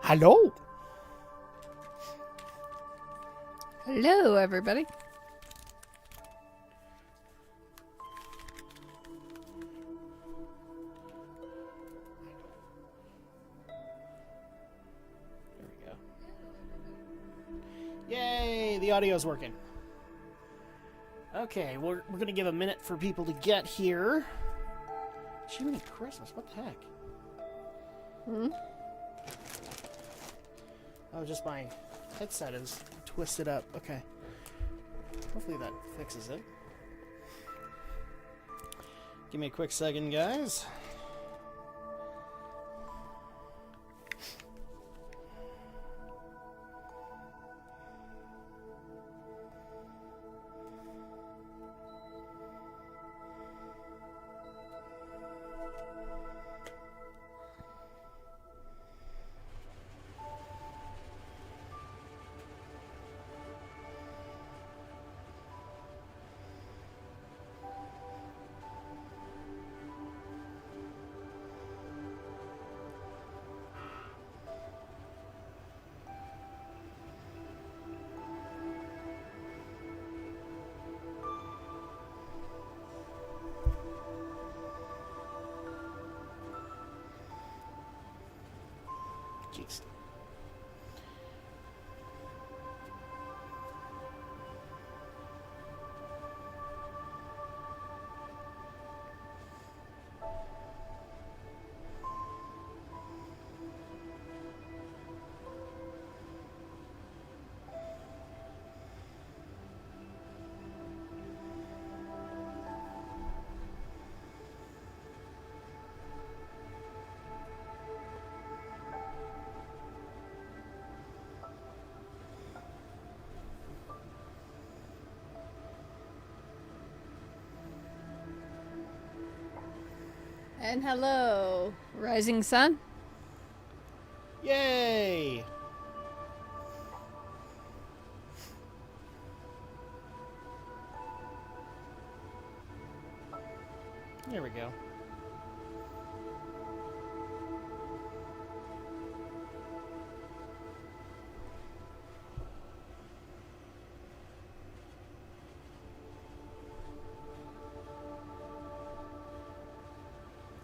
Hello. Hello, everybody. There we go. Yay, the audio's working. Okay, we're going to give a minute for people to get here. Jiminy Christmas, what the heck? Oh, just my headset is twisted up. Okay. Hopefully that fixes it. Give me a quick second, guys. Jeez. And hello, Rising Sun. Yay! There we go.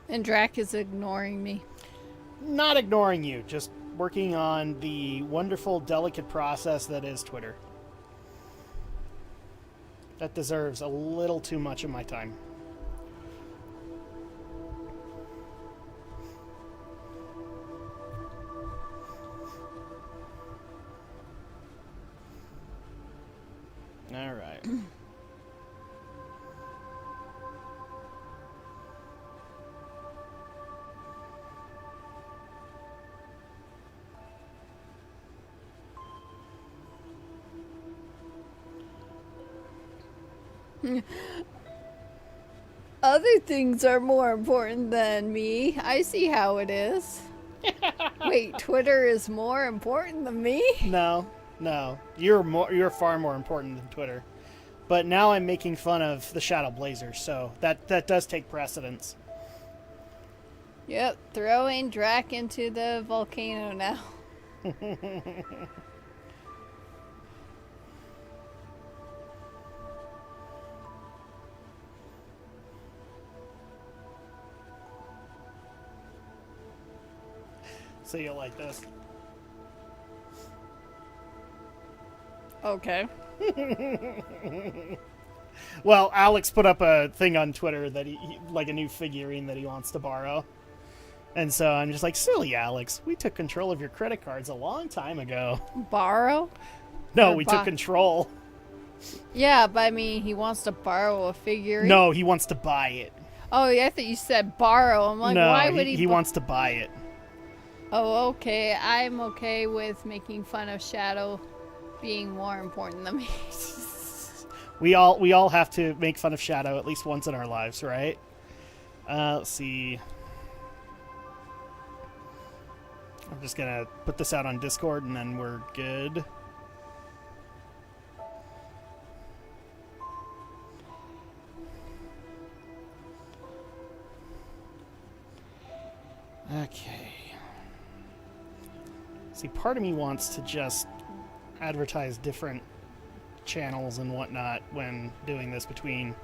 And Drak is ignoring me. Not ignoring you, just working on the wonderful, delicate process that is Twitter. That deserves a little too much of my time. All right. Other things are more important than me. I see how it is. Wait, Twitter is more important than me? No. You're far more important than Twitter. But now I'm making fun of the Shadow Blazers, so that does take precedence. Yep, throwing Drak into the volcano now. So you'll like this. Okay. Well, Alex put up a thing on Twitter that he like a new figurine that he wants to borrow. And so I'm just like, silly Alex, we took control of your credit cards a long time ago. Borrow? No, Or we took control. Yeah, but I mean, he wants to borrow a figurine. No, he wants to buy it. Oh, yeah, I thought you said borrow. I'm like, no, why would he wants to buy it. Oh, okay. I'm okay with making fun of Shadow being more important than me. We all have to make fun of Shadow at least once in our lives, right? Let's see. I'm just gonna put this out on Discord and then we're good. Okay. See, part of me wants to just advertise different channels and whatnot when doing this between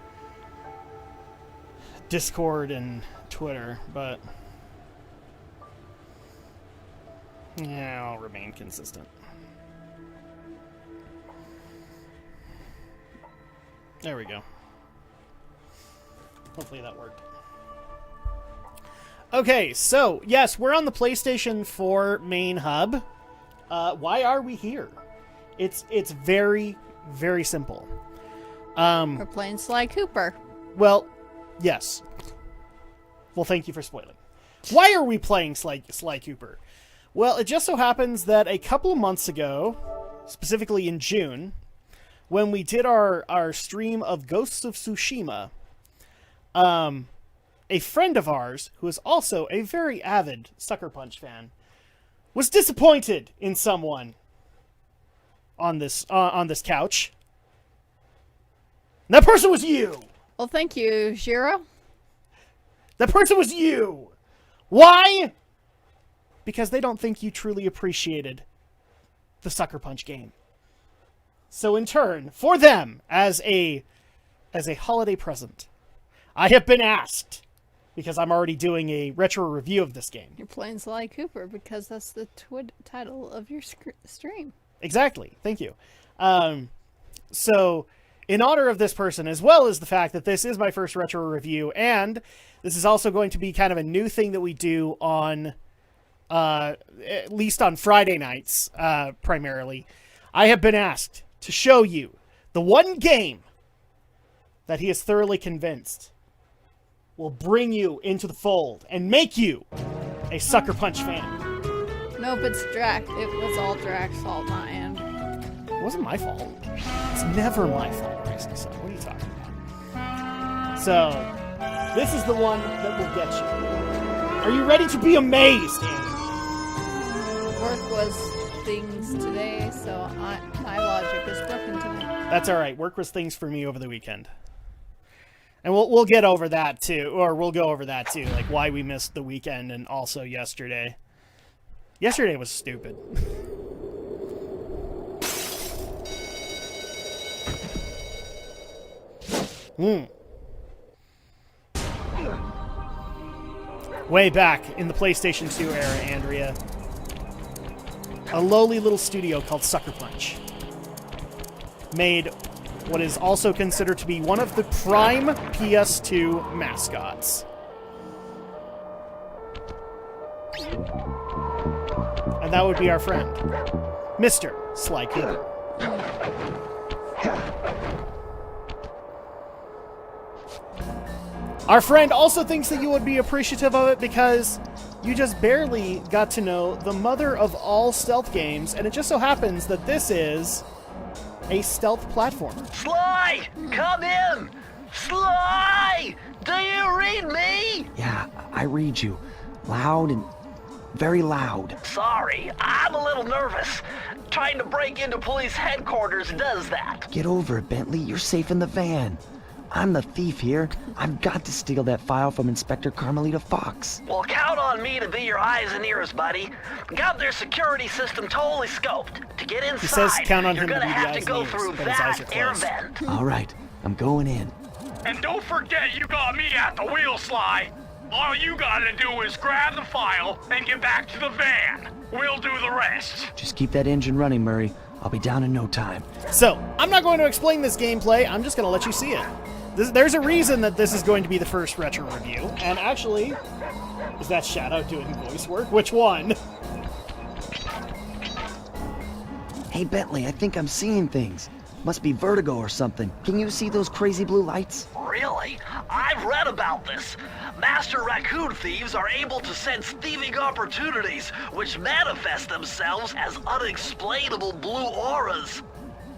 Discord and Twitter, but yeah, I'll remain consistent. There we go. Hopefully that worked. Okay, so yes, we're on the PlayStation 4 main hub. Why are we here? It's very, very simple. We're playing Sly Cooper. Well, yes. Well, thank you for spoiling. Why are we playing Sly Cooper? Well, it just so happens that a couple of months ago, specifically in June, when we did our stream of Ghosts of Tsushima, a friend of ours, who is also a very avid Sucker Punch fan, was disappointed in someone on this couch. And that person was you! Well, thank you, Shiro. That person was you! Why? Because they don't think you truly appreciated the Sucker Punch game. So in turn, for them, as a holiday present, I have been asked, because I'm already doing a retro review of this game. You're playing Sly Cooper because that's the title of your stream. Exactly. Thank you. So, in honor of this person, as well as the fact that this is my first retro review, and this is also going to be kind of a new thing that we do on, at least on Friday nights, primarily, I have been asked to show you the one game that he is thoroughly convinced will bring you into the fold and make you a Sucker Punch fan. Nope, it's Drak. It was all Drak's fault, not Anne. It wasn't my fault. It's never my fault, Racing Son. What are you talking about? So, this is the one that will get you. Are you ready to be amazed, Annie? Work was things today, so my logic is broken tonight. That's all right. Work was things for me over the weekend. And we'll get over that too, or we'll go over that too, like why we missed the weekend and also yesterday. Yesterday was stupid. Way back in the PlayStation 2 era, Andrea, a lowly little studio called Sucker Punch made what is also considered to be one of the prime PS2 mascots. And that would be our friend, Mr. Sly Cooper. Our friend also thinks that you would be appreciative of it because you just barely got to know the mother of all stealth games, and it just so happens that this is a stealth platformer. Sly! Come in! Sly! Do you read me? Yeah, I read you. Loud and very loud. Sorry, I'm a little nervous. Trying to break into police headquarters does that. Get over it, Bentley. You're safe in the van. I'm the thief here. I've got to steal that file from Inspector Carmelita Fox. Well, count on me to be your eyes and ears, buddy. Got their security system totally scoped. To get inside, He says count on you're him to gonna be the have eyes to go and ears, through but his eyes are that air closed. vent. All right, I'm going in. And don't forget you got me at the wheel, Sly. All you gotta do is grab the file and get back to the van. We'll do the rest. Just keep that engine running, Murray. I'll be down in no time. So, I'm not going to explain this gameplay, I'm just going to let you see it. There's a reason that this is going to be the first retro review, and actually, is that Shadow doing voice work? Which one? Hey, Bentley, I think I'm seeing things. Must be vertigo or something. Can you see those crazy blue lights? Really? I've read about this. Master raccoon thieves are able to sense thieving opportunities, which manifest themselves as unexplainable blue auras.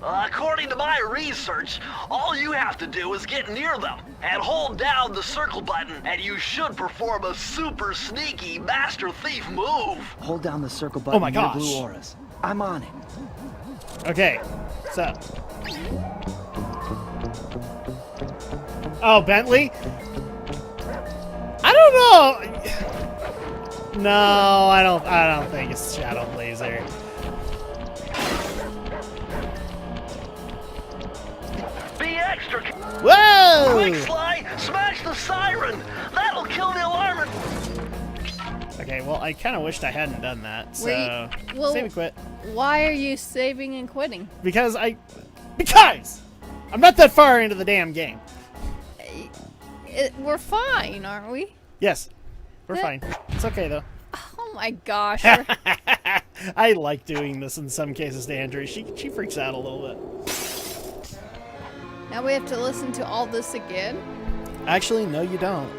According to my research, all you have to do is get near them and hold down the circle button, and you should perform a super sneaky master thief move. Hold down the circle button my near gosh. blue auras. I'm on it. Okay, so. Oh, Bentley? I don't know. No, I don't think it's Shadow Blazer. Be extra. Whoa! Quick, Sly! Smash the siren! That'll kill the alarm. Okay, well, I kind of wished I hadn't done that. So, Wait, well- save and quit. Why are you saving and quitting? Because I'm not that far into the damn game. We're fine, aren't we? Yes, we're fine. It's okay though. Oh my gosh. I like doing this in some cases to Andrew. She freaks out a little bit. Now we have to listen to all this again? Actually, no, you don't.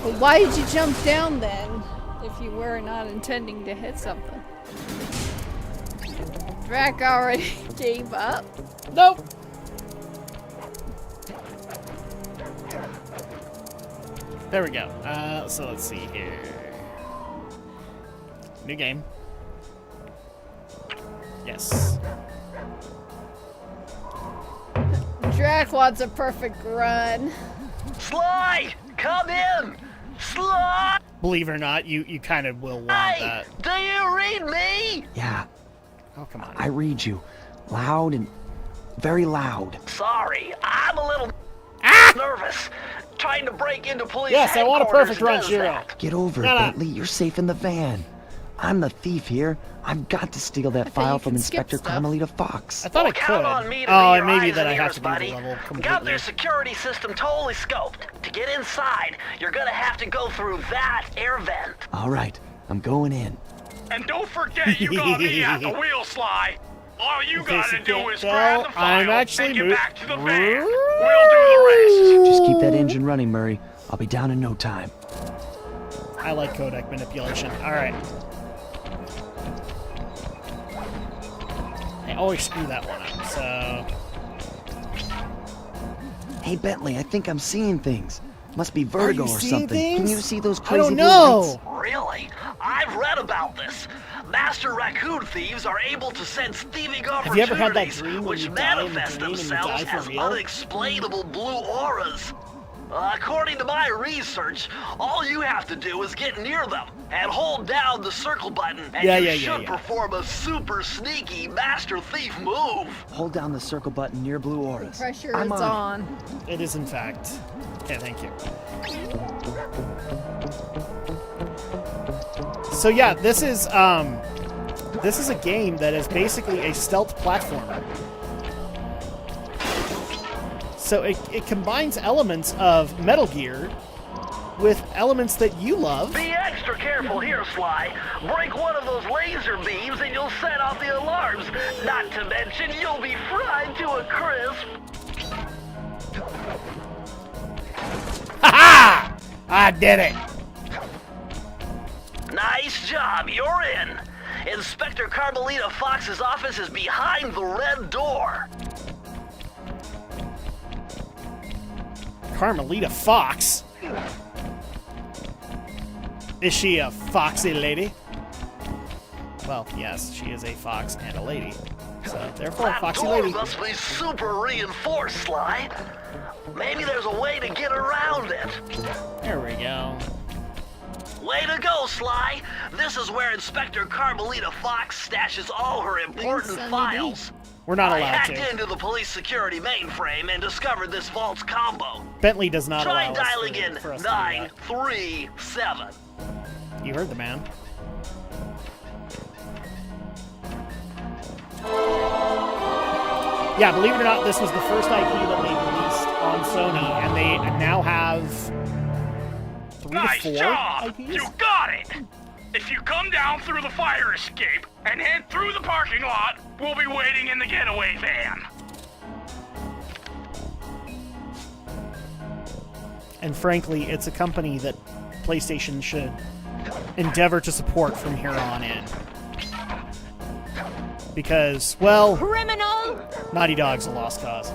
But why did you jump down then, if you were not intending to hit something? Drak already gave up. Nope. There we go. So let's see here. New game. Yes. Drak wants a perfect run. Sly! Come in! Sly! Believe it or not, you kind of will want that. Do you read me? Yeah, Oh, come on. I read you. Loud and very loud. Sorry, I'm a little nervous. Trying to break into police Yes, I want a headquarters perfect run, does Shiro. that. Get over it, Shut up. Bentley. You're safe in the van. I'm the thief here. I've got to steal that thought file you from could skip Inspector stuff. Carmelita Fox. I thought I Count could. on me to Oh, be and your maybe eyes that I and have ears, to do buddy. the level Got completely. their security system totally scoped. To get inside, you're gonna have to go through that air vent. All right, I'm going in. And don't forget you got me at the wheel, Sly. All you In case gotta you do can't is tell, grab the I'm file actually and get mo- back to the van. We'll do the rest. Just keep that engine running, Murray. I'll be down in no time. I like codec manipulation. All right. I always screw that one up. So Hey, Bentley, I think I'm seeing things. Must be vertigo you or seeing something. Can things? you see those I crazy don't blue know. lights? Really? I've read about this. Master Raccoon thieves are able to sense thieving Have you ever had that opportunities dream when which you die in the manifest dream and you themselves die for as real? unexplainable blue auras. According to my research, all you have to do is get near them and hold down the circle button, and you should perform a super sneaky master thief move. Hold down the circle button near blue auras. Pressure I'm is on. on. it is in fact. Okay, thank you. So yeah, this is a game that is basically a stealth platformer. So it combines elements of Metal Gear with elements that you love. Be extra careful here, Sly. Break one of those laser beams and you'll set off the alarms. Not to mention, you'll be fried to a crisp. Ha-ha! I did it! Nice job, you're in. Inspector Carmelita Fox's office is behind the red door. Carmelita Fox? Is she a foxy lady? Well, yes, she is a fox and a lady. So, therefore, a That foxy door lady. must be super reinforced, Sly. Maybe there's a way to get around it. There we go. Way to go, Sly! This is where Inspector Carmelita Fox stashes all her important Thanks, files. We're not I allowed hacked to. into the police security mainframe and discovered this vault's combo. Bentley does not Try allow dialing us in for us to do that. 937. You heard the man. Yeah, believe it or not, this was the first IP that they released on Sony, and they now have 3 Nice to 4 job! IPs. You got it! If you come down through the fire escape and head through the parking lot, we'll be waiting in the getaway van. And frankly, it's a company that PlayStation should endeavor to support from here on in. Because, well, Criminal! Naughty Dog's a lost cause.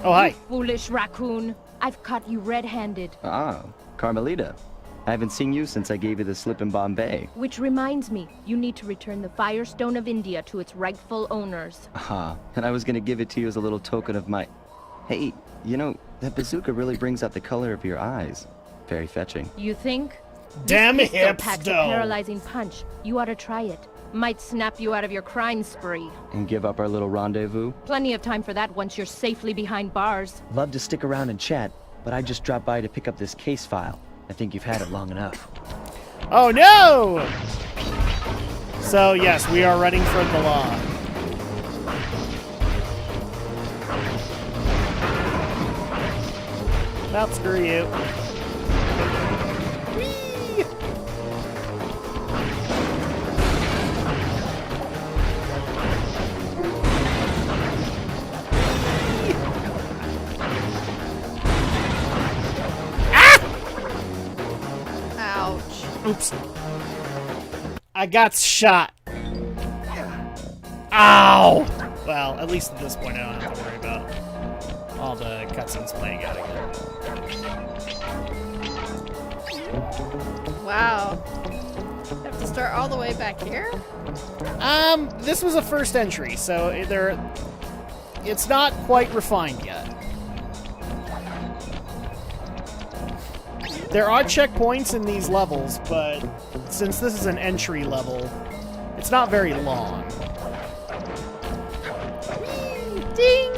Oh, hi. Foolish raccoon. I've caught you red-handed. Ah, Carmelita. I haven't seen you since I gave you the slip in Bombay. Which reminds me, you need to return the Firestone of India to its rightful owners. And I was gonna give it to you as a little token of my... Hey, you know, that bazooka really brings out the color of your eyes. Very fetching. You think? Damn This pistol hips, packs a though. paralyzing punch. You ought to try it. Might snap you out of your crime spree. And give up our little rendezvous? Plenty of time for that once you're safely behind bars. Love to stick around and chat, but I just dropped by to pick up this case file. I think you've had it long enough. Oh no! So yes, we are running for the law. Well, screw you. Whee! Ouch. Oops. I got shot. Ow! Well, at least at this point I don't have to worry about all the cutscenes playing out again. Wow. Have to start all the way back here? This was a first entry, so it's not quite refined yet. There are checkpoints in these levels, but since this is an entry level, it's not very long. Ding!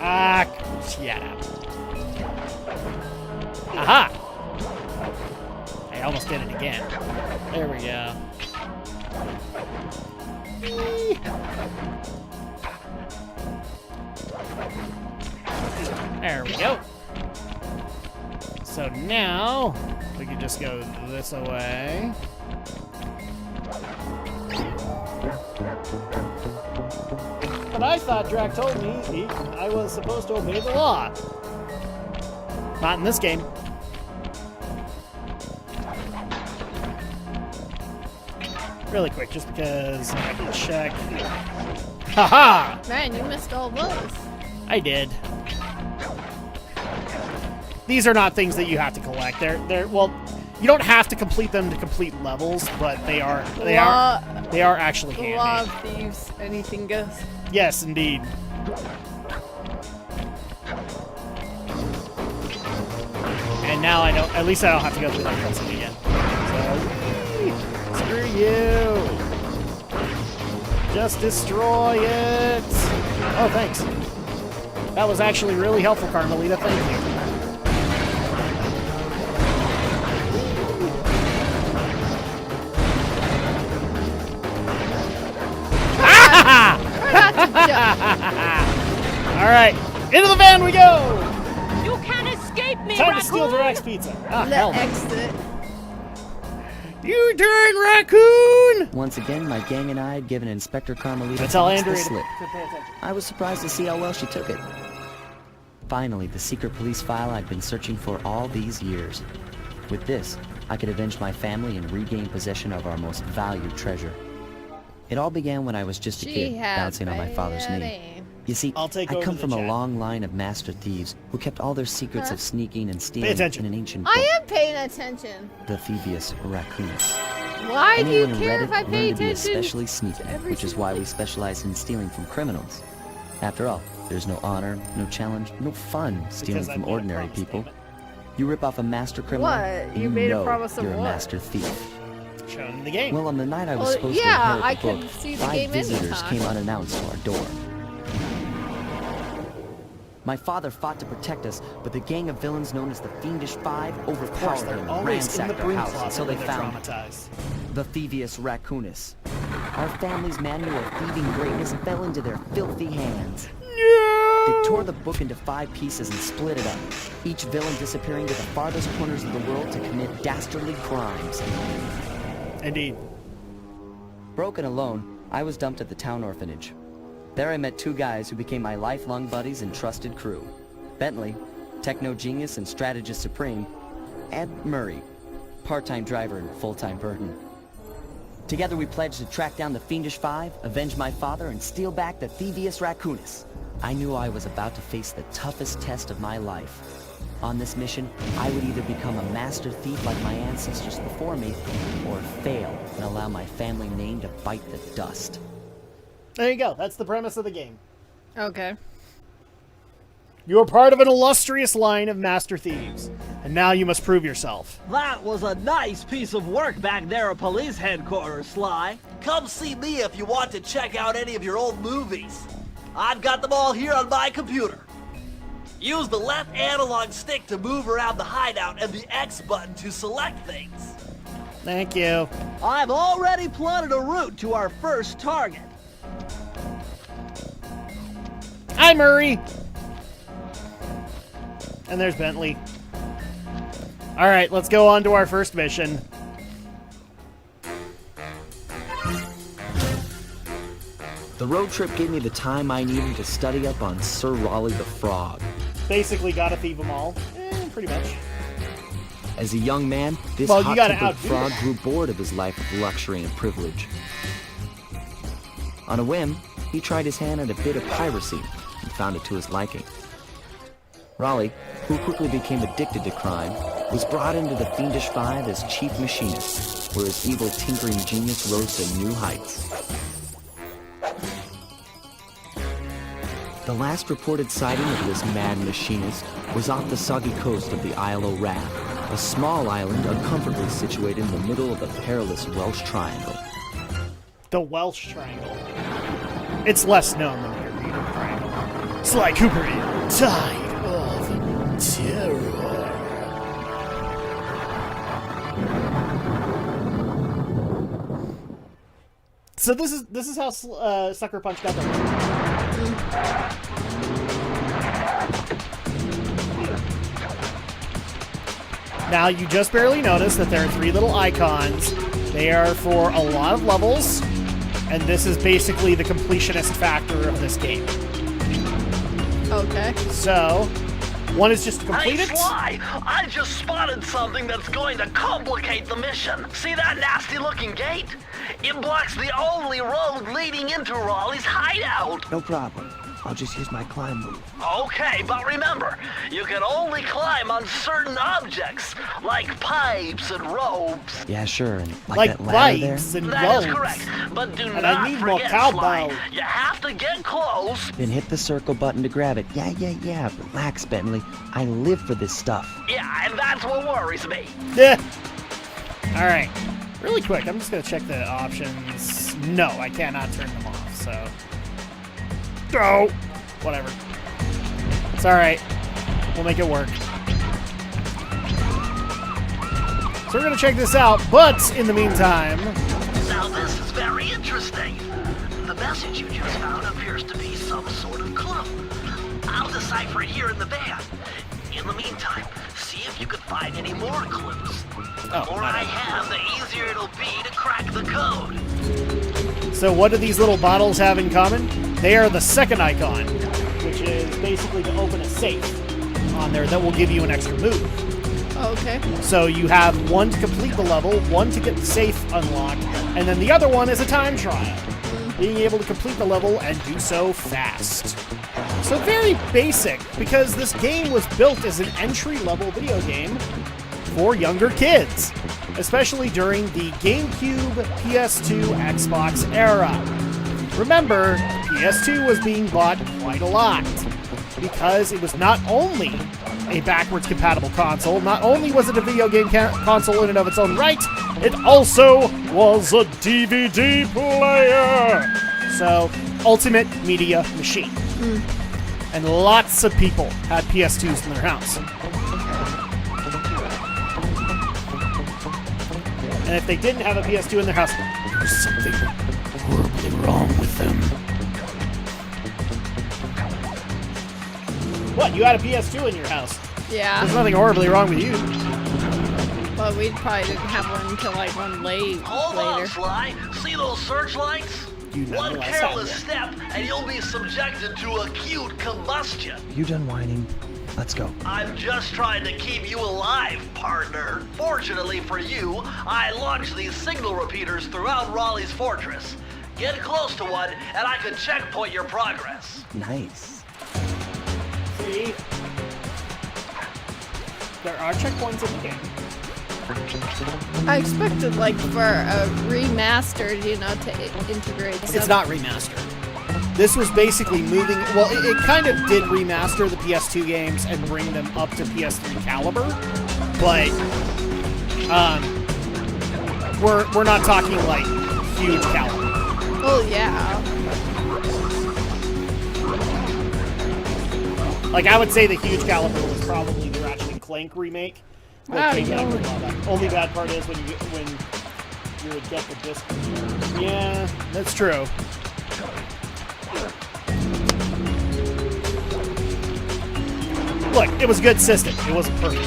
Ah, shut up. Aha! I almost did it again. There we go. Whee! There we go. So now, we can just go this away. But I thought Drak told me I was supposed to obey the law. Not in this game. Really quick, just because I can check. Haha! Man, you missed all those. I did. These are not things that you have to collect. They're well, you don't have to complete them to complete levels, but they are actually The handy. law of thieves. Anything goes. Yes, indeed. And now I know. At least I don't have to go through that cutscene again. So, screw you. Just destroy it. Oh, thanks. That was actually really helpful, Carmelita. Thank you. All right, into the van we go. You can't escape me, Time to Raccoon! steal Drak's pizza. Ah, The hell. exit. You turn, Raccoon. Once again, my gang and I had given Inspector Carmelita Tell Fox Andrea the to slip. pay attention. I was surprised to see how well she took it. Finally, the secret police file I'd been searching for all these years. With this, I could avenge my family and regain possession of our most valued treasure. It all began when I was just a She kid, had bouncing on my father's bad knee. aim. You see, I'll take I over come the from a chat. long line of master thieves who kept all their secrets of sneaking and stealing attention. in an ancient book, I am paying attention. the Thievius Raccoonus. Why do you Anyone who care read if it I pay learned to be attention? especially sneaky, every which is why we specialize in stealing from criminals. After all, there's no honor, no challenge, no fun stealing Because I from made a ordinary promise, people. damn it. You rip off a master criminal, What? and You made a know promise of you're a what? master thief. Shown in the game. Well, on the night I was Well, supposed yeah, to inherit I the could book, see the 5 game visitors anytime. came unannounced to our door. My father fought to protect us, but the gang of villains known as the Fiendish Five Of course, overpowered they're him and always in the ransacked our broom house closet until they when they're found traumatized. the Thievius Raccoonus. Our family's manual of thieving greatness fell into their filthy hands. They tore the book into 5 pieces and split it up, each villain disappearing to the farthest corners of the world to commit dastardly crimes. Indeed. Broken alone, I was dumped at the town orphanage. There I met 2 guys who became my lifelong buddies and trusted crew. Bentley, techno genius and strategist supreme, and Murray, part-time driver and full-time burden. Together we pledged to track down the Fiendish Five, avenge my father, and steal back the Thievius Raccoonus. I knew I was about to face the toughest test of my life. On this mission, I would either become a master thief like my ancestors before me, or fail and allow my family name to bite the dust. There you go. That's the premise of the game. Okay. You are part of an illustrious line of master thieves, and now you must prove yourself. That was a nice piece of work back there at police headquarters, Sly. Come see me if you want to check out any of your old movies. I've got them all here on my computer. Use the left analog stick to move around the hideout and the X button to select things. Thank you. I've already plotted a route to our first target. Hi, Murray. And there's Bentley. All right, let's go on to our first mission. The road trip gave me the time I needed to study up on Sir Raleigh the Frog. Basically, gotta thieve them all. Pretty much. As a young man, this Well, you gotta hot-tempered outdo frog it. grew bored of his life of luxury and privilege. On a whim, he tried his hand at a bit of piracy and found it to his liking. Raleigh, who quickly became addicted to crime, was brought into the Fiendish Five as chief machinist, where his evil tinkering genius rose to new heights. The last reported sighting of this mad machinist was off the soggy coast of the Isle o' Wrath, a small island uncomfortably situated in the middle of the perilous Welsh Triangle. The Welsh Triangle. It's less known than the Bermuda Triangle. Sly Cooper in Tide of Terror. So this is how Sucker Punch got there. Now you just barely notice that there are 3 little icons. They are for a lot of levels, and this is basically the completionist factor of this game. Okay. So, one is just to complete Hey, it. Sly! I just spotted something that's going to complicate the mission. See that nasty-looking gate? It blocks the only road leading into Raleigh's hideout. No problem. I'll just use my climb move. Okay, but remember, you can only climb on certain objects, like pipes and ropes. Yeah, sure. And Like that ladder there? pipes and That is ropes. correct, but do And I not need more forget, cowbell. Sly. You have to get close. Then hit the circle button to grab it. Yeah. Relax, Bentley. I live for this stuff. Yeah, and that's what worries me. Yeah. All right. Really quick, I'm just going to check the options. No, I cannot turn them off, so... Go! Whatever. It's all right. We'll make it work. So we're going to check this out, but in the meantime... Now this is very interesting. The message you just found appears to be some sort of clue. I'll decipher it here in the van. In the meantime, see if you can find any more clues. The more I have, the easier it'll be to crack the code. So what do these little bottles have in common? They are the second icon, which is basically to open a safe on there that will give you an extra move. Okay. So you have one to complete the level, one to get the safe unlocked, and then the other one is a time trial. Being able to complete the level and do so fast. So very basic, because this game was built as an entry-level video game for younger kids, especially during the GameCube, PS2, Xbox era. Remember, PS2 was being bought quite a lot, because it was not only a backwards compatible console, not only was it a video game console in and of its own right, it also was a DVD player! So, ultimate media machine. And lots of people had PS2s in their house. And if they didn't have a PS2 in their house, there was something horribly wrong with them. What, you had a PS2 in your house? Yeah. There's nothing horribly wrong with you. Well, we probably didn't have one until like Hold on, later. Sly. See those searchlights? You One nonetheless had careless one. step, and you'll be subjected to acute combustion. You done whining? Let's go. I'm just trying to keep you alive, partner. Fortunately for you, I launched these signal repeaters throughout Raleigh's fortress. Get close to one, and I can checkpoint your progress. Nice. See? There are checkpoints in the game. I expected, like, for a remastered, you know, to integrate some... It's not remastered. This was basically moving... Well, it kind of did remaster the PS2 games and bring them up to PS3 caliber, but we're not talking, like, huge caliber. Oh, yeah. Like, I would say the huge caliber was probably the Ratchet and Clank remake. Wow, Only bad part is when you would get the disc. Yeah, that's true. Look, it was a good system. It wasn't perfect.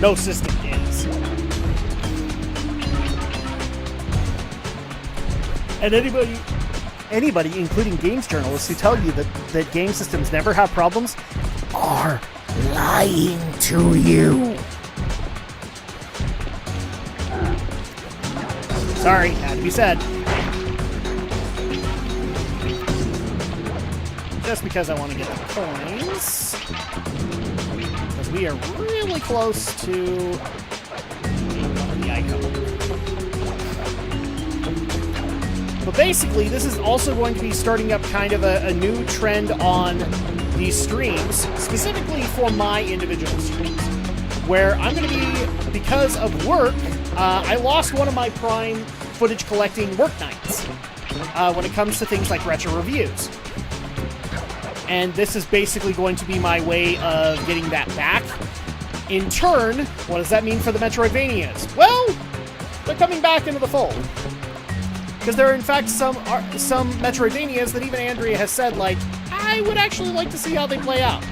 No system is. And anybody, including games journalists, who tell you that game systems never have problems are lying to you. Sorry, had to be said. Just because I want to get the coins. Because we are really close to the icon. But basically, this is also going to be starting up kind of a new trend on these streams, specifically for my individual streams, where I'm going to be, because of work, I lost one of my prime footage collecting work nights when it comes to things like retro reviews. And this is basically going to be my way of getting that back. In turn, what does that mean for the Metroidvanias? Well, they're coming back into the fold. Because there are, in fact, some Metroidvanias that even Andrea has said, like, I would actually like to see how they play out.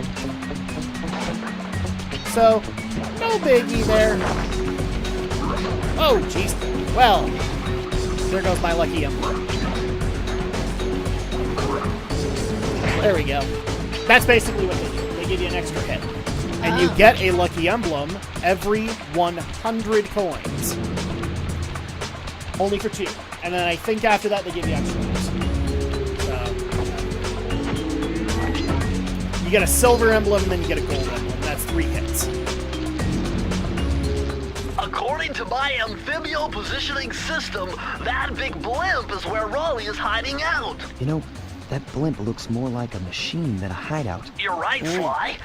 So, no biggie there. Oh, jeez. Well, there goes my lucky emblem. There we go. That's basically what they do. They give you an extra hit. And you get a lucky emblem every 100 coins. Only for 2. And then I think after that they give you extra hits. So, you get a silver emblem and then you get a gold emblem. That's 3 hits. According to my amphibio positioning system, that big blimp is where Raleigh is hiding out. You know, that blimp looks more like a machine than a hideout. You're right, Sly.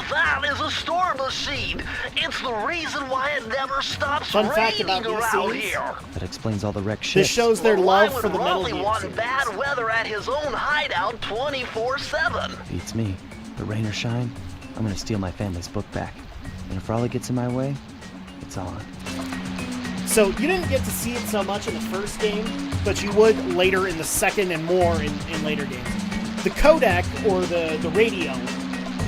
That is a store machine. It's the reason why it never stops Fun fact raining about these around scenes, here. That explains all the wrecked this ships. shows their love for the Metal Raleigh Gear want series. bad weather at his own hideout 24/7. Beats me. But rain or shine, I'm gonna steal my family's book back. And if Raleigh gets in my way, it's on. So you didn't get to see it so much in the first game, but you would later in the second and more in later games. The codec, or the radio,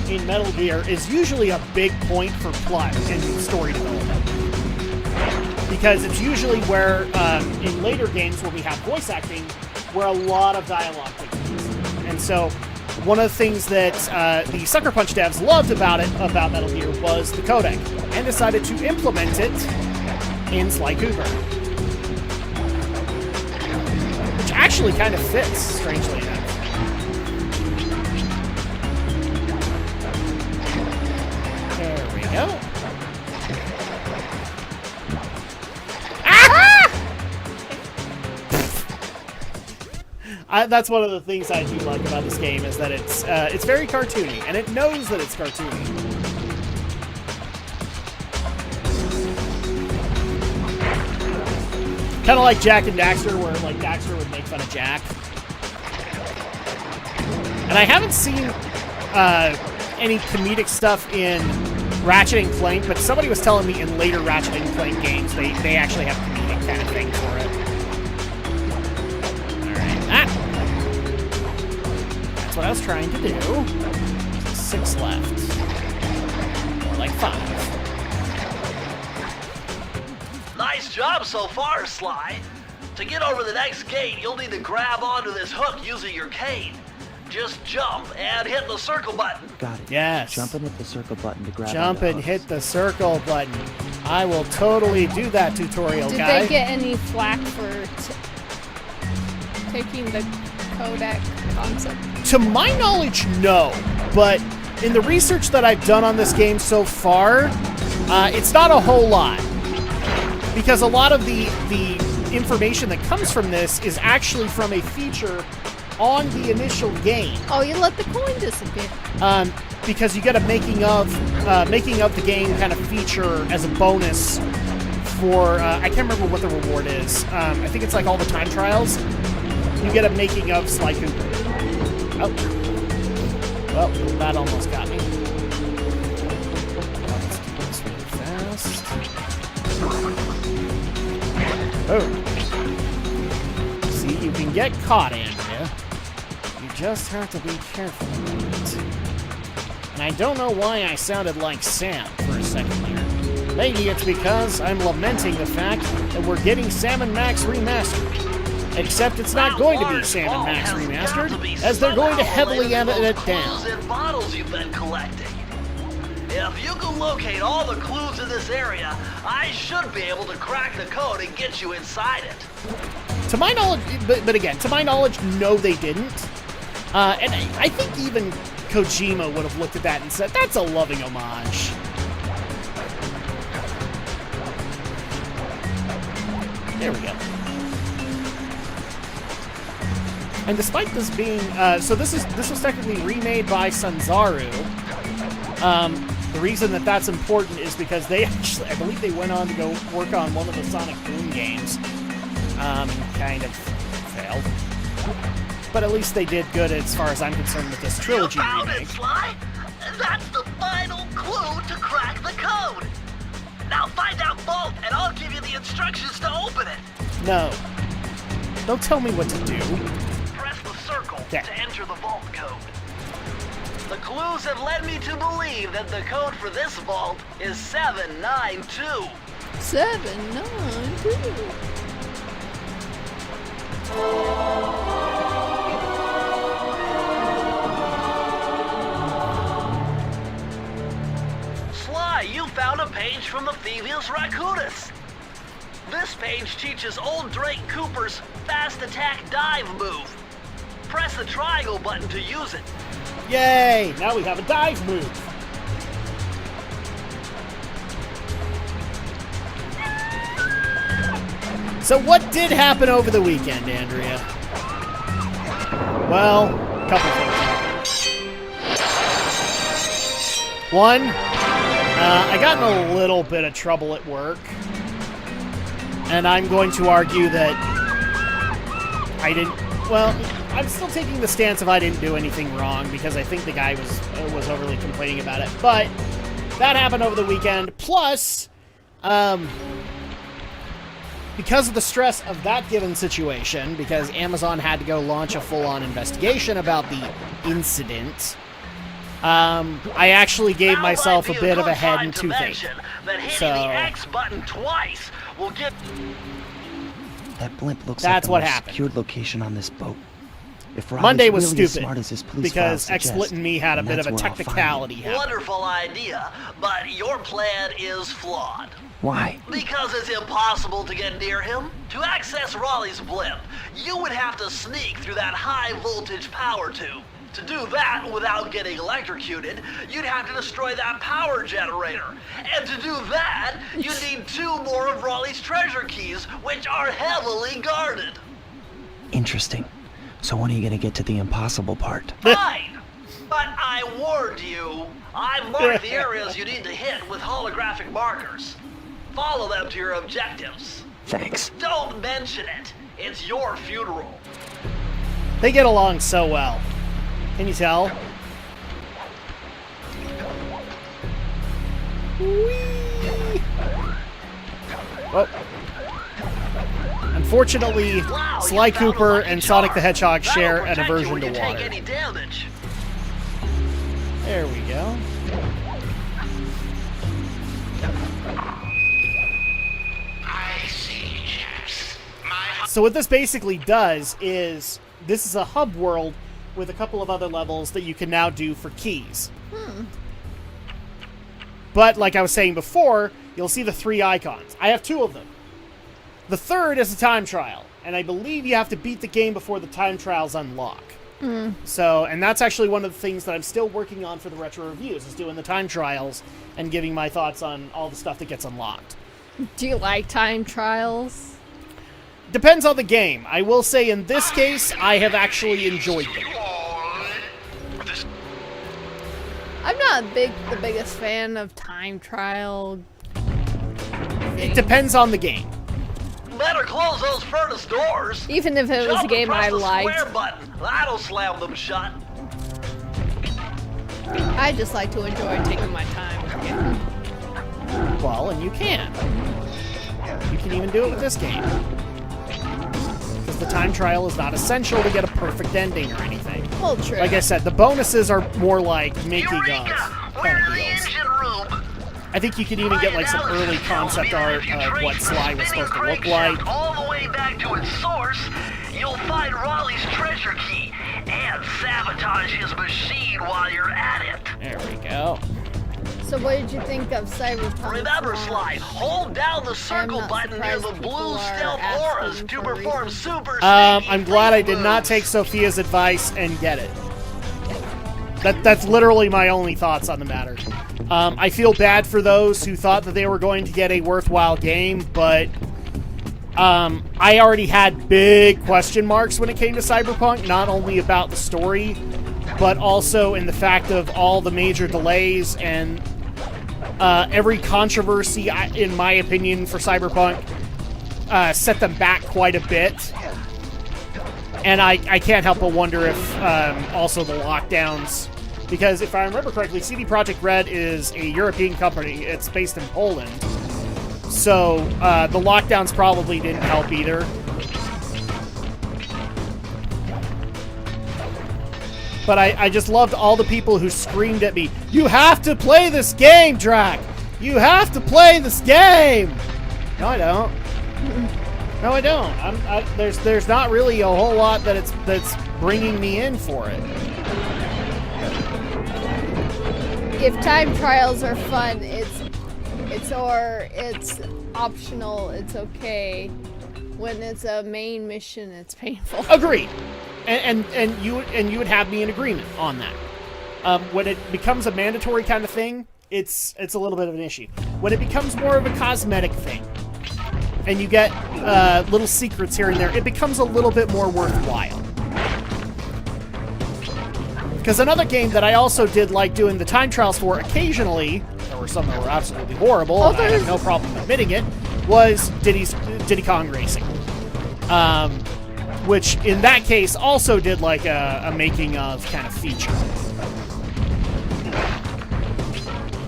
in Metal Gear is usually a big point for plot and story development. Because it's usually where, in later games where we have voice acting, where a lot of dialogue takes place. And so, one of the things that the Sucker Punch devs loved about Metal Gear was the codec, and decided to implement it in Sly Cooper. Which actually kind of fits, strangely enough. There we go. That's one of the things I do like about this game, is that it's very cartoony, and it knows that it's cartoony. Kind of like Jak and Daxter, where like Daxter would make fun of Jak. And I haven't seen any comedic stuff in Ratchet and Clank, but somebody was telling me in later Ratchet and Clank games they actually have comedic kind of thing for it. That's what I was trying to do. 6 left. More like 5. Nice job so far, Sly. To get over the next gate, you'll need to grab onto this hook using your cane. Just jump and hit the circle button. Got it. Yes. Jump and hit the circle button to grab Jump onto and hooks. hit the circle button. I will totally do that tutorial, Did guy. they get any flack for taking the codec concept? To my knowledge, no. But in the research that I've done on this game so far, it's not a whole lot. Because a lot of the information that comes from this is actually from a feature on the initial game. Oh, you let the coin disappear. Because you get a making of the game kind of feature as a bonus for, I can't remember what the reward is. I think it's like all the time trials. You get a making of Sly Cooper. Oh. Well, that almost got me. Let's do this really fast. Oh. See, you can get caught, Andrea. You just have to be careful about it. And I don't know why I sounded like Sam for a second there. Maybe it's because I'm lamenting the fact that we're getting Sam and Max remastered. Except it's not going to be Sam and Max remastered, as they're going to heavily edit it down. Bottles you've been collecting. If you can locate all the clues in this area, I should be able to crack the code and get you inside it. To my knowledge, but again, to my knowledge, no, they didn't. And I think even Kojima would have looked at that and said, that's a loving homage. There we go. And despite this being, so this was technically remade by Sanzaru. The reason that that's important is because they actually, I believe they went on to go work on one of the Sonic Boom games. Kind of failed. But at least they did good as far as I'm concerned with this trilogy you found remake. It, Sly? That's the final clue to crack the code. Now find that vault and I'll give you the instructions to open it. No. Don't tell me what to do. Press the circle to enter the vault code. The clues have led me to believe that the code for this vault is 792. 792. Sly, you found a page from the Thievius Raccoonus. This page teaches old Drake Cooper's fast attack dive move. Press the triangle button to use it. Yay! Now we have a dive move. So what did happen over the weekend, Andrea? Well, a couple things happened. One, I got in a little bit of trouble at work. And I'm going to argue that I didn't... Well, I'm still taking the stance of I didn't do anything wrong because I think the guy was overly complaining about it. But that happened over the weekend. Plus, because of the stress of that given situation, because Amazon had to go launch a full-on investigation about the incident, I actually gave myself a bit of a head and toothache. So the X button twice will get... That blimp looks That's like what the most happened. secured location on this boat. If Raleigh's Monday was really as stupid smart as his police because files suggest, XSplit and me had a then bit of a that's where I'll find technicality him. happen. Wonderful idea, but your plan is flawed. Why? Because it's impossible to get near him. To access Raleigh's blimp, you would have to sneak through that high-voltage power tube. To do that without getting electrocuted, you'd have to destroy that power generator. And to do that, you need 2 more of Raleigh's treasure keys, which are heavily guarded. Interesting. So when are you gonna get to the impossible part? Fine! But I warned you. I've marked the areas you need to hit with holographic markers. Follow them to your objectives. Thanks. Don't mention it. It's your funeral. They get along so well. Can you tell? Whee! Oh. Unfortunately, Wow, Sly you found a Cooper lucky and Sonic jar. the Hedgehog That'll share an protect you aversion when to you take water. any damage. There we go. I see, chaps. So what this basically does is, this is a hub world with a couple of other levels that you can now do for keys. But like I was saying before, you'll see the 3 icons. I have 2 of them. The third is a time trial, and I believe you have to beat the game before the time trials unlock. So, and that's actually one of the things that I'm still working on for the retro reviews, is doing the time trials and giving my thoughts on all the stuff that gets unlocked. Do you like time trials? Depends on the game. I will say in this case, I have actually enjoyed them. I'm not the biggest fan of time trial. It depends on the game. Better close those furnace doors. Even if it was a Jump game and press I the liked. square button. That'll slam them shut. I just like to enjoy taking my time with games. Well, and you can. You can even do it with this game. Because the time trial is not essential to get a perfect ending or anything. Well, true. Like I said, the bonuses are more like making Eureka! of We're in the deals. engine room. I think you could even get like some early concept art of what Sly was supposed to look like. All the way back to its source, you'll find Raleigh's treasure key and sabotage his machine while you're at it. There we go. So what did you think of Cyberpunk? Remember, Launch? Sly, hold down the circle not button near the surprised people blue are stealth auras asking to for perform reasons. super I'm glad I did sneaky not moves. take Sophia's advice and get it. That's literally my only thoughts on the matter. I feel bad for those who thought that they were going to get a worthwhile game, but I already had big question marks when it came to Cyberpunk, not only about the story, but also in the fact of all the major delays and every controversy, in my opinion, for Cyberpunk set them back quite a bit. And I can't help but wonder if also the lockdowns, because if I remember correctly, CD Projekt Red is a European company. It's based in Poland. So the lockdowns probably didn't help either. But I just loved all the people who screamed at me, "You have to play this game, Drak! You have to play this game!" No, I don't. No, I don't. There's not really a whole lot that's bringing me in for it. If time trials are fun, it's optional. It's okay. When it's a main mission, it's painful. Agreed. And you would have me in agreement on that. When it becomes a mandatory kind of thing, it's a little bit of an issue. When it becomes more of a cosmetic thing, and you get little secrets here and there, it becomes a little bit more worthwhile. Because another game that I also did like doing the time trials for occasionally, there were some that were absolutely horrible, and I have no problem admitting it, was Diddy Kong Racing. Which, in that case, also did like a making of kind of feature.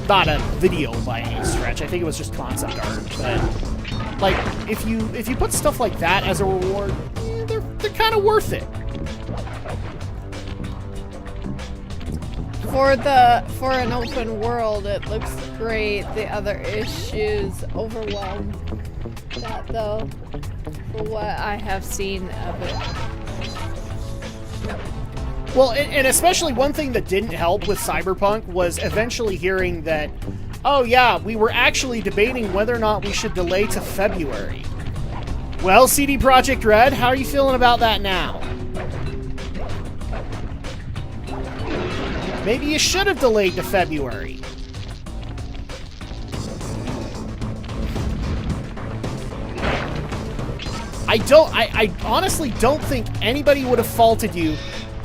Not a video by any stretch. I think it was just concept art. But, like, if you put stuff like that as a reward, they're kind of worth it. For an open world, it looks great. The other issues overwhelm that, though, for what I have seen of it. Well, and especially one thing that didn't help with Cyberpunk was eventually hearing that, oh yeah, we were actually debating whether or not we should delay to February. Well, CD Projekt Red, how are you feeling about that now? Maybe you should have delayed to February. I honestly don't think anybody would have faulted you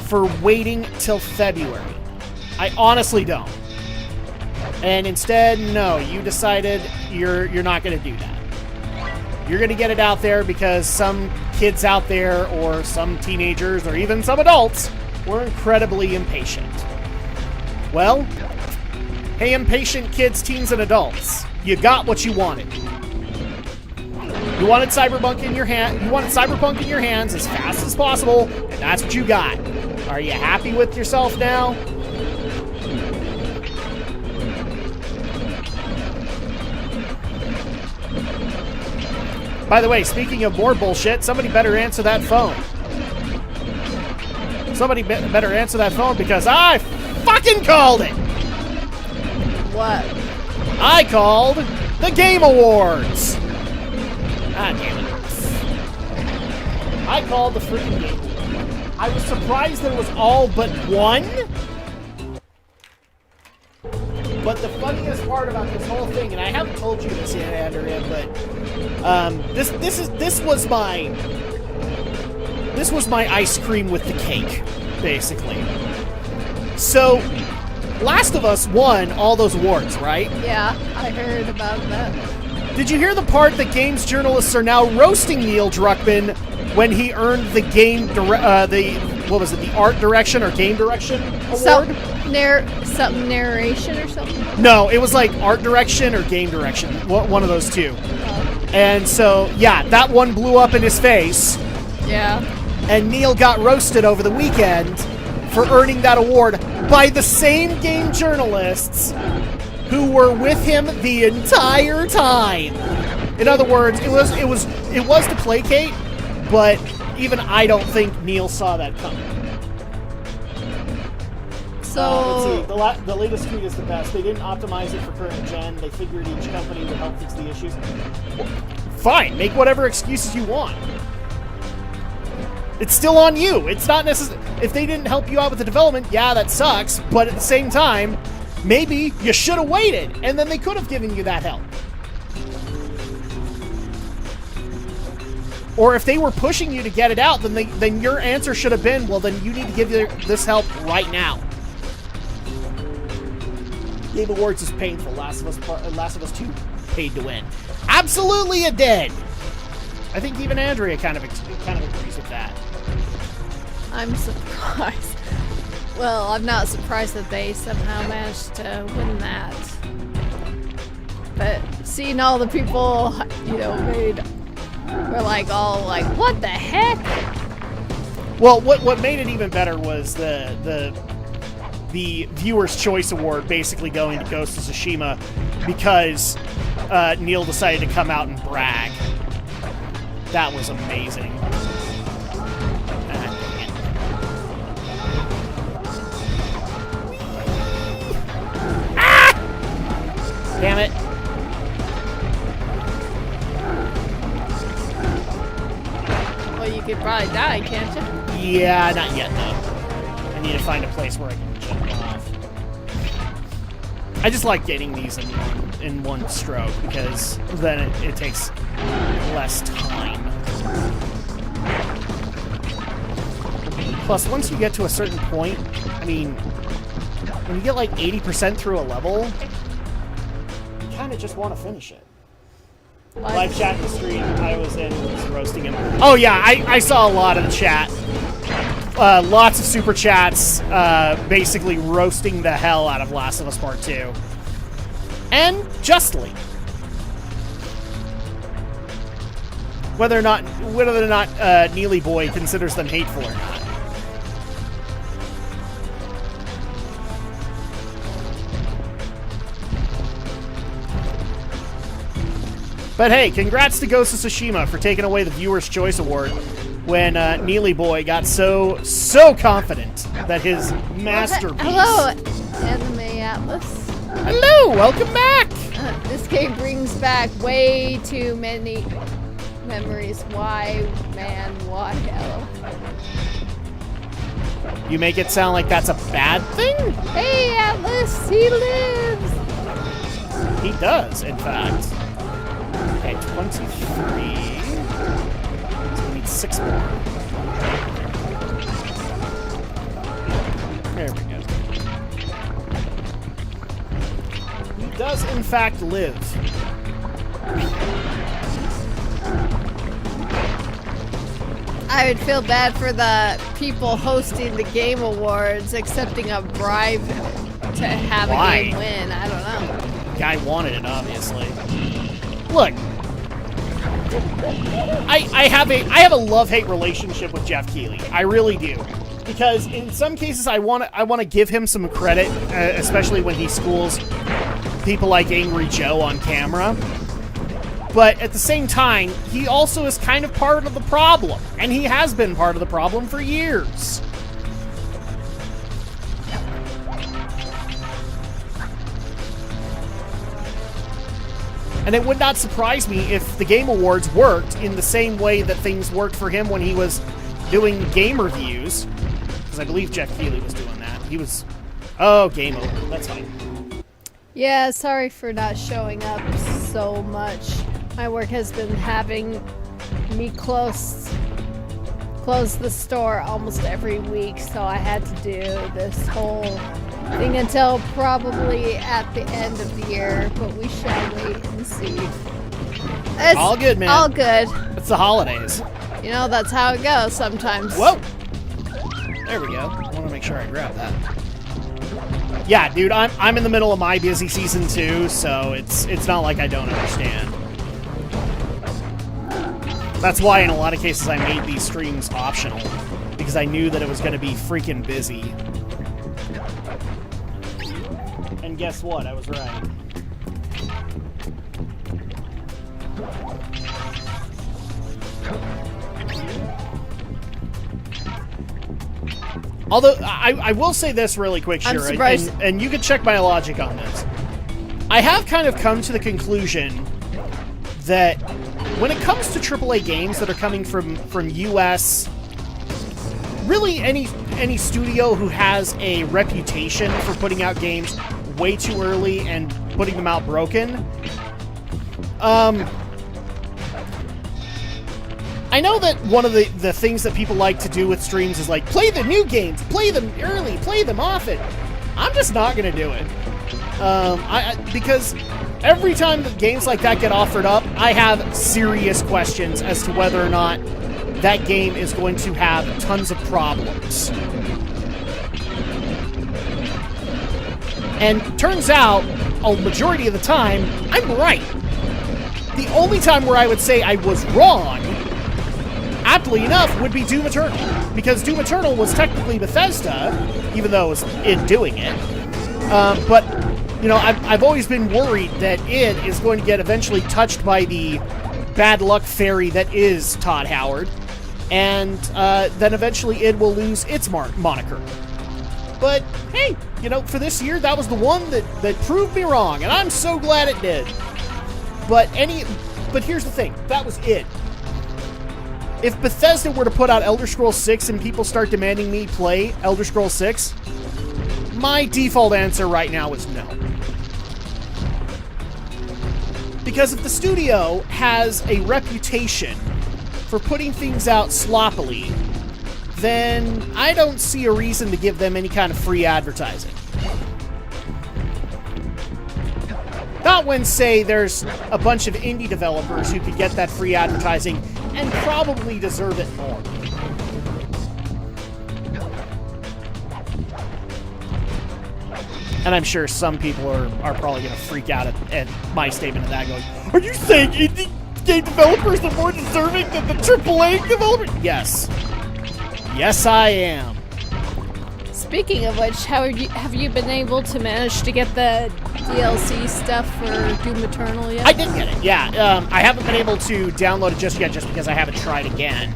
for waiting till February. I honestly don't. And instead, no, you decided you're not going to do that. You're going to get it out there because some kids out there, or some teenagers, or even some adults, were incredibly impatient. Well, hey, impatient kids, teens, and adults, you got what you wanted. You wanted Cyberpunk in your hand. You wanted Cyberpunk in your hands as fast as possible, and that's what you got. Are you happy with yourself now? By the way, speaking of more bullshit, somebody better answer that phone. Somebody better answer that phone because I fucking called it! What? I called the Game Awards! God damn it. I called the freaking game. I was surprised there was all but one. But the funniest part about this whole thing, and I haven't told you this yet, Andrea, but this was my ice cream with the cake, basically. So, Last of Us won all those awards, right? Yeah, I heard about that. Did you hear the part that games journalists are now roasting Neil Druckmann when he earned the the art direction or game direction award? Something narration or something? No, it was like art direction or game direction. One of those two. Oh. And so, yeah, that one blew up in his face. Yeah. And Neil got roasted over the weekend for earning that award by the same game journalists who were with him the entire time. In other words, it was to placate, but even I don't think Neil saw that coming. So let's see. The latest tweet is the best. They didn't optimize it for current gen. They figured each company would help fix the issues. Well, fine, make whatever excuses you want. It's still on you. It's not necessary. If they didn't help you out with the development, yeah, that sucks. But at the same time, maybe you should have waited, and then they could have given you that help. Or if they were pushing you to get it out, then your answer should have been, well, then you need to give this help right now. Game Awards is painful. Last of Us 2 paid to win. Absolutely it did. I think even Andrea kind of agrees with that. I'm surprised. Well, I'm not surprised that they somehow managed to win that. But seeing all the people, were like all like, what the heck? Well, what made it even better was the Viewer's Choice Award basically going to Ghost of Tsushima because Neil decided to come out and brag. That was amazing. Damn it. Well, you could probably die, can't you? Yeah, not yet, though. I need to find a place where I can jump off. I just like getting these in one stroke, because then it takes less time. Plus, once you get to a certain point, I mean, when you get like 80% through a level, you kind of just want to finish it. Live chat in the stream I was in was roasting him. Oh yeah, I saw a lot of the chat. Lots of super chats, basically roasting the hell out of Last of Us Part 2. And justly. Whether or not Neely Boy considers them hateful or not. But hey, congrats to Ghost of Tsushima for taking away the Viewer's Choice Award when Neely Boy got so confident that his masterpiece... Hello, Anime Atlas. Hello, welcome back! This game brings back way too many memories. Why, man, why, hello? You make it sound like that's a bad thing? Hey, Atlas, he lives! He does, in fact. Okay, 23. So we need 6 more. There we go. He does, in fact, live. I would feel bad for the people hosting the Game Awards accepting a bribe to have Why? a game win. I don't know. Guy wanted it, obviously. Look, I have a love-hate relationship with Jeff Keighley. I really do, because in some cases I want to give him some credit, especially when he schools people like Angry Joe on camera. But at the same time, he also is kind of part of the problem, and he has been part of the problem for years. And it would not surprise me if the Game Awards worked in the same way that things worked for him when he was doing game reviews. Because I believe Jeff Keighley was doing that. He was... Oh, game over. That's fine. Yeah, sorry for not showing up so much. My work has been having me close the store almost every week, so I had to do this whole thing until probably at the end of the year, but we shall wait and see. It's all good, man. All good. It's the holidays. You know, that's how it goes sometimes. Whoa! There we go. I want to make sure I grab that. Yeah, dude, I'm in the middle of my busy season too, so it's not like I don't understand. That's why in a lot of cases I made these streams optional, because I knew that it was going to be freaking busy. And guess what? I was right. Although, I will say this really quick, I'm Shira, surprised. and you can check my logic on this. I have kind of come to the conclusion that when it comes to AAA games that are coming from US, really any studio who has a reputation for putting out games way too early and putting them out broken, I know that one of the things that people like to do with streams is like, play the new games, play them early, play them often. I'm just not going to do it. Because every time that games like that get offered up, I have serious questions as to whether or not that game is going to have tons of problems. And turns out, a majority of the time, I'm right. The only time where I would say I was wrong, aptly enough, would be Doom Eternal. Because Doom Eternal was technically Bethesda, even though it was id doing it. But, you know, I've always been worried that id is going to get eventually touched by the bad luck fairy that is Todd Howard. And then eventually id will lose its moniker. But, hey, you know, for this year, that was the one that proved me wrong. And I'm so glad it did. But here's the thing. That was id. If Bethesda were to put out Elder Scrolls 6 and people start demanding me play Elder Scrolls 6, my default answer right now is no. Because if the studio has a reputation for putting things out sloppily, then I don't see a reason to give them any kind of free advertising. Not when, say, there's a bunch of indie developers who could get that free advertising and probably deserve it more. And I'm sure some people are probably going to freak out at my statement of that, going, are you saying indie game developers are more deserving than the AAA developers? Yes. Yes, I am. Speaking of which, have you been able to manage to get the DLC stuff for Doom Eternal yet? I did get it, yeah. I haven't been able to download it just yet, just because I haven't tried again.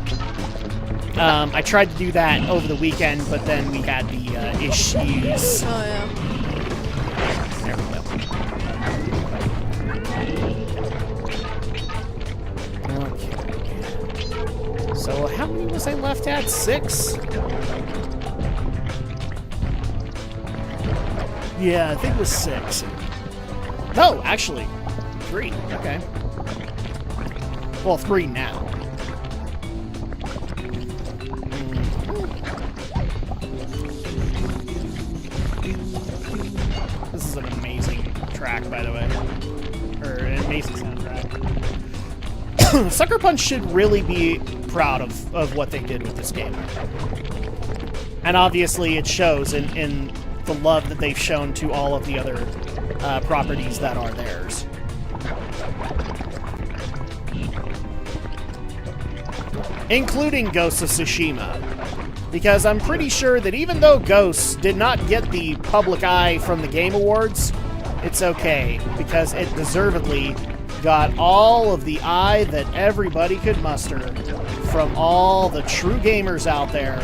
I tried to do that over the weekend, but then we had the issues. Oh, yeah. There we go. Okay. So how many was I left at? 6? Yeah, I think it was 6. No, actually, 3. Okay. Well, 3 now. This is an amazing track, by the way. Or an amazing soundtrack. Sucker Punch should really be proud of what they did with this game. And obviously it shows in the love that they've shown to all of the other properties that are theirs. Including Ghosts of Tsushima. Because I'm pretty sure that even though Ghosts did not get the public eye from the Game Awards, it's okay, because it deservedly got all of the eye that everybody could muster from all the true gamers out there.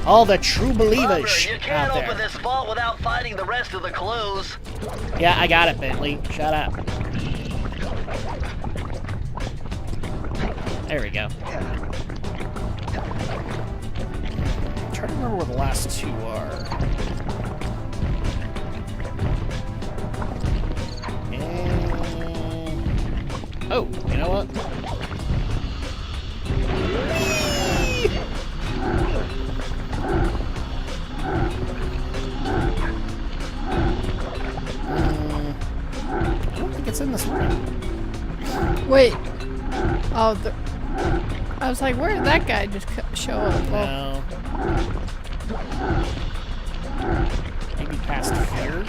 All the true believers You can't out there. open this vault without finding the rest of the clues. Yeah, I got it, Bentley. Shut up. There we go. I'm trying to remember where the last two are. And... oh, you know what? I don't think it's in this room. Wait. Oh, I was like, where did that guy just show up? No. Maybe past here?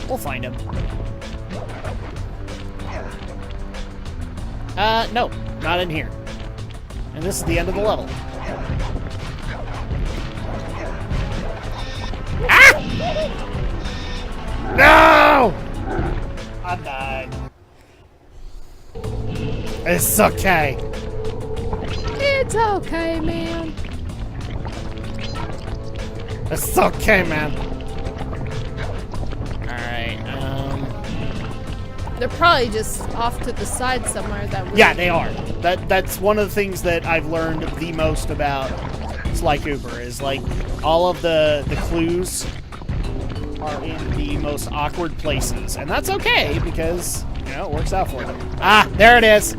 We'll find him. No. Not in here. And this is the end of the level. Ah! No! I died. It's okay. It's okay, man. It's okay, man. Alright, They're probably just off to the side somewhere that we... yeah, they are. That's one of the things that I've learned the most about Sly Cooper is, like, all of the clues are in the most awkward places. And that's okay, because, you know, it works out for them. Ah, there it is!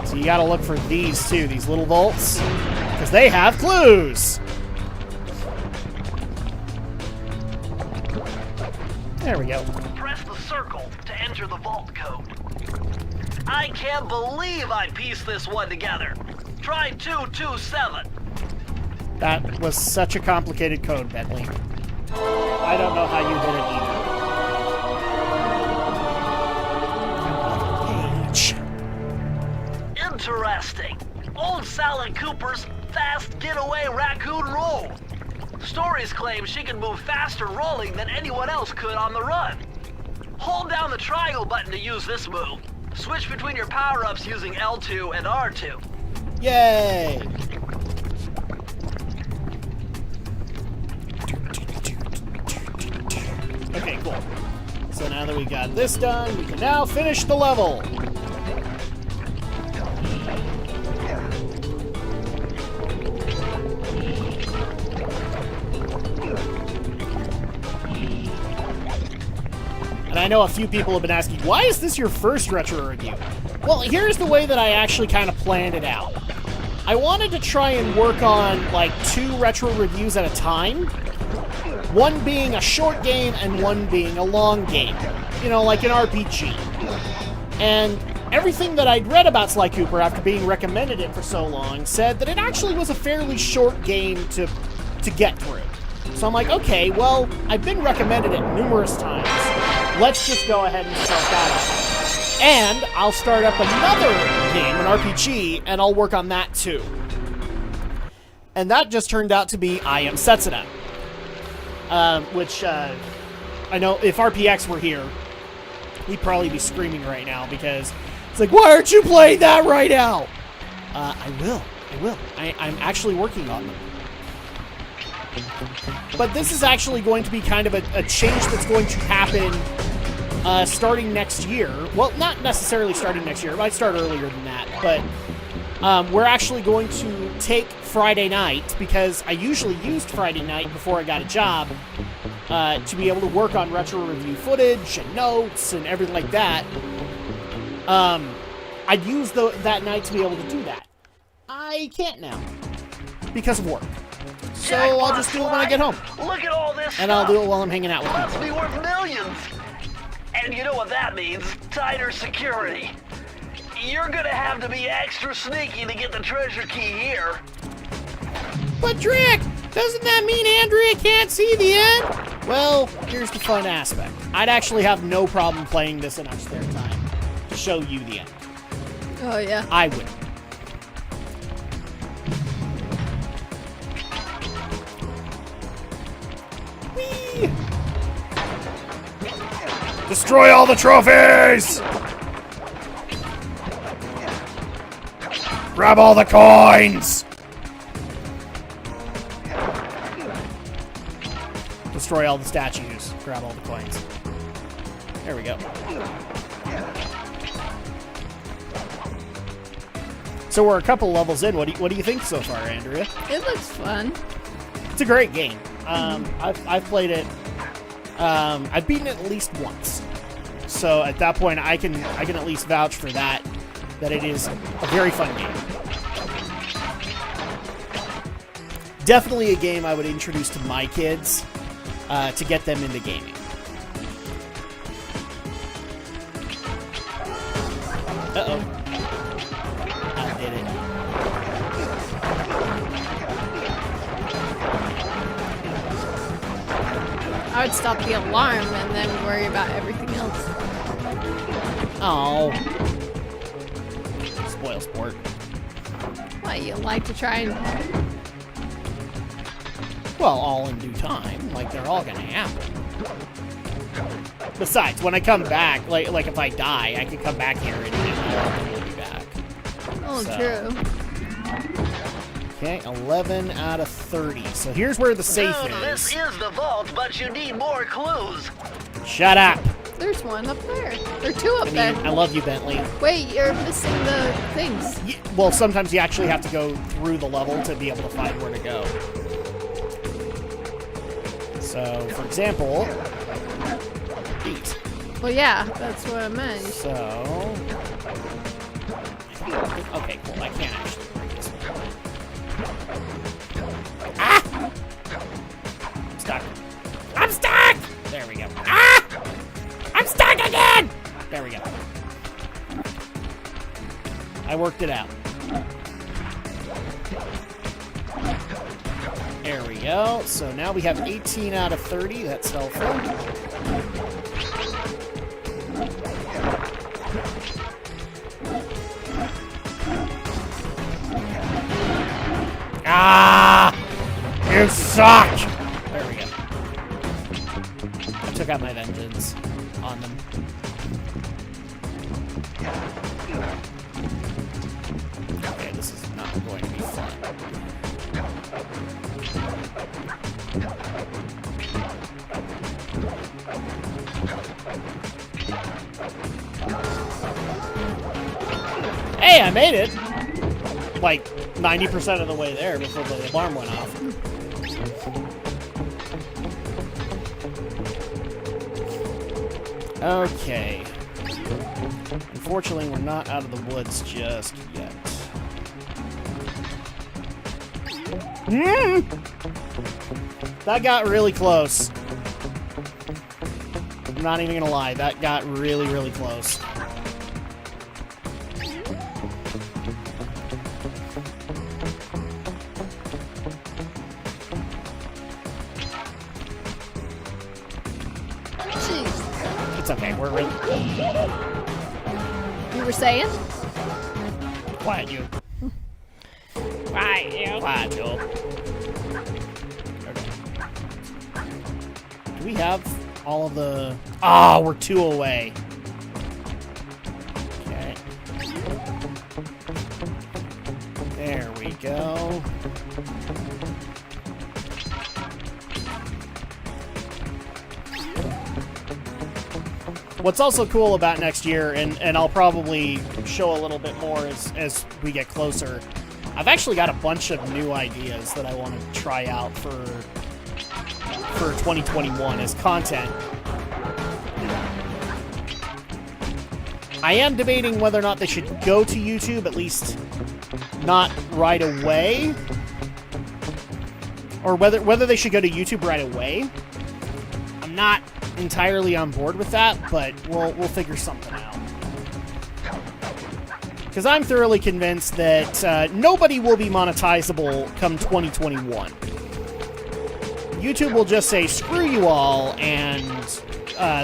So you gotta look for these, too, these little vaults, because they have clues! There we go. Press the circle to enter the vault code. I can't believe I pieced this one together. Try 227. That was such a complicated code, Bentley. I don't know how you did it either. Page. Interesting. Old Sally Cooper's fast getaway raccoon roll. Stories claim she can move faster rolling than anyone else could on the run. Hold down the triangle button to use this move. Switch between your power-ups using L2 and R2. Yay! Okay, cool. So now that we got this done, we can now finish the level. And I know a few people have been asking, why is this your first retro review? Well, here's the way that I actually kind of planned it out. I wanted to try and work on, like, 2 retro reviews at a time. One being a short game and one being a long game. You know, like an RPG. And everything that I'd read about Sly Cooper after being recommended it for so long said that it actually was a fairly short game to get through. So I'm like, okay, well, I've been recommended it numerous times. Let's just go ahead and start that up. And I'll start up another game, an RPG, and I'll work on that too. And that just turned out to be I Am Setsuna. Which, I know if RPX were here, he'd probably be screaming right now because it's like, why aren't you playing that right now? I will. I'm actually working on them. But this is actually going to be kind of a change that's going to happen starting next year. Well, not necessarily starting next year. It might start earlier than that. But we're actually going to take Friday night, because I usually used Friday night before I got a job to be able to work on retro review footage and notes and everything like that. I'd use that night to be able to do that. I can't now because of work. So I'll just do it when I get home. Look at all this And I'll do it while I'm hanging out with Must people. be worth millions. And you know what that means? Tighter security. You're gonna have to be extra sneaky to get the treasure key here. But Drak, doesn't that mean Andrea can't see the end? Well, here's the fun aspect. I'd actually have no problem playing this in our spare time to show you the end. Oh, yeah. I would. Whee! Destroy all the trophies! Grab all the coins! Destroy all the statues. Great. grab all the coins. There we go. So we're a couple levels in. What do you think so far, Andrea? It looks fun. It's a great game. I've played it. I've beaten it at least once. So at that point, I can at least vouch for that it is a very fun game. Definitely a game I would introduce to my kids to get them into gaming. Uh-oh. I did it. I would stop the alarm and then worry about everything else. Oh. Spoil sport. Why, you like to try and... Well, all in due time. Like, they're all gonna happen. Besides, when I come back, like if I die, I can come back here and we'll be back. Oh, So. true. Okay, 11 out of 30. So here's where the safe This is. is the vault, but you need more clues. Shut up. There's one up there. Or two up I there. mean, I love you, Bentley. Wait, you're missing the things. Well, sometimes you actually have to go through the level to be able to find where to go. So, for example, these. Well, yeah, that's what I meant. So, okay, cool. I can't actually break this one. Ah! I'm stuck. I'm stuck! There we go. Ah! I'm stuck again! There we go. I worked it out. There we go. So now we have 18 out of 30. That's helpful. Ah! You suck! There we go. I took out my vengeance on them. Okay, this is not going to be fun. Hey, I made it! Like, 90% of the way there before the alarm went off. Okay. Unfortunately, we're not out of the woods just yet. That got really close. I'm not even gonna lie, that got really, really close. It's okay, we're really... You were saying? Quiet, you. Right, you. Quiet, Joel. Okay. Do we have all of the... Ah, we're 2 away. Okay. There we go. What's also cool about next year, and I'll probably show a little bit more as we get closer, I've actually got a bunch of new ideas that I want to try out for 2021 as content. I am debating whether or not they should go to YouTube, at least not right away, or whether they should go to YouTube right away. I'm not entirely on board with that, but we'll figure something out. Because I'm thoroughly convinced that nobody will be monetizable come 2021. YouTube will just say, screw you all, and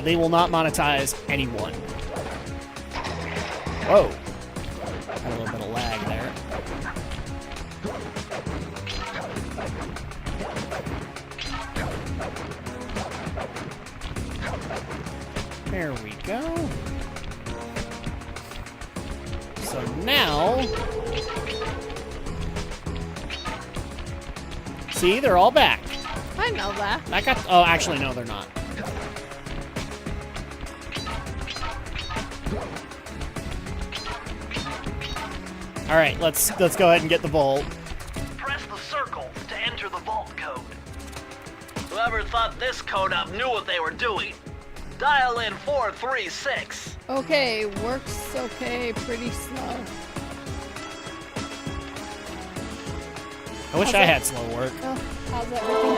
they will not monetize anyone. Whoa. Got a little bit of lag there. There we go. So now... See, they're all back. I know that. That got... Oh, actually, no, they're not. All right, let's go ahead and get the vault. Press the circle to enter the vault code. Whoever thought this code up knew what they were doing. Dial in 436. Okay, works okay, pretty slow. I wish I had slow work. Oh, how's everything?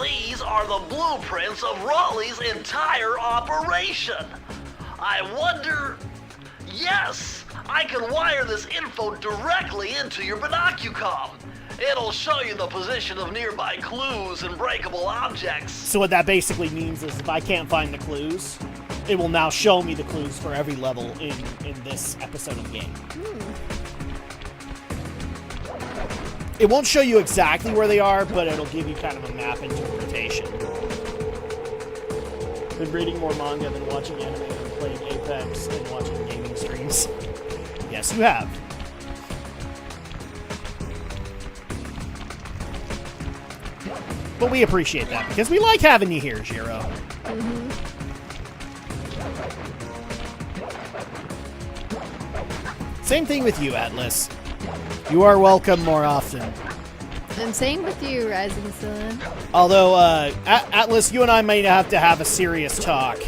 These are the blueprints of Raleigh's entire operation. I wonder... Yes! I can wire this info directly into your binocucom. It'll show you the position of nearby clues and breakable objects. So what that basically means is if I can't find the clues, it will now show me the clues for every level in this episode of the game. It won't show you exactly where they are, but it'll give you kind of a map interpretation. Been reading more manga than watching anime and playing Apex and watching gaming streams. Yes, you have. But we appreciate that because we like having you here, Jiro. Same thing with you, Atlas. You are welcome more often. And same with you, Rising Sun. Although, Atlas, you and I might have to have a serious talk.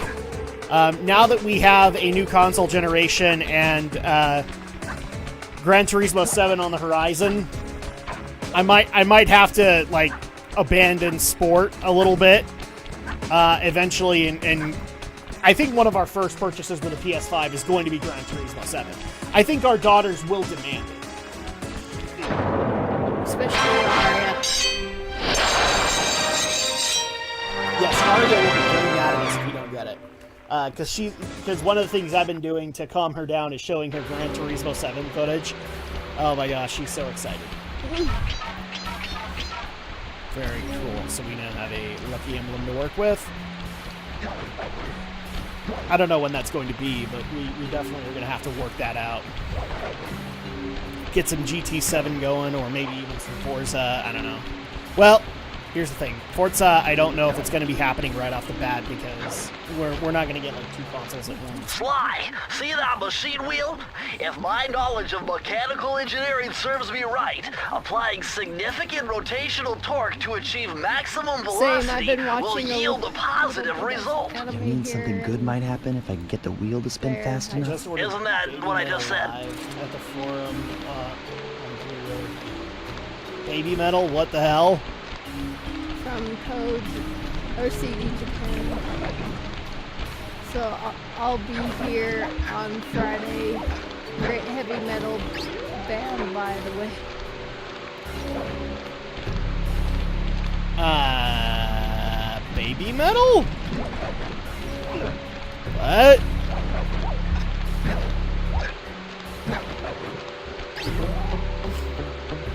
Now that we have a new console generation and Gran Turismo 7 on the horizon, I might have to, like, abandon sport a little bit eventually, and I think one of our first purchases with a PS5 is going to be Gran Turismo 7. I think our daughters will demand it. Especially Arya. Yes, Arya will be very mad at us if we don't get it. Because one of the things I've been doing to calm her down is showing her Gran Turismo 7 footage. Oh my gosh, she's so excited. Very cool. So we now have a lucky emblem to work with. I don't know when that's going to be, but we definitely are going to have to work that out. Get some GT7 going, or maybe even some Forza, I don't know. Well, here's the thing. Forza, I don't know if it's going to be happening right off the bat, because we're not going to get, like, 2 consoles at once. Sly, see that machine wheel? If my knowledge of mechanical engineering serves me right, applying significant rotational torque to achieve maximum velocity will yield a positive result. It means something good might happen if I can get the wheel to spin fast enough. Isn't that what I just said? At the forum, Baby Metal, what the hell? From Code or CD Japan. So I'll be here on Friday. Great heavy metal band, by the way. Baby Metal? What?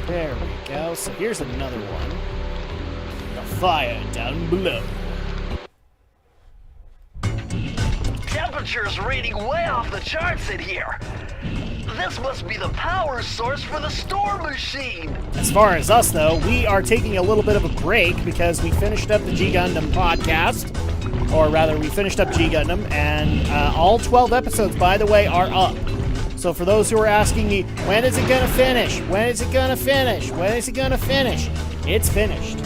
There we go. So here's another one. The fire down below. Temperature's reading way off the charts in here. This must be the power source for the store machine. As far as us, though, we are taking a little bit of a break because we finished up the G Gundam podcast. Or rather, we finished up G Gundam, and all 12 episodes, by the way, are up. So for those who are asking me, when is it going to finish? When is it going to finish? When is it going to finish? It's finished.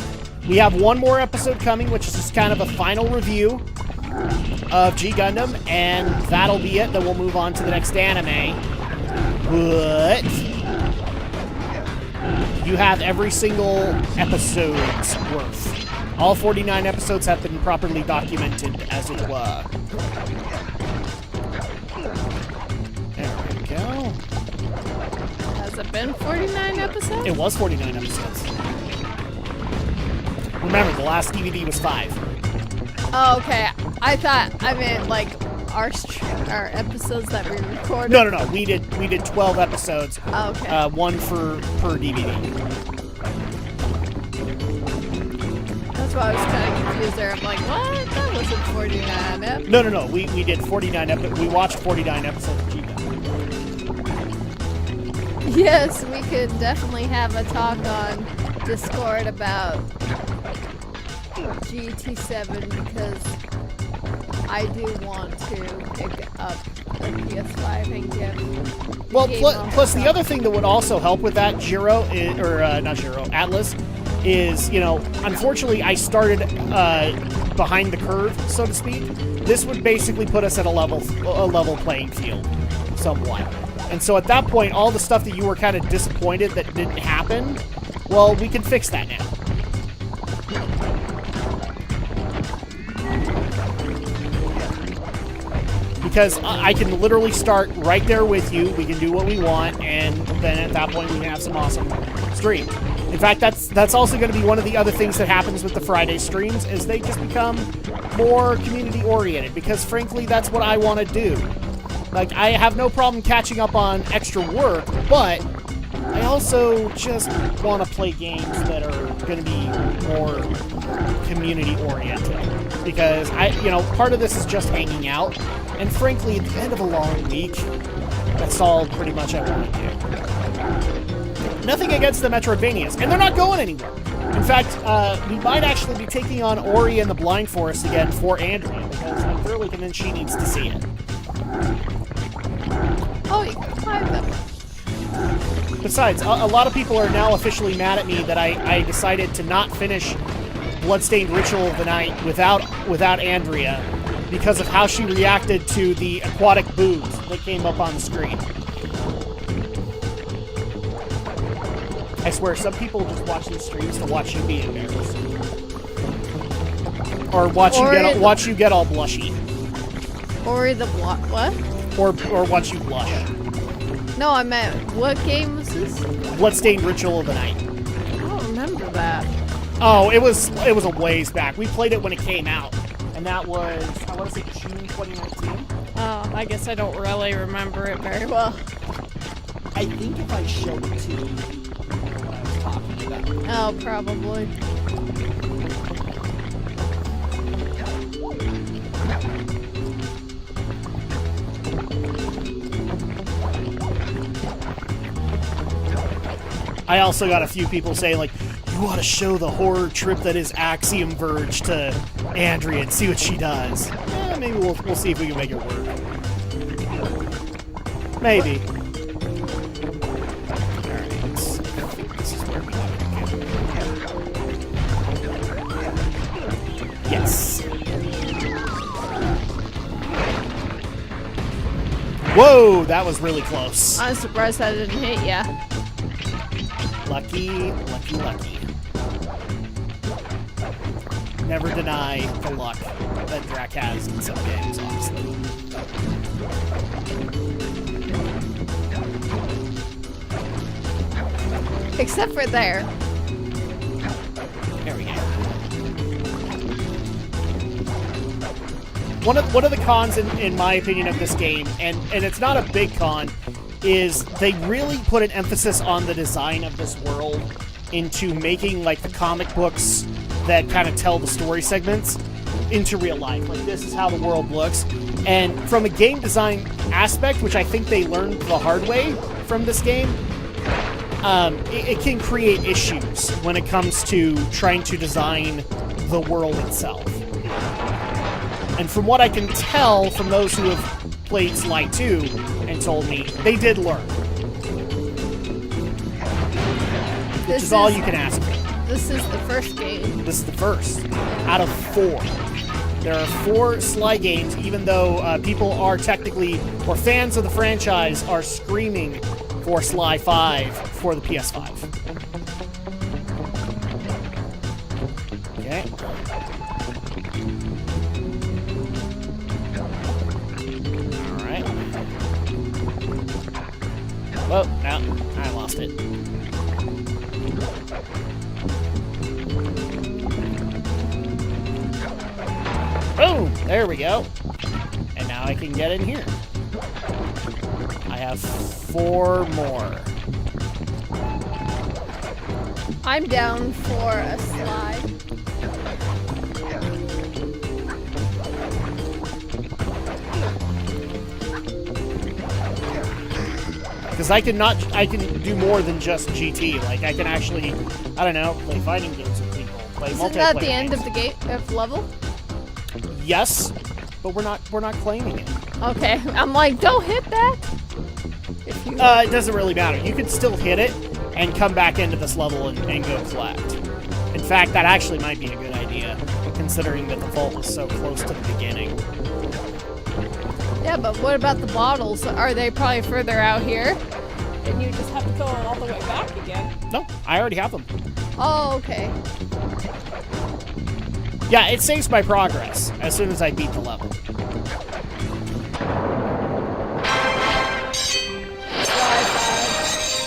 We have one more episode coming, which is just kind of a final review of G Gundam, and that'll be it. Then we'll move on to the next anime. But you have every single episode's worth. All 49 episodes have been properly documented, as it were. There we go. Has it been 49 episodes? It was 49 episodes. Remember, the last DVD was 5. Oh, okay. I meant like our episodes that we recorded. No. We did 12 episodes. Oh, okay. One per DVD. That's why I was kind of confused there. I'm like, what? That wasn't 49 episodes. No. We did 49 we watched 49 episodes of G-Gundam. Yes, we could definitely have a talk on Discord about GT7 because I do want to pick up the PS5 and get. Well, game plus the stuff. other thing that would also help with that, Jiro, not Jiro, Atlas, is, you know, unfortunately I started behind the curve, so to speak. This would basically put us at a level playing field, somewhat. And so at that point, all the stuff that you were kind of disappointed that didn't happen, well, we can fix that now. Because I can literally start right there with you. We can do what we want, and then at that point we can have some awesome stream. In fact, that's also going to be one of the other things that happens with the Friday streams, is they just become more community oriented. Because frankly, that's what I want to do. Like, I have no problem catching up on extra work, but I also just want to play games that are going to be more community oriented. Because part of this is just hanging out. And frankly, at the end of a long week, that's all pretty much I want to do. Nothing against the Metroidvanias, and they're not going anywhere. In fact, we might actually be taking on Ori and the Blind Forest again for Andrea, because I'm fairly convinced she needs to see it. Oh, you can climb them. Besides, a lot of people are now officially mad at me that I decided to not finish Bloodstained Ritual of the Night without Andrea, because of how she reacted to the aquatic boobs that came up on the screen. I swear, some people just watch these streams to watch you be embarrassed. Or watch you get all blushy. Or the what? Or watch you blush. No, I meant, what game was this? Bloodstained Ritual of the Night. I don't remember that. Oh, it was a ways back. We played it when it came out. And that was, I want to say, June 2019. Oh, I guess I don't really remember it very well. I think if I showed it to you, what I was talking about. Oh, probably. I also got a few people saying, like, you ought to show the horror trip that is Axiom Verge to Andrea and see what she does. Maybe we'll see if we can make it work. Maybe. Alright, I think this is where we go. Yes. Whoa, that was really close. I'm surprised I didn't hit ya. Lucky, lucky, lucky. Never deny the luck that Drak has in some games, obviously. Except for there. There we go. One of the cons, in my opinion, of this game, and it's not a big con, is they really put an emphasis on the design of this world into making, like, the comic books that kind of tell the story segments into real life. Like, this is how the world looks. And from a game design aspect, which I think they learned the hard way from this game, it can create issues when it comes to trying to design the world itself. And from what I can tell from those who have played Sly 2 and told me, they did learn. Which is all you can ask for. This is the first game. This is the first out of 4. There are 4 Sly games, even though people are technically, or fans of the franchise, are screaming for Sly 5 for the PS5. Okay. Alright. Well, no, I lost it. Boom! There we go. And now I can get in here. I have 4 more. I'm down for a slide. Because I can do more than just GT. Like, I can actually, I don't know, play fighting games with people. Play Isn't multiplayer. that the end of the game of level? Yes, but we're not claiming it. Okay, I'm like, don't hit that. If you It doesn't really matter. You can still hit it and come back into this level and go collect. In fact, that actually might be a good idea, considering that the vault is so close to the beginning. Yeah, but what about the bottles? Are they probably further out here? And you just have to go all the way back again. No, I already have them. Oh, okay. Yeah, it saves my progress as soon as I beat the level.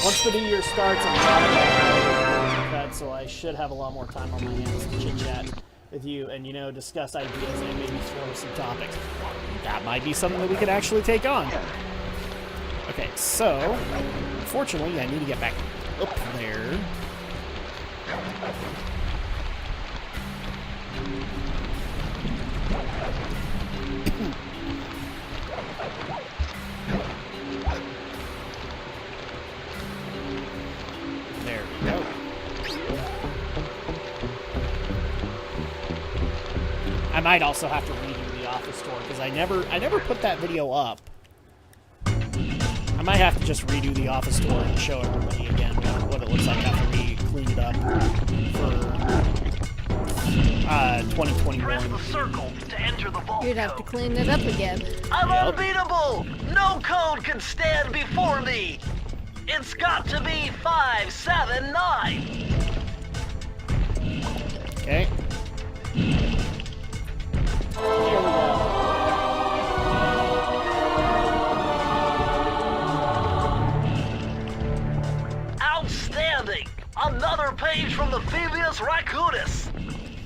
Once the new year starts, I'm cut, so I should have a lot more time on my hands to chit-chat with you and, discuss ideas and maybe throw some topics. That might be something that we could actually take on. Okay, so, unfortunately, I need to get back up there. There we go. I might also have to redo the office tour because I never put that video up. I might have to just redo the office tour and show everybody again what it looks like after we clean it up for 2021. Press the circle to enter the vault You'd have to code. clean it up again. I'm Yep. unbeatable! No code can stand before me! It's got to be 579! Okay. Here we go. Outstanding! Another page from the Thievius Raccoonus!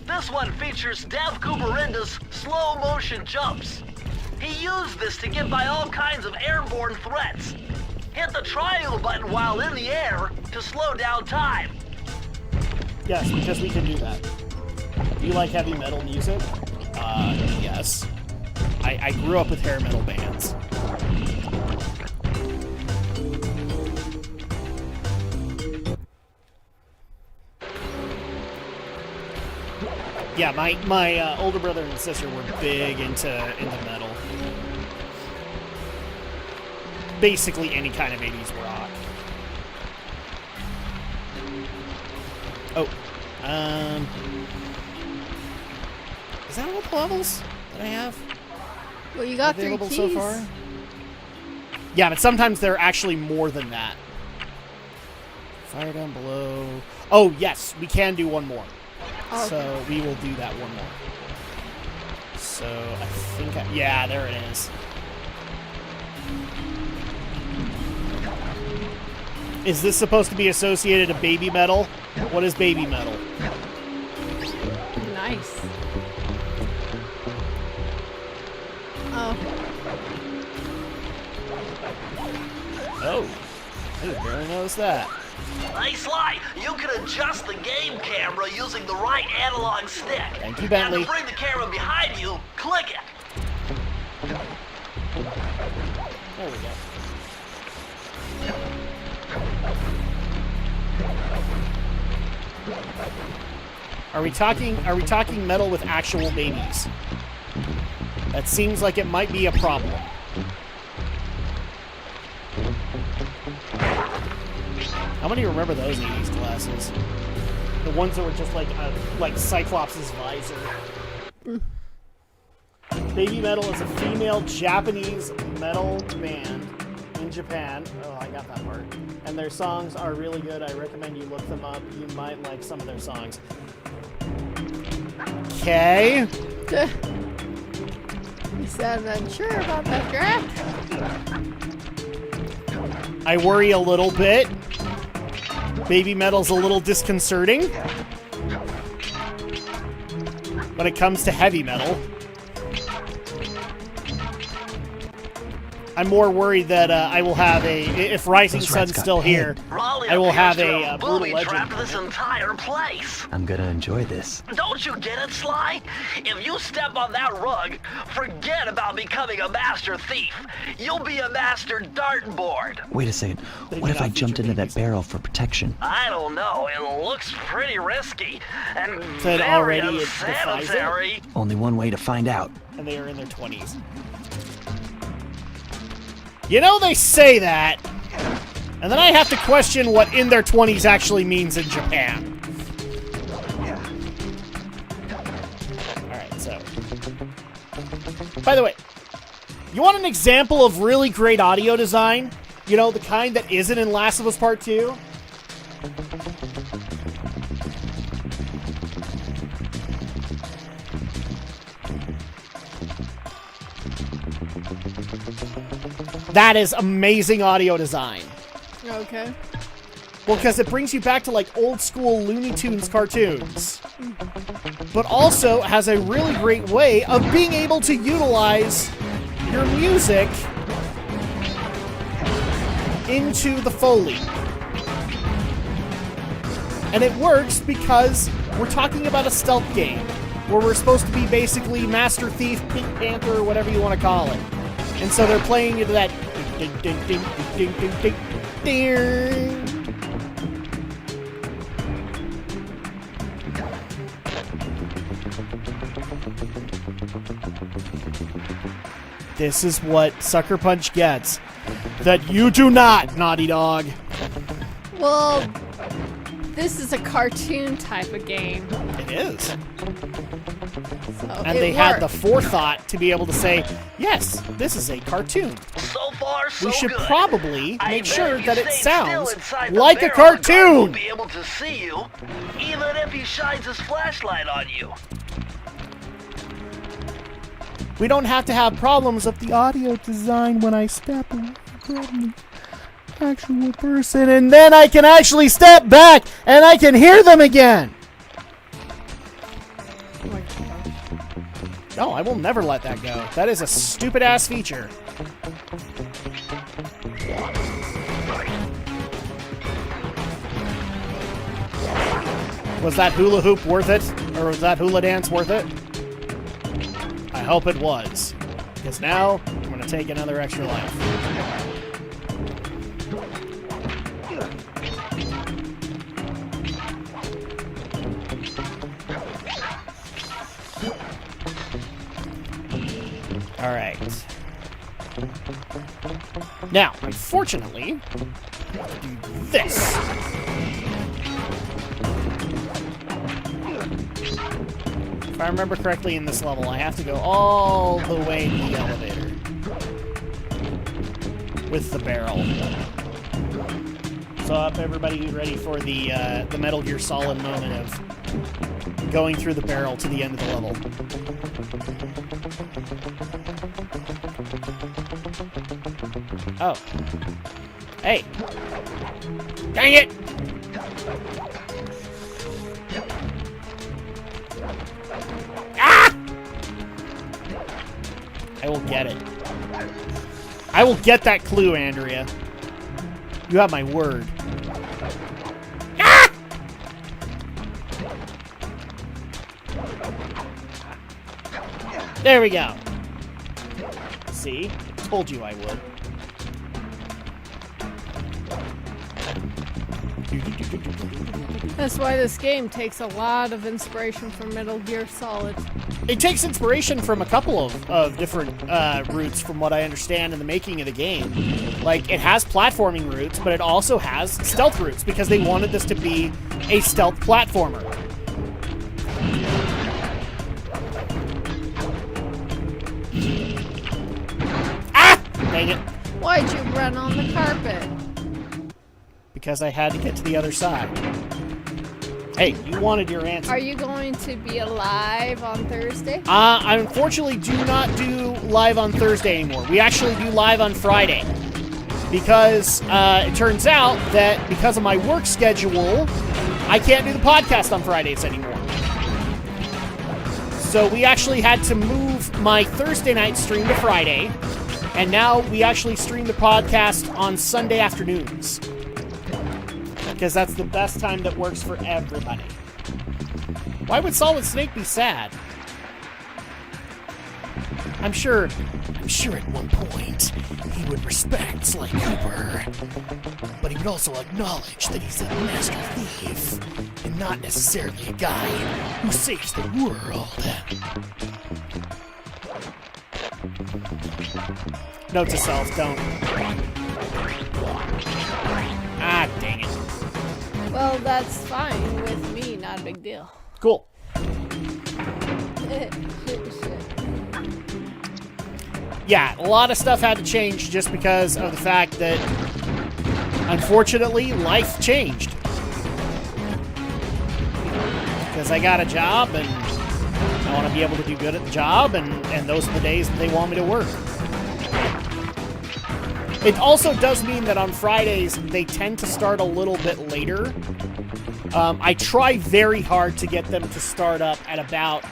This one features Dev Cooperenda's slow motion jumps. He used this to get by all kinds of airborne threats. Hit the triangle button while in the air to slow down time. Yes, because we can do that. Do you like heavy metal music? Yes. I grew up with hair metal bands. Yeah, my older brother and sister were big into metal. Basically any kind of 80s rock. Oh, is that all the levels that I have Well, you got 3 available keys. so far? Yeah, but sometimes they're actually more than that. Fire down below. Oh, yes, we can do one more. Oh, So we will do that one more. So I think yeah, there it is. Is this supposed to be associated to baby metal? What is baby metal? nice. Oh, Oh, I didn't barely notice that. Nice lie! You can adjust the game camera using the right analog stick. Thank you, Bentley. And to bring the camera behind you, click it. There we go. Are we talking metal with actual babies? That seems like it might be a problem. How many remember those 80s glasses? The ones that were just like Cyclops' visor. Baby Metal is a female Japanese metal band in Japan. Oh, I got that part. And their songs are really good. I recommend you look them up. You might like some of their songs. Okay. you sound unsure about that draft. I worry a little bit. Baby Metal's a little disconcerting when it comes to heavy metal. I'm more worried that I will have if Rising Those Sun's rats got still here, Raleigh I will have appears to a brutal booby-trapped legend. this entire place. I'm gonna enjoy this. Don't you get it, Sly? If you step on that rug, forget about becoming a master thief. You'll be a master dartboard. Wait a second. They What do if I not jumped feature into that babies. barrel for protection? I don't know. It looks pretty risky and Said very already it defies it? unsanitary. Only one way to find out. And they are in their 20s. You know, they say that, and then I have to question what in their 20s actually means in Japan. Alright, so. By the way, you want an example of really great audio design? You know, the kind that isn't in Last of Us Part 2? That is amazing audio design. Okay. Well, because it brings you back to like old school Looney Tunes cartoons. But also has a really great way of being able to utilize your music into the Foley. And it works because we're talking about a stealth game where we're supposed to be basically Master Thief, Pink Panther, or whatever you want to call it. And so they're playing into that ding ding ding ding ding ding ding. This is what Sucker Punch gets. That you do not, Naughty Dog. Well, this is a cartoon type of game. It is. So And it they had the worked. forethought to be able to say, yes, this is a cartoon. So far, so We should good. probably I make bet sure if you that it stay still sounds inside the like a barrel, the guard cartoon. won't be able to see you, even if he shines his flashlight on you. We don't have to have problems with the audio design when I step away from the actual person, and then I can actually step back and I can hear them again. No, I will never let that go. That is a stupid ass feature. Was that hula hoop worth it? Or was that hula dance worth it? I hope it was. Because now, I'm going to take another extra life. Alright. Now, unfortunately, I have to do this. If I remember correctly in this level, I have to go all the way to the elevator. With the barrel. So up, everybody ready for the Metal Gear Solid moment of going through the barrel to the end of the level. Oh. Hey. Dang it! Ah! I will get it. I will get that clue, Andrea. You have my word. Ah! There we go. See? Told you I would. That's why this game takes a lot of inspiration from Metal Gear Solid. It takes inspiration from a couple of different routes, from what I understand, in the making of the game. Like, it has platforming routes, but it also has stealth routes, because they wanted this to be a stealth platformer. Ah! Dang it. Why'd you run on the carpet? Because I had to get to the other side. Hey, you wanted your answer. Are you going to be alive on Thursday? I unfortunately do not do live on Thursday anymore. We actually do live on Friday. Because it turns out that because of my work schedule, I can't do the podcast on Fridays anymore. So we actually had to move my Thursday night stream to Friday. And now we actually stream the podcast on Sunday afternoons. Because that's the best time that works for everybody. Why would Solid Snake be sad? I'm sure at one point he would respect Sly Cooper, but he would also acknowledge that he's a master thief and not necessarily a guy who saves the world. Note to self, don't. Ah, dang it. Well, that's fine with me, not a big deal. Cool. Yeah, a lot of stuff had to change just because of the fact that, unfortunately, life changed. Because I got a job, and I want to be able to do good at the job, and those are the days that they want me to work. It also does mean that on Fridays, they tend to start a little bit later. I try very hard to get them to start up at about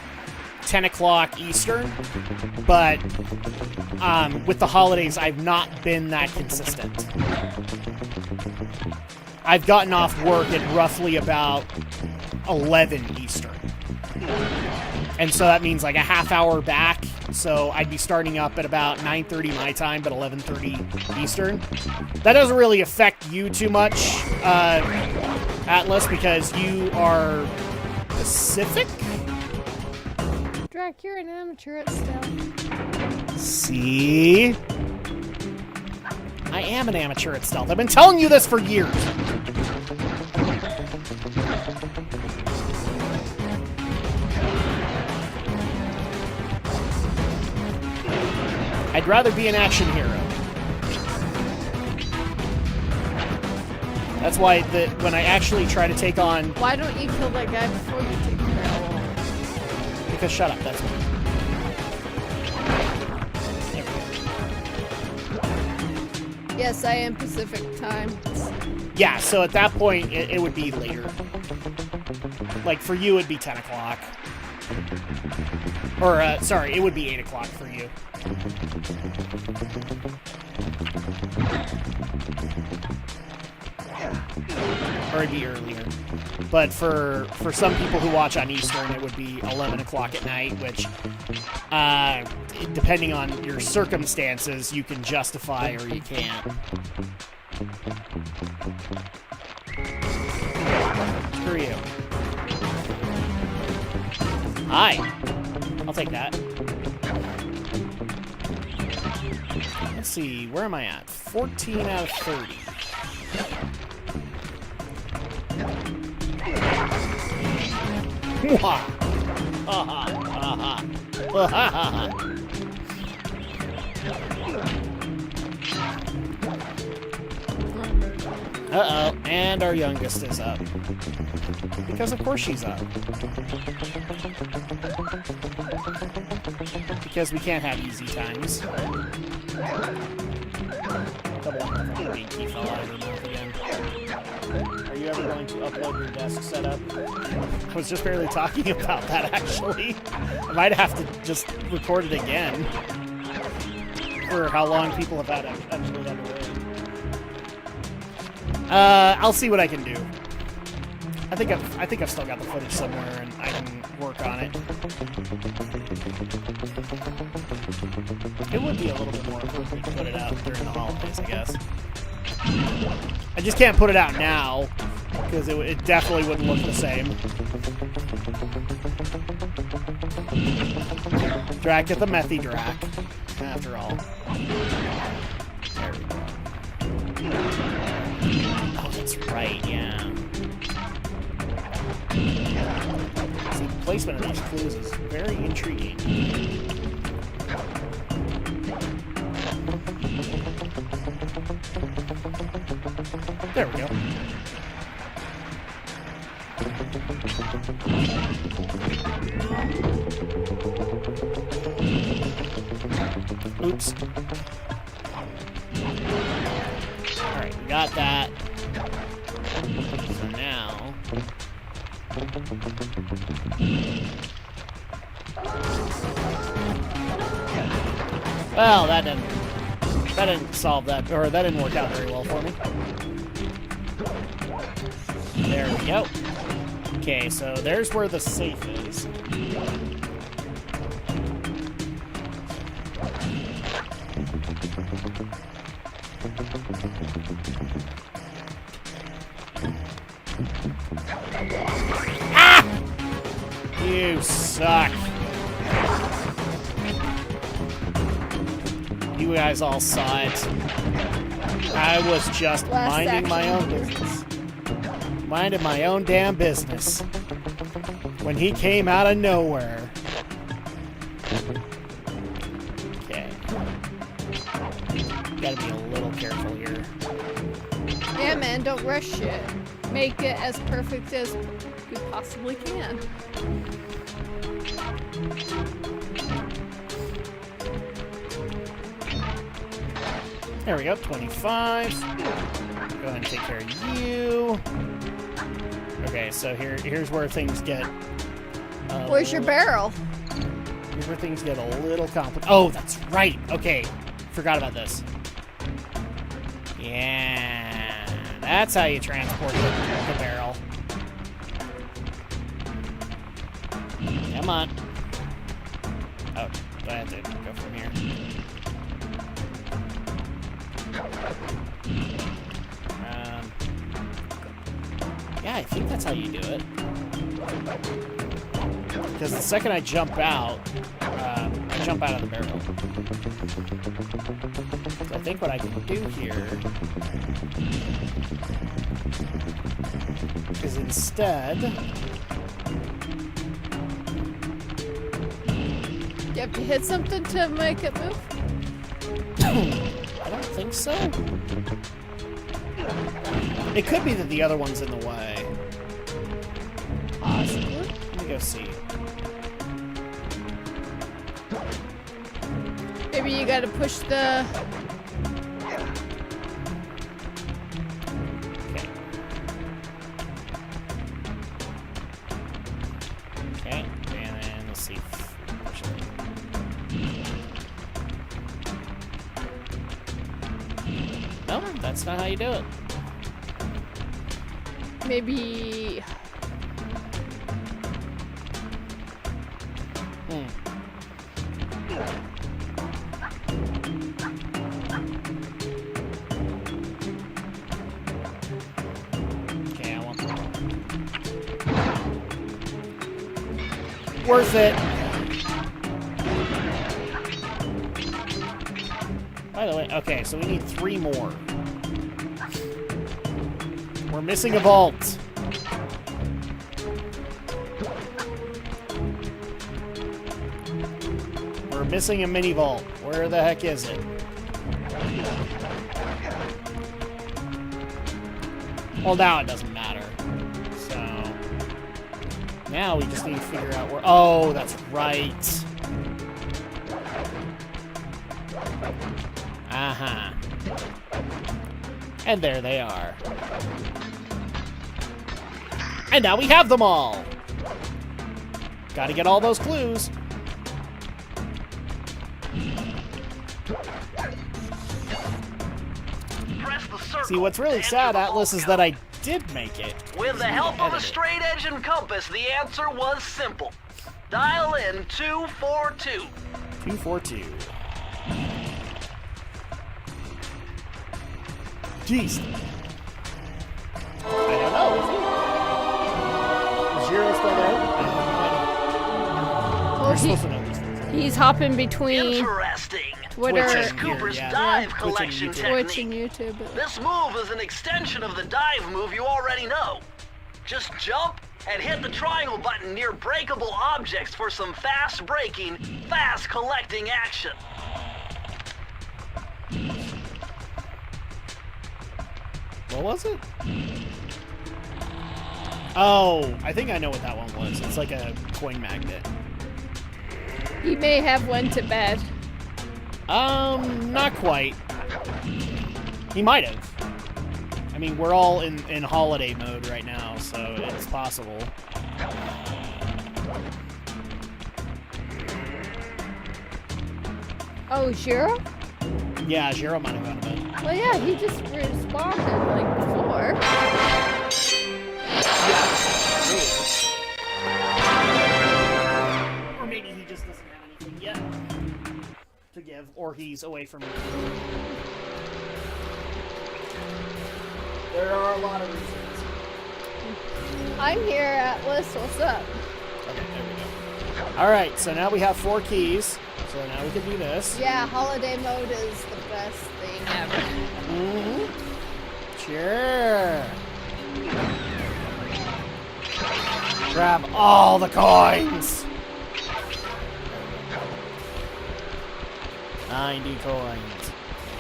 10 o'clock Eastern, but with the holidays, I've not been that consistent. I've gotten off work at roughly about 11 Eastern. And so that means like a half hour back, so I'd be starting up at about 9:30 my time, but 11:30 Eastern. That doesn't really affect you too much, Atlas, because you are Pacific? Drak, you're an amateur at stealth. See? I am an amateur at stealth. I've been telling you this for years. I'd rather be an action hero. That's why when I actually try to take on... Why don't you kill that guy before you take the barrel off? Because shut up, that's why. Yes, I am Pacific time. Yeah, so at that point, it would be later. Like, for you, it'd be 10 o'clock. Or, sorry, it would be 8 o'clock for you. Or it'd be earlier. But for some people who watch on Eastern, it would be 11 o'clock at night, which, depending on your circumstances, you can justify or you can't. Screw you. Hi. I'll take that. Let's see, where am I at? 14 out of 30. Uh-oh, and our youngest is up. Because of course she's up. Because we can't have easy times. Are you ever going to upload your desk setup? I was just barely talking about that, actually. I might have to just record it again. For how long people have had it underway. I'll see what I can do. I think I've still got the footage somewhere, and I can work on it. It would be a little bit more appropriate to put it out during the holidays, I guess. I just can't put it out now, because it definitely wouldn't look the same. Drak at the methy Drak, after all. There we go. Oh, that's right, yeah. See, the placement of these clues is very intriguing. There we go. Oops. Alright, we got that. So now... Well, that didn't That didn't solve that, or that didn't work out very well for me. There we go. Okay, so there's where the safe is. Ah! You suck. You guys all saw it. I was just minding my own business. Minding my own damn business. When he came out of nowhere. Okay. Gotta be a little careful here. Yeah, man, don't rush shit. Make it as perfect as you possibly can. There we go, 25. Go ahead and take care of you. Okay, so here's where things get... Where's your barrel? Here's where things get a little complicated. Oh, that's right. Okay, forgot about this. Yeah, that's how you transport the barrel. Come on. Oh, do I have to go from here? Yeah, I think that's how you do it. Because the second I jump out, I jump out of the barrel. So I think what I can do here is instead... You have to hit something to make it move? I don't think so. It could be that the other one's in the way. Possibly. Let me go see. Maybe you gotta push the... Okay. Okay, and then let's see. No, that's not how you do it. Maybe... Okay, I want that. Worth it. By the way, okay, so we need 3 more. We're missing a vault. We're missing a mini vault. Where the heck is it? Well, now it doesn't matter. So now we just need to figure out where... Oh, that's right. Uh-huh. And there they are. And now we have them all! Gotta get all those clues. See, what's really sad, Atlas, is that I did make it. With the help of a straight edge and compass, the answer was simple. Dial in 242. 242. Jeez. I don't know, is he? Is Zero still there? I have no idea. Well, You're supposed to know these things. he's hopping between Interesting. Twitter, Which is Cooper's dive collection Twitch and technique. YouTube. This move is an extension of the dive move you already know. Just jump and hit the triangle button near breakable objects for some fast breaking, fast collecting action. What was it? Oh, I think I know what that one was. It's like a coin magnet. He may have went to bed. Not quite. He might have. I mean, we're all in holiday mode right now, so it's possible. Oh, Zero? Yeah, Zero might have gone to bed. Well, yeah, he just responded like before. Or maybe he just doesn't have anything yet to give, or he's away from me. There are a lot of reasons. I'm here, Atlas. What's up? Okay, there we go. Alright, so now we have 4 keys. So now we can do this. Yeah, holiday mode is the best thing ever. Mm-hmm. Sure. Grab all the coins. 90 coins.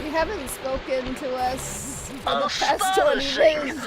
You haven't spoken to us for the past 20 days.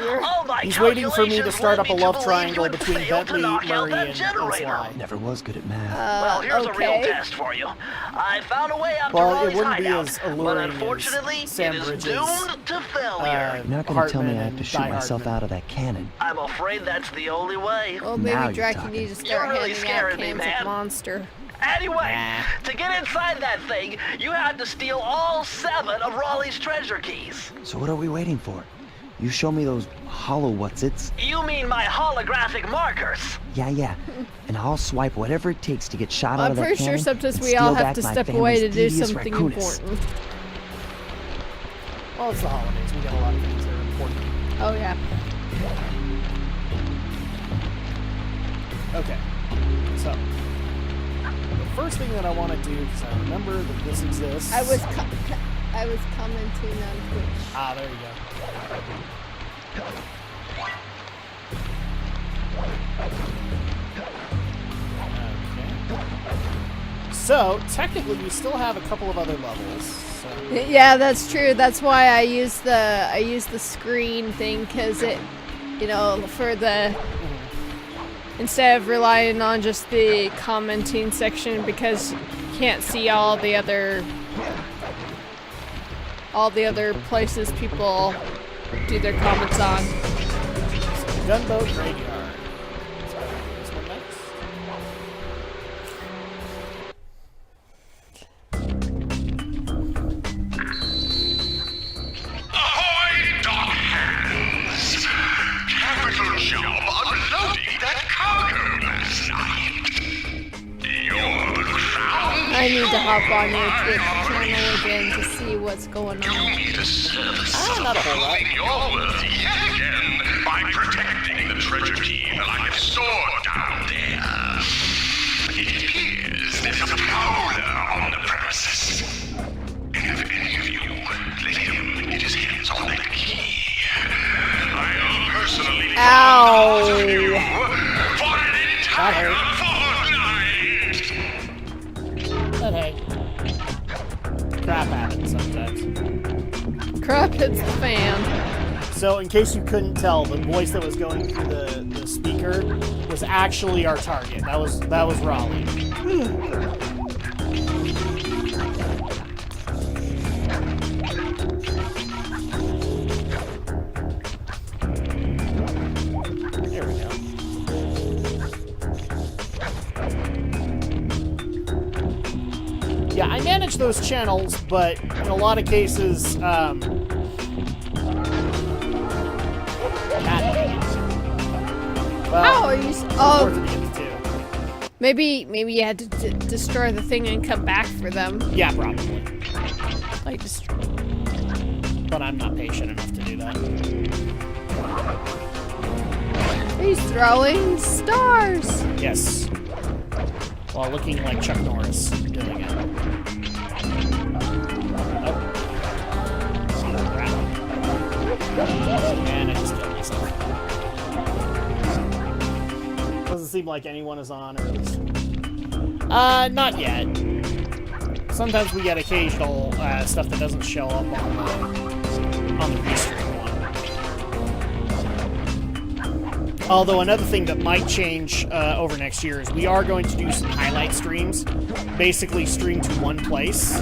He's waiting for me to start up a love triangle between Bentley, Murray, and Sly. Never was good at math. Well, here's a real okay. test for you. I found a way out to Well, it Raleigh's wouldn't be hideout, as but alluring unfortunately, as Sam it is Bridges, doomed to failure. You're not going to tell me I Hartman have to and shoot Die myself Hardman. out of that cannon. I'm afraid that's the only way. Well, Now maybe you're Drak, you talking. need to start You're really handing out scaring me, cans man. of Monster. Anyway, Nah. to get inside that thing, you had to steal all 7 of Raleigh's treasure keys. So what are we waiting for? You show me those hollow what's-its? You mean my holographic markers? Yeah. And I'll swipe whatever it takes to get shot out I'm of that pretty sure cannon sometimes and we all steal have to back my step away to family's do Thievius something Raccoonus. important. Well, it's the holidays. We got a lot of things that are important. Oh, yeah. Okay. So, the first thing that I want to do, because I remember that this exists. I was commenting on Twitch. Ah, there you go. Okay. So, technically, we still have a couple of other levels. So. Yeah, that's true. That's why I use the screen thing, because it, you know, for the instead of relying on just the commenting section, because you can't see all the other places people do their comments on. Gunboat Graveyard. So, this one next. Ahoy, dog hands! Capital job unloading that cargo last night. You're the crown. I need to hop on your Twitch channel again to see what's going Do on. me the service not a whole lot. proving your worth yet again by protecting the treasure key that I have stored down there. It appears there's a prowler on the premises. And if any of you let him get his hands on that key, I'll personally Ow. charge you for an entire fortnight. But hey. Crap happens sometimes. Crap hits the fan. So, in case you couldn't tell, the voice that was going through the speaker was actually our target. That was Raleigh. There we go. Yeah, I manage those channels, but in a lot of cases, God dang it. Well, How are you? Oh, worth it to get the 2. maybe you had to destroy the thing and come back for them. Yeah, probably. Like just. But I'm not patient enough to do that. He's throwing stars. Yes. While looking like Chuck Norris doing it. Oh. Crap. And I just killed myself. Doesn't seem like anyone is on, or at least... not yet. Sometimes we get occasional stuff that doesn't show up on the restream one. Although another thing that might change over next year is we are going to do some highlight streams. Basically stream to one place.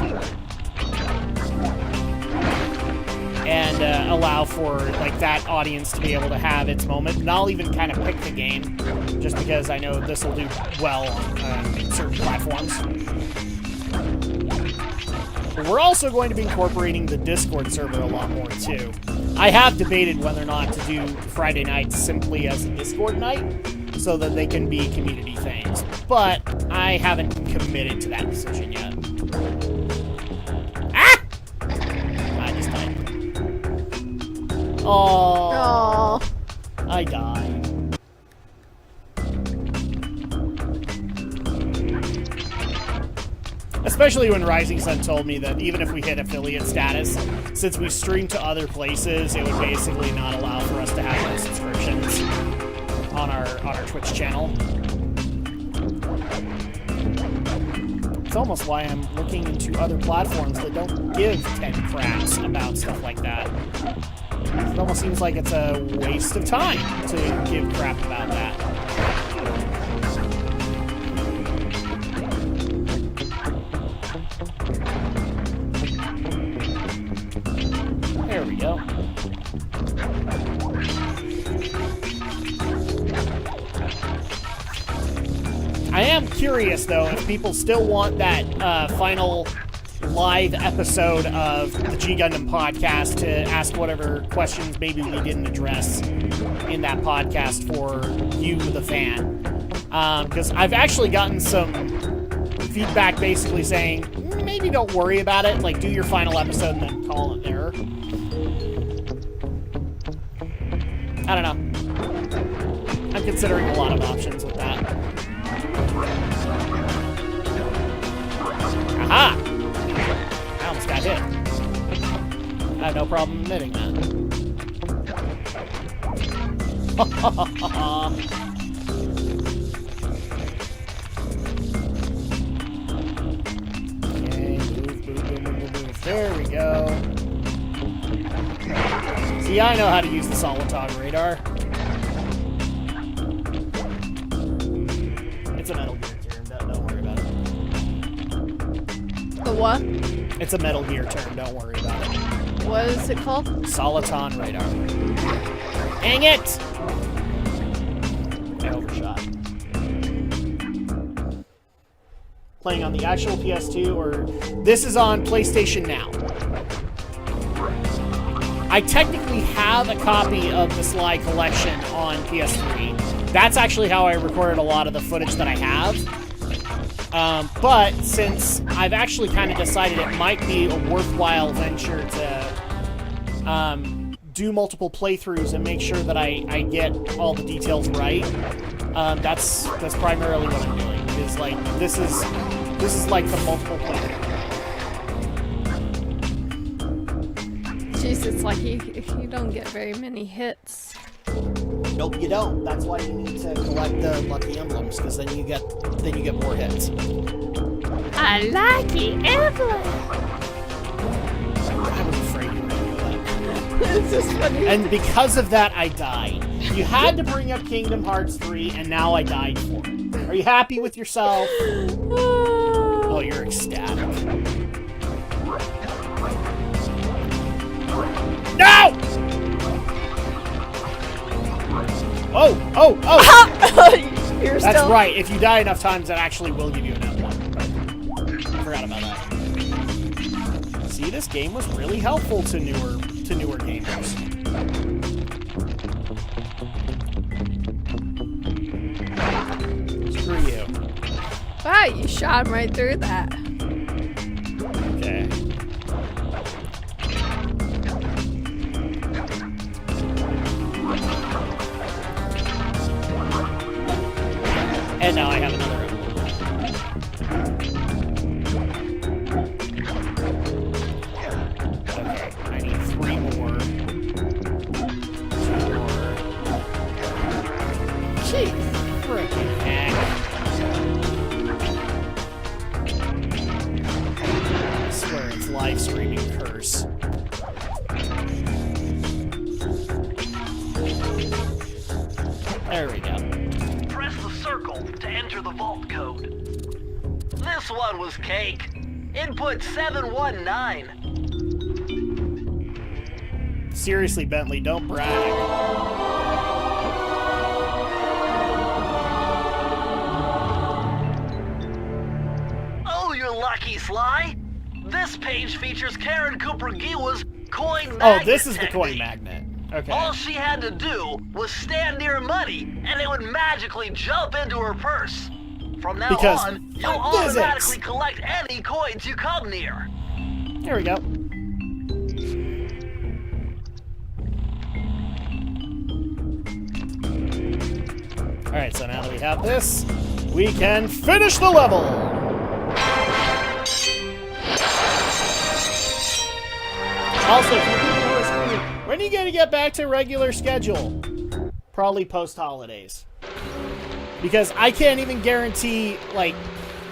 And allow for like that audience to be able to have its moment. And I'll even kind of pick the game, just because I know this will do well on certain platforms. But we're also going to be incorporating the Discord server a lot more, too. I have debated whether or not to do Friday nights simply as a Discord night, so that they can be community things. But I haven't committed to that decision yet. Ah! I just died. Oh, I died. Especially when Rising Sun told me that even if we hit affiliate status, since we stream to other places, it would basically not allow for us to have no subscriptions on our Twitch channel. It's almost why I'm looking into other platforms that don't give 10 craps about stuff like that. It almost seems like it's a waste of time to give crap about that. There we go. I am curious, though, if people still want that final live episode of the G Gundam podcast to ask whatever questions maybe we didn't address in that podcast for you, the fan. Because I've actually gotten some feedback basically saying, maybe don't worry about it, like do your final episode and then call it there. I don't know. I'm considering a lot of options with that. Aha! I almost got hit. I have no problem admitting that. Okay, move. There we go. See, I know how to use the Soliton radar. It's a Metal Gear term, don't worry about it. The what? It's a Metal Gear term, don't worry about it. What is it called? Soliton radar. Dang it! I overshot. Playing on the actual PS2, or... This is on PlayStation Now. I technically have a copy of the Sly collection on PS3. That's actually how I recorded a lot of the footage that I have. But since I've actually kind of decided it might be a worthwhile venture to do multiple playthroughs and make sure that I get all the details right, that's primarily what I'm doing. Is like this is like the multiple playthrough. Jeez, it's like you don't get very many hits. Nope, you don't. That's why you need to collect the lucky emblems, because then you get more hits. A lucky emblem. I was afraid you were going to do that. It's just funny. And because of that, I died. You had to bring up Kingdom Hearts 3, and now I died for it. Are you happy with yourself? Oh, you're ecstatic. No! Oh! You're That's still... right. If you die enough times, that actually will give you an F1. I forgot about that. See, this game was really helpful to newer gamers. Screw you. Wow, you shot him right through that. Okay. And now I have another emblem. Okay, I need 3 more. 2 more. Gee, frickin' heck. I swear it's live streaming curse. There we go. Press the circle to enter the vault code. This one was cake. Input 719. Seriously, Bentley, don't brag. Oh, you're lucky, Sly. This page features Karen Cooper-Giwa's coin magnet Oh, this is the technique. coin magnet. Okay. All she had to do was stand near money, and it would magically jump into her purse. From now Because on, you'll fuck physics. automatically collect any coins you come near. Here we go. Alright, so now that we have this, we can finish the level! Also, for people who are screaming, when are you gonna get back to regular schedule? Probably post-holidays. Because I can't even guarantee, like,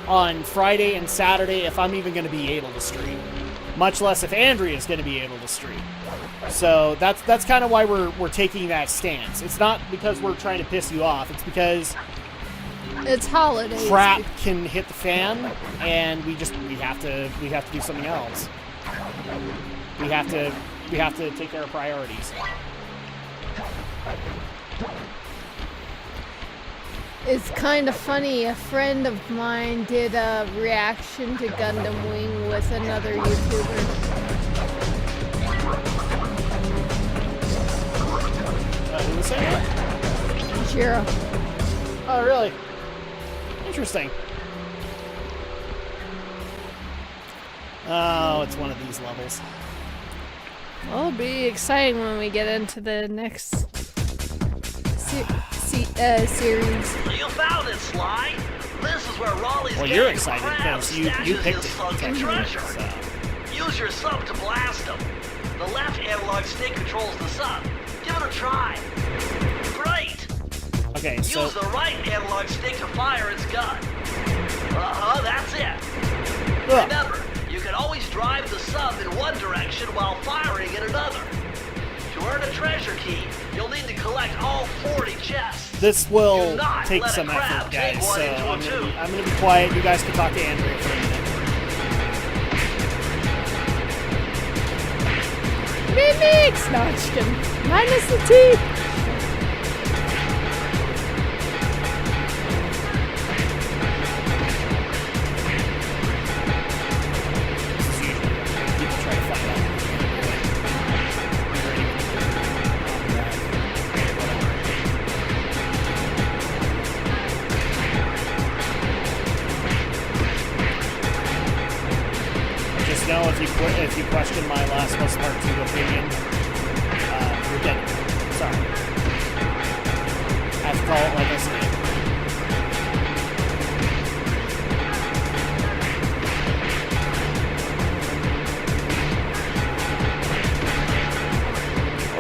on Friday and Saturday if I'm even gonna be able to stream. Much less if Andrea's gonna be able to stream. So that's kind of why we're taking that stance. It's not because we're trying to piss you off. It's because It's holidays. crap can hit the fan, and we have to do something else. We have to take care of priorities. It's kind of funny. A friend of mine did a reaction to Gundam Wing with another YouTuber. Who was saying that? Jiro. Oh, really? Interesting. Oh, it's one of these levels. Well, it'll be exciting when we get into the next series. You found it, Sly. This is where Raleigh's Well, you're gang excited crabs because you stashes picked his it. sunken treasure. So. Use your sub to blast him. The left analog stick controls the sub. Give it a try. Great. Okay, so Use the right analog stick to fire its gun. That's it. ugh. Remember, you can always drive the sub in one direction while firing in another. To earn a treasure key, you'll need to collect all 40 chests. This will Do not take let a some crab effort, take guys. one So into a tube. I'm gonna be quiet. You guys can talk to Andrea for a minute. Mimics! No, just kidding. Minus the teeth! People try to find out. Just know if you question my Last of Us Part 2 opinion, you're dead. Sorry. I have to call it like I see it.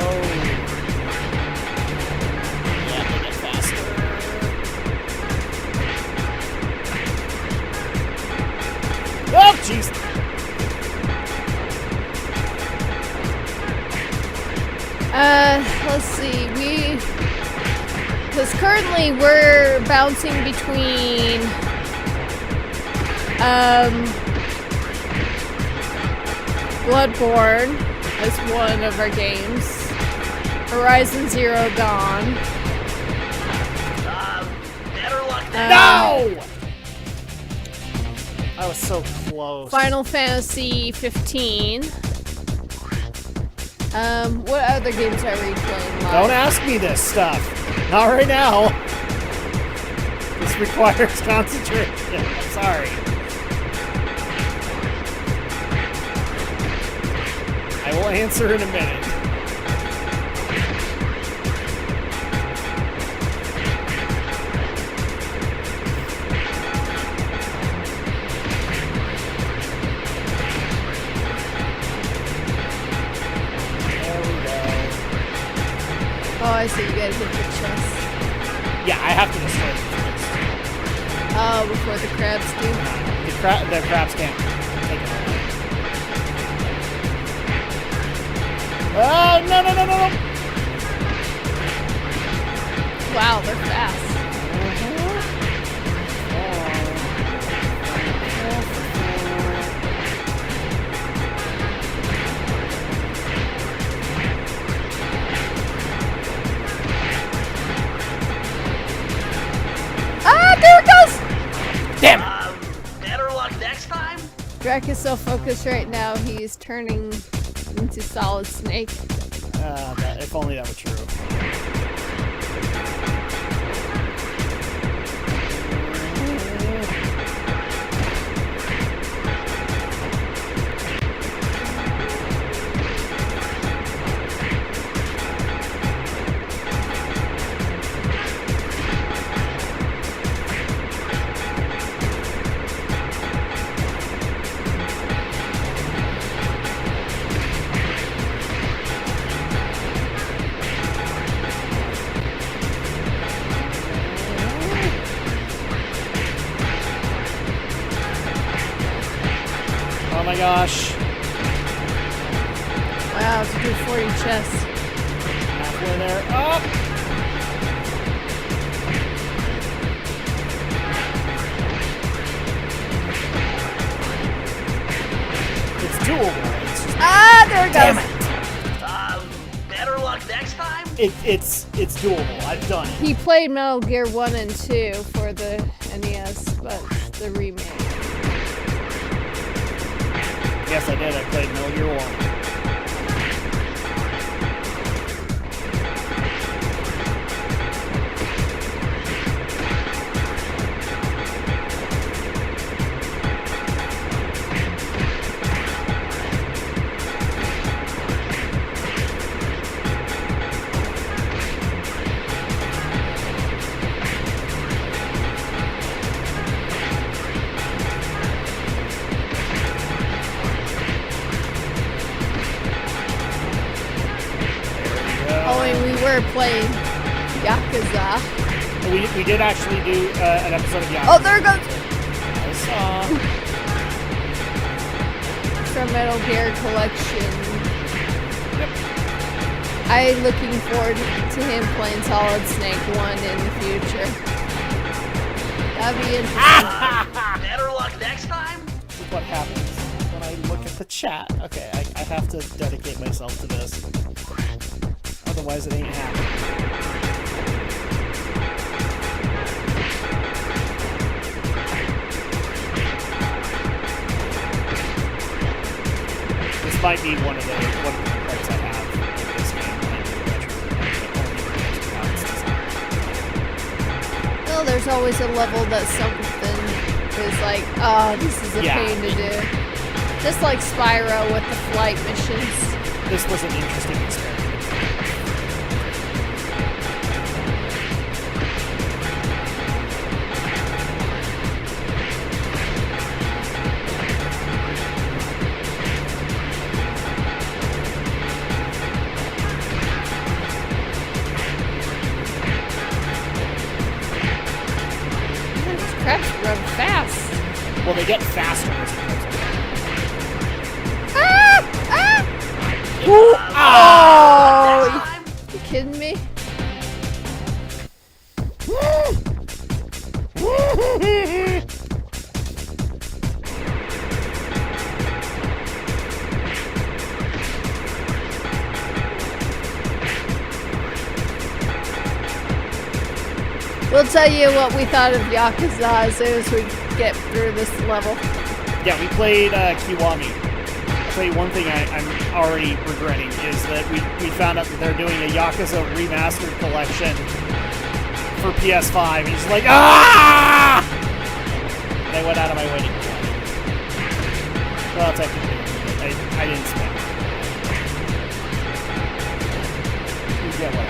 Oh. Yeah, make it faster. Oh, jeez. Let's see, because currently we're bouncing between, Bloodborne as one of our games, Horizon Zero Dawn. Better luck No! I was so close. Final Fantasy 15. What other games are we playing live? Don't ask me this stuff. Not right now. This requires concentration. I'm sorry. I will answer in a minute. Oh, I see. You gotta get the chest. Yeah, I have to destroy them first. Oh, before the crabs do. The crabs can't take it away. Oh, no, no, no, no, no! Wow, they're fast. Ah, there it goes! Damn it! Better luck next time? Drak is so focused right now, he's turning into Solid Snake. If only that were true. Oh my gosh. Wow, it's a good 40 chest. Halfway there. Up! It's doable. It's just, There it damn goes. it. Better luck next time? It's doable. I've done it. He played Metal Gear 1 and 2 for the NES, but the remake. Yes, I did. I played Metal Gear 1. We're playing Yakuza. We did actually do an episode of Yakuza. Oh, there it goes! From Metal Gear Collection. Yep. I'm looking forward to him playing Solid Snake 1 in the future. That'd be interesting. Better luck next time? This is what happens when I look at the chat. Okay, I have to dedicate myself to this. Otherwise, it ain't happening. This might be one of the parts I have in this game. Well, there's always a level that something is like, oh, this is a pain to do. Just like Spyro with the flight missions. This was an interesting experiment. Crabs run fast. Well, they get faster as it goes on. Oh! You kidding me? We'll tell you what we thought of Yakuza as soon as we get through this level. Yeah, we played Kiwami. I'll tell you one thing I'm already regretting is that we found out that they're doing a Yakuza remastered collection for PS5. And he's like, ah! And I went out of my way to get it. Well, technically, I didn't spend it. You get what?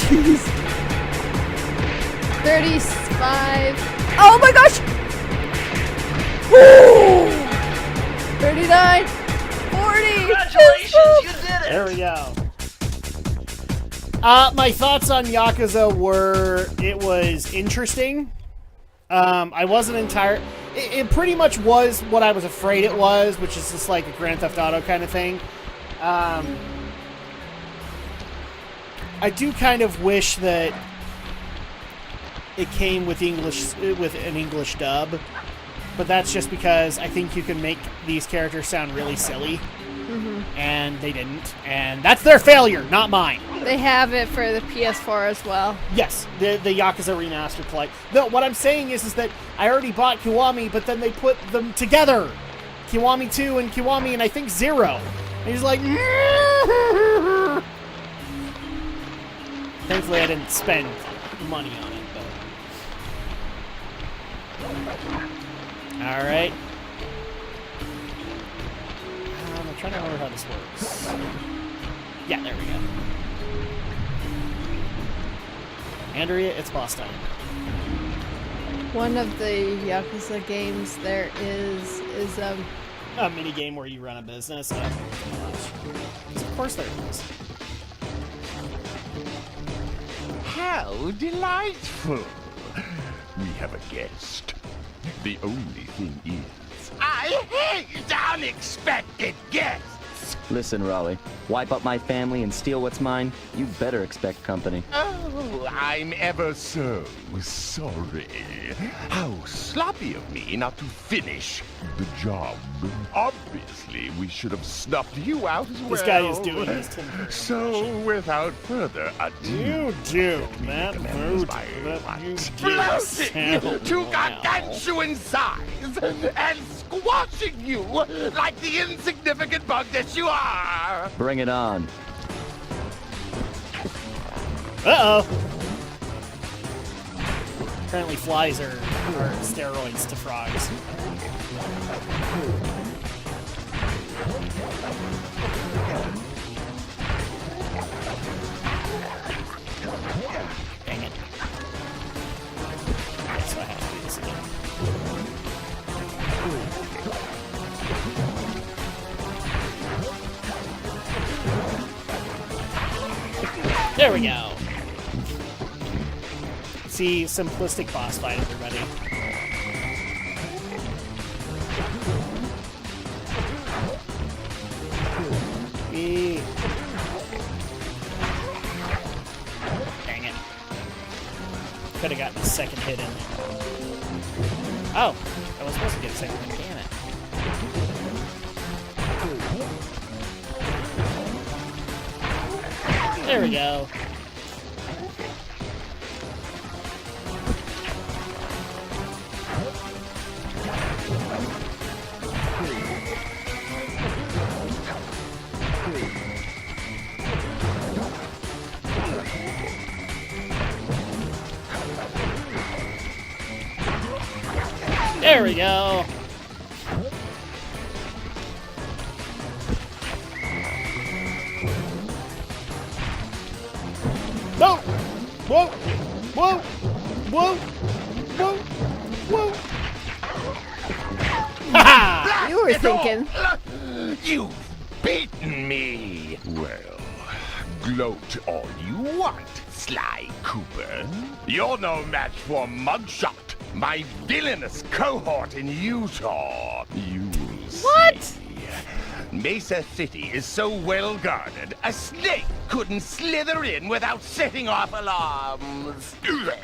Jeez. 35. Oh my gosh! Woo! 39. 40. Congratulations, you did it! There we go. My thoughts on Yakuza were it was interesting. I wasn't entire. It pretty much was what I was afraid it was, which is just like a Grand Theft Auto kind of thing. I do kind of wish that it came with an English dub, but that's just because I think you can make these characters sound really silly, and they didn't, and that's their failure, not mine. They have it for the PS4 as well. Yes, the Yakuza Remastered Collect. No, what I'm saying is that I already bought Kiwami, but then they put them together. Kiwami 2 and Kiwami and I think 0. And he's like... Thankfully I didn't spend money on it, though. Alright. I'm trying to remember how this works. Yeah, there we go. Andrea, it's boss time. One of the Yakuza games there is a mini game where you run a business. Of course there is. How delightful! We have a guest. The only thing is, I hate unexpected guests! Listen, Raleigh, wipe up my family and steal what's mine? You better expect company. Oh, I'm ever so sorry. How sloppy of me not to finish the job. Obviously, we should have snuffed you out as well. This guy is doing this to me. So, without further ado... You do, that voodoo that you Bloating to gargantuan size and squashing you like the insignificant bug that you are! Bring it on. Uh-oh. Apparently flies are steroids to frogs. Dang it. So I have to do this again. There we go. See, simplistic boss fight, everybody. Dang it. Could have gotten a second hit in there. Oh, I was supposed to get a second hit, damn it. There we go. There we go. No! Whoa! Whoa! Whoa! Whoa! Whoa! Ha! You were thinking. You've beaten me! Well, gloat all you want, Sly Cooper. You're no match for Mugshot, my villainous cohort in Utah. You What? see. Mesa City is so well guarded, a snake couldn't slither in without setting off alarms.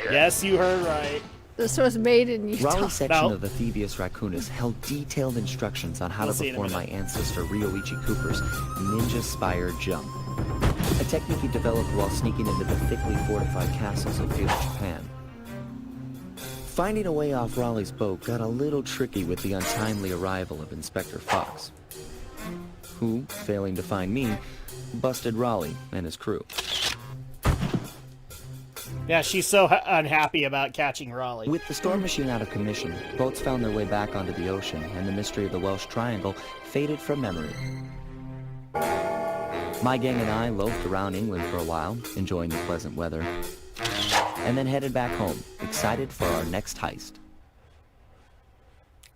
Yes, you heard right. This was made in Utah. Raleigh's section No. of the Thievius Raccoonus held detailed instructions on how We'll to see in a perform my minute. ancestor Ryoichi Cooper's Ninja Spire jump. A technique he developed while sneaking into the thickly fortified castles of feudal Japan. Finding a way off Raleigh's boat got a little tricky with the untimely arrival of Inspector Fox, who, failing to find me, busted Raleigh and his crew. Yeah, she's so unhappy about catching Raleigh. With the storm machine out of commission, boats found their way back onto the ocean, and the mystery of the Welsh Triangle faded from memory. My gang and I loafed around England for a while, enjoying the pleasant weather, and then headed back home, excited for our next heist.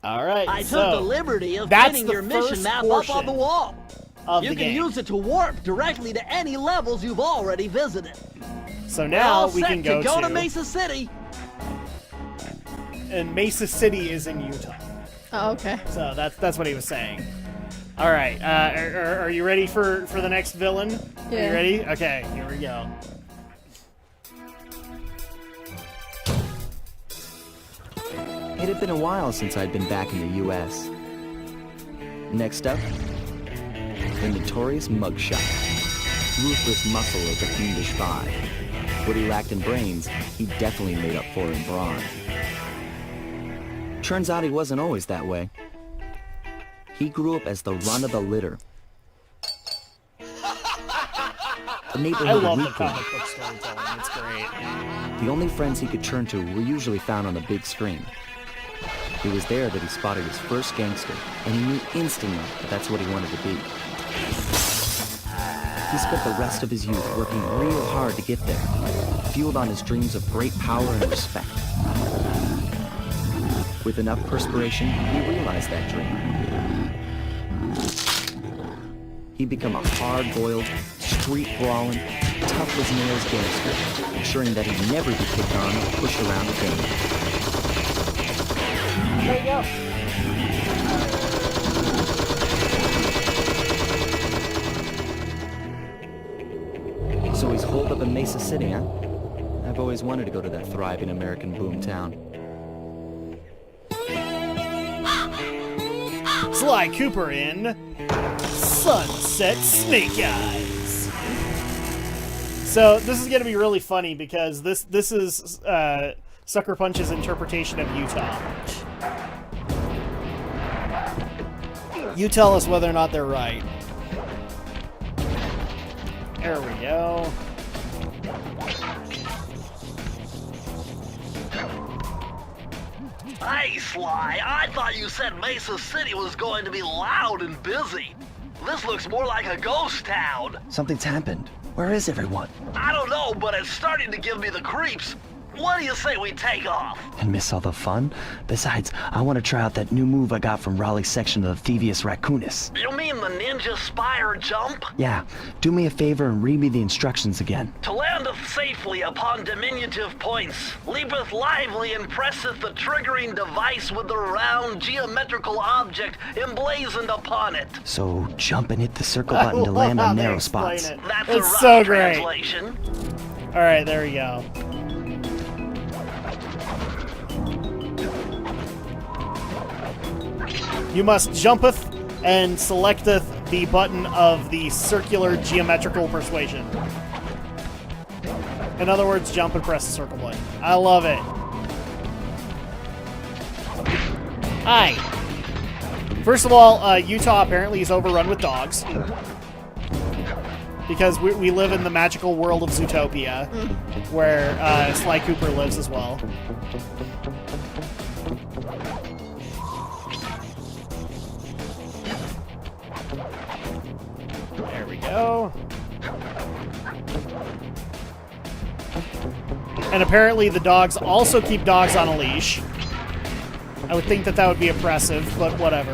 All right, I so took the liberty of that's printing the your mission first map up portion on the wall. of You the can game. use it to warp directly to any levels you've already visited. So now we can go to Mesa City. And Mesa City is in Utah. Oh, okay. So that's what he was saying. All right, are you ready for the next villain? Yeah. Are you ready? Okay, here we go. It had been a while since I'd been back in the U.S. Next up, the notorious mugshot. Ruthless muscle of the Fiendish Five. What he lacked in brains, he definitely made up for in brawn. Turns out he wasn't always that way. He grew up as the run of the litter. A neighborhood I love the weakling. comic book storytelling. It's great. The only friends he could turn to were usually found on the big screen. It was there that he spotted his first gangster, and he knew instantly that that's what he wanted to be. He spent the rest of his youth working real hard to get there, fueled on his dreams of great power and respect. With enough perspiration, he realized that dream. He'd become a hard-boiled, street-brawling, tough-as-nails gangster, ensuring that he'd never be kicked on or pushed around again. There you go. So he's holed up in Mesa City, huh? I've always wanted to go to that thriving American boom town. Sly Cooper in Sunset Snake Eyes. So this is going to be really funny because this is Sucker Punch's interpretation of Utah. You tell us whether or not they're right. There we go. Hey, Sly, I thought you said Mesa City was going to be loud and busy. This looks more like a ghost town. Something's happened. Where is everyone? I don't know, but it's starting to give me the creeps. What do you say we take off? And miss all the fun? Besides, I want to try out that new move I got from Raleigh's section of the Thievius Raccoonus. You mean the ninja Spire jump? Yeah, do me a favor and read me the instructions again. To landeth safely upon diminutive points, leapeth lively and presseth the triggering device with the round geometrical object emblazoned upon it. So jump and hit the circle button to land on narrow spots. That's a rough so great. translation. All right, there we go. You must jumpeth and selecteth the button of the circular geometrical persuasion. In other words, jump and press the circle button. I love it. Hi. First of all, Utah apparently is overrun with dogs. Because we live in the magical world of Zootopia, where Sly Cooper lives as well. There we go. And apparently the dogs also keep dogs on a leash. I would think that would be oppressive, but whatever.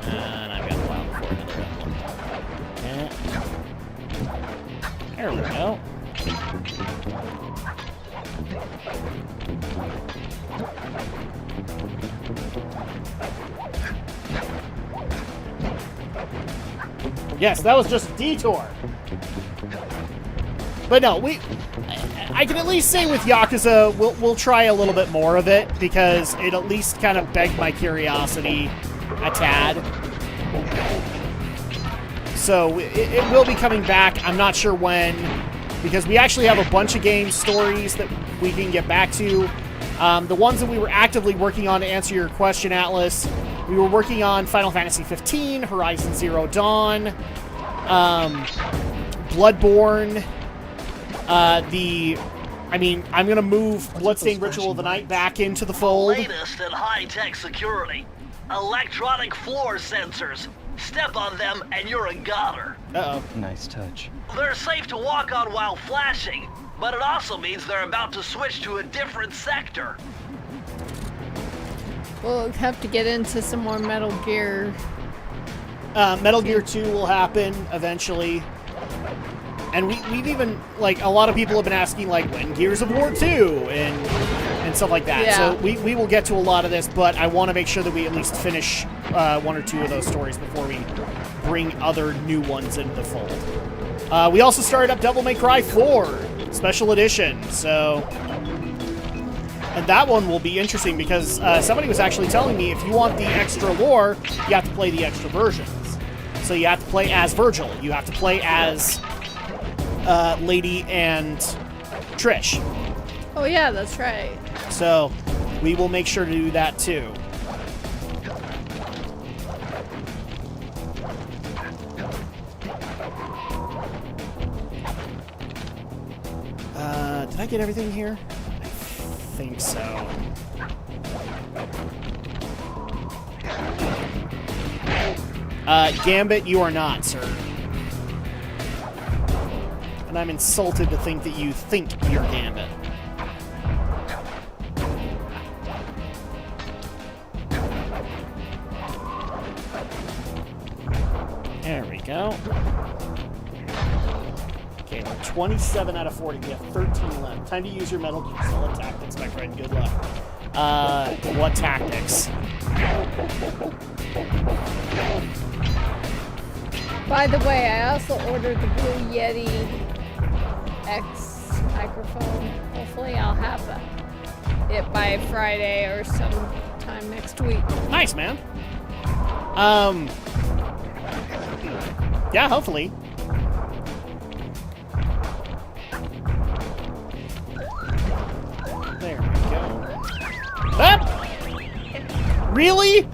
And I've got a while before another one. There we go. Yes, that was just a detour. But no, I can at least say with Yakuza, we'll try a little bit more of it, because it at least kind of begged my curiosity a tad. So it will be coming back. I'm not sure when, because we actually have a bunch of game stories that we can get back to. The ones that we were actively working on, to answer your question, Atlas, we were working on Final Fantasy 15, Horizon Zero Dawn, Bloodborne, I'm going to move Bloodstained Ritual of the Night back into the fold. Latest in high-tech security. Electronic floor sensors. Step on them and you're a goner. Uh-oh. Nice touch. They're safe to walk on while flashing, but it also means they're about to switch to a different sector. We'll have to get into some more Metal Gear. Metal Gear 2 will happen eventually. And we've even, like, a lot of people have been asking, like, when Gears of War 2 and stuff like that. Yeah. So we will get to a lot of this, but I want to make sure that we at least finish one or two of those stories before we bring other new ones into the fold. We also started up Devil May Cry 4 Special Edition, so... And that one will be interesting because somebody was actually telling me if you want the extra lore, you have to play the extra versions. So you have to play as Virgil. You have to play as Lady and Trish. Oh yeah, that's right. So we will make sure to do that too. Did I get everything here? I think so. Gambit, you are not, sir. And I'm insulted to think that you think you're Gambit. There we go. Okay, we're 27 out of 40. We have 13 left. Time to use your Metal Gear Solid tactics, my friend. Good luck. What tactics? By the way, I also ordered the Blue Yeti X microphone. Hopefully I'll have it by Friday or sometime next week. Nice, man. Yeah, hopefully. There we go. Ah! Really?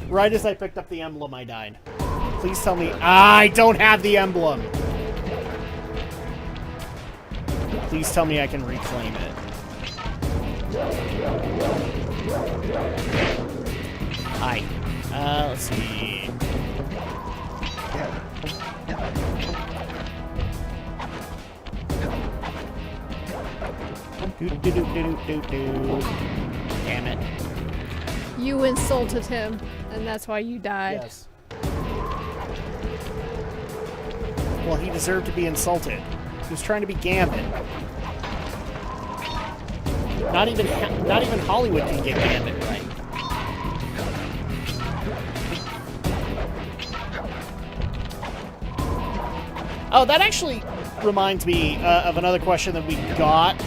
Right as I picked up the emblem, I died. Please tell me I don't have the emblem. Please tell me I can reclaim it. Hi. Let's see. Damn it. You insulted him, and that's why you died. Yes. Well, he deserved to be insulted. He was trying to be Gambit. Not even Hollywood can get Gambit right. Oh, that actually reminds me of another question that we got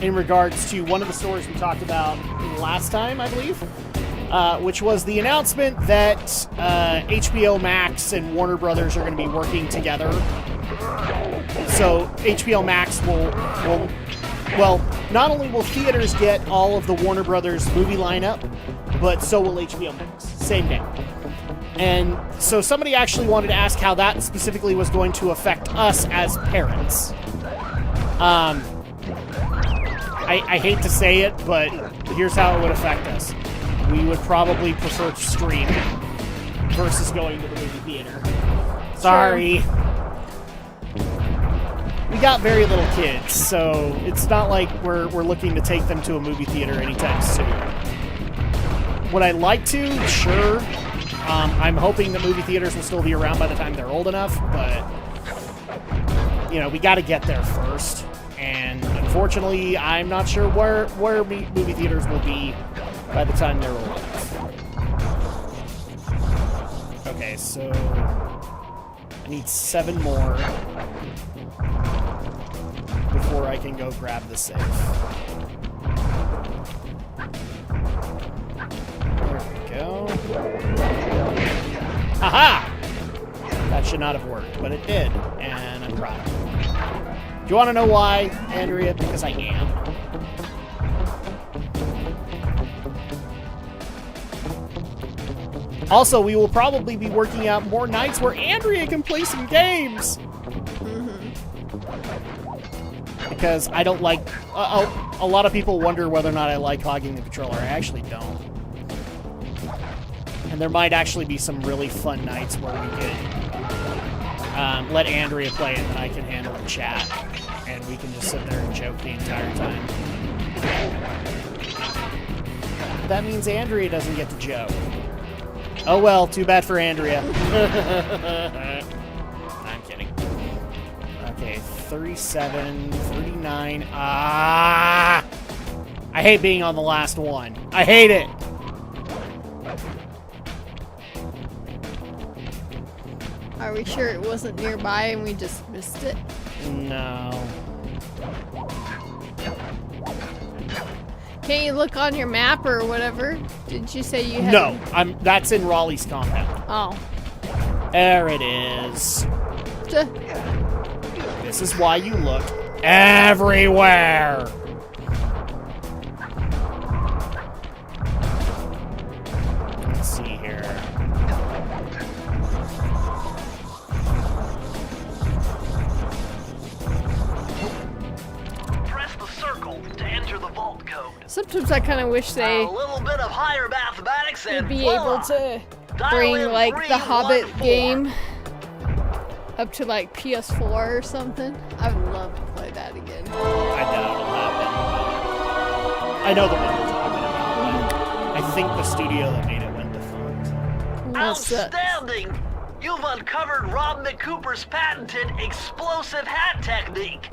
in regards to one of the stories we talked about last time, I believe, which was the announcement that HBO Max and Warner Brothers are going to be working together. So HBO Max will, not only will theaters get all of the Warner Brothers movie lineup, but so will HBO Max, same day. And so somebody actually wanted to ask how that specifically was going to affect us as parents. I hate to say it, but here's how it would affect us. We would probably prefer to stream versus going to the movie theater. Sorry. We got very little kids, so it's not like we're looking to take them to a movie theater anytime soon. Would I like to? Sure. I'm hoping that movie theaters will still be around by the time they're old enough, but, you know, we got to get there first. And unfortunately, I'm not sure where movie theaters will be by the time they're old enough. Okay, so I need 7 more before I can go grab the safe. There we go. Aha! That should not have worked, but it did, and I'm proud of it. Do you want to know why, Andrea? Because I am. Also, we will probably be working out more nights where Andrea can play some games. Because I don't like... a lot of people wonder whether or not I like hogging the controller. I actually don't. And there might actually be some really fun nights where we could let Andrea play and then I can handle the chat. And we can just sit there and joke the entire time. that means Andrea doesn't get the joke. Oh well, too bad for Andrea. I'm kidding. Okay, 37, 39. Ah! I hate being on the last one. I hate it! Are we sure it wasn't nearby and we just missed it? No. Can't you look on your map or whatever? Did you say you had? No, that's in Raleigh's compound. Oh. There it is. Duh. This is why you look everywhere. Let's see here. Press the circle to enter the vault code. Sometimes I kind of wish they A little bit of higher mathematics would and be voila. able to Dial bring in like the Hobbit 314. game up to like PS4 or something. I would love to play that again. I doubt it'll happen. I know the one we're talking about, but I think the studio that made it went defunct. What's that? Outstanding! You've uncovered Rob McCooper's patented explosive hat technique.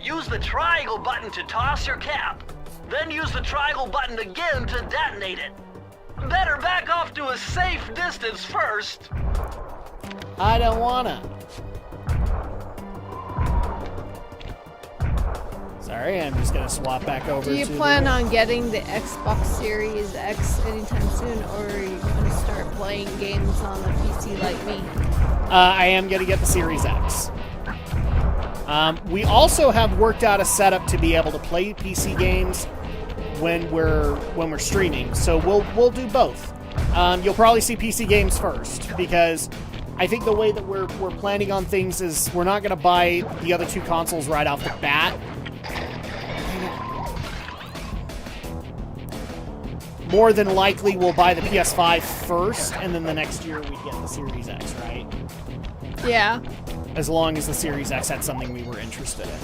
Use the triangle button to toss your cap. Then use the triangle button again to detonate it. Better back off to a safe distance first. I don't wanna. Sorry, I'm just gonna swap back over Do you to plan the... on getting the Xbox Series X anytime soon, or are you going to start playing games on a PC like me? I am gonna get the Series X. We also have worked out a setup to be able to play PC games when we're streaming, so we'll do both. You'll probably see PC games first, because I think the way that we're planning on things is we're not gonna buy the other two consoles right off the bat. More than likely, we'll buy the PS5 first, and then the next year we get the Series X, right? Yeah. As long as the Series X had something we were interested in.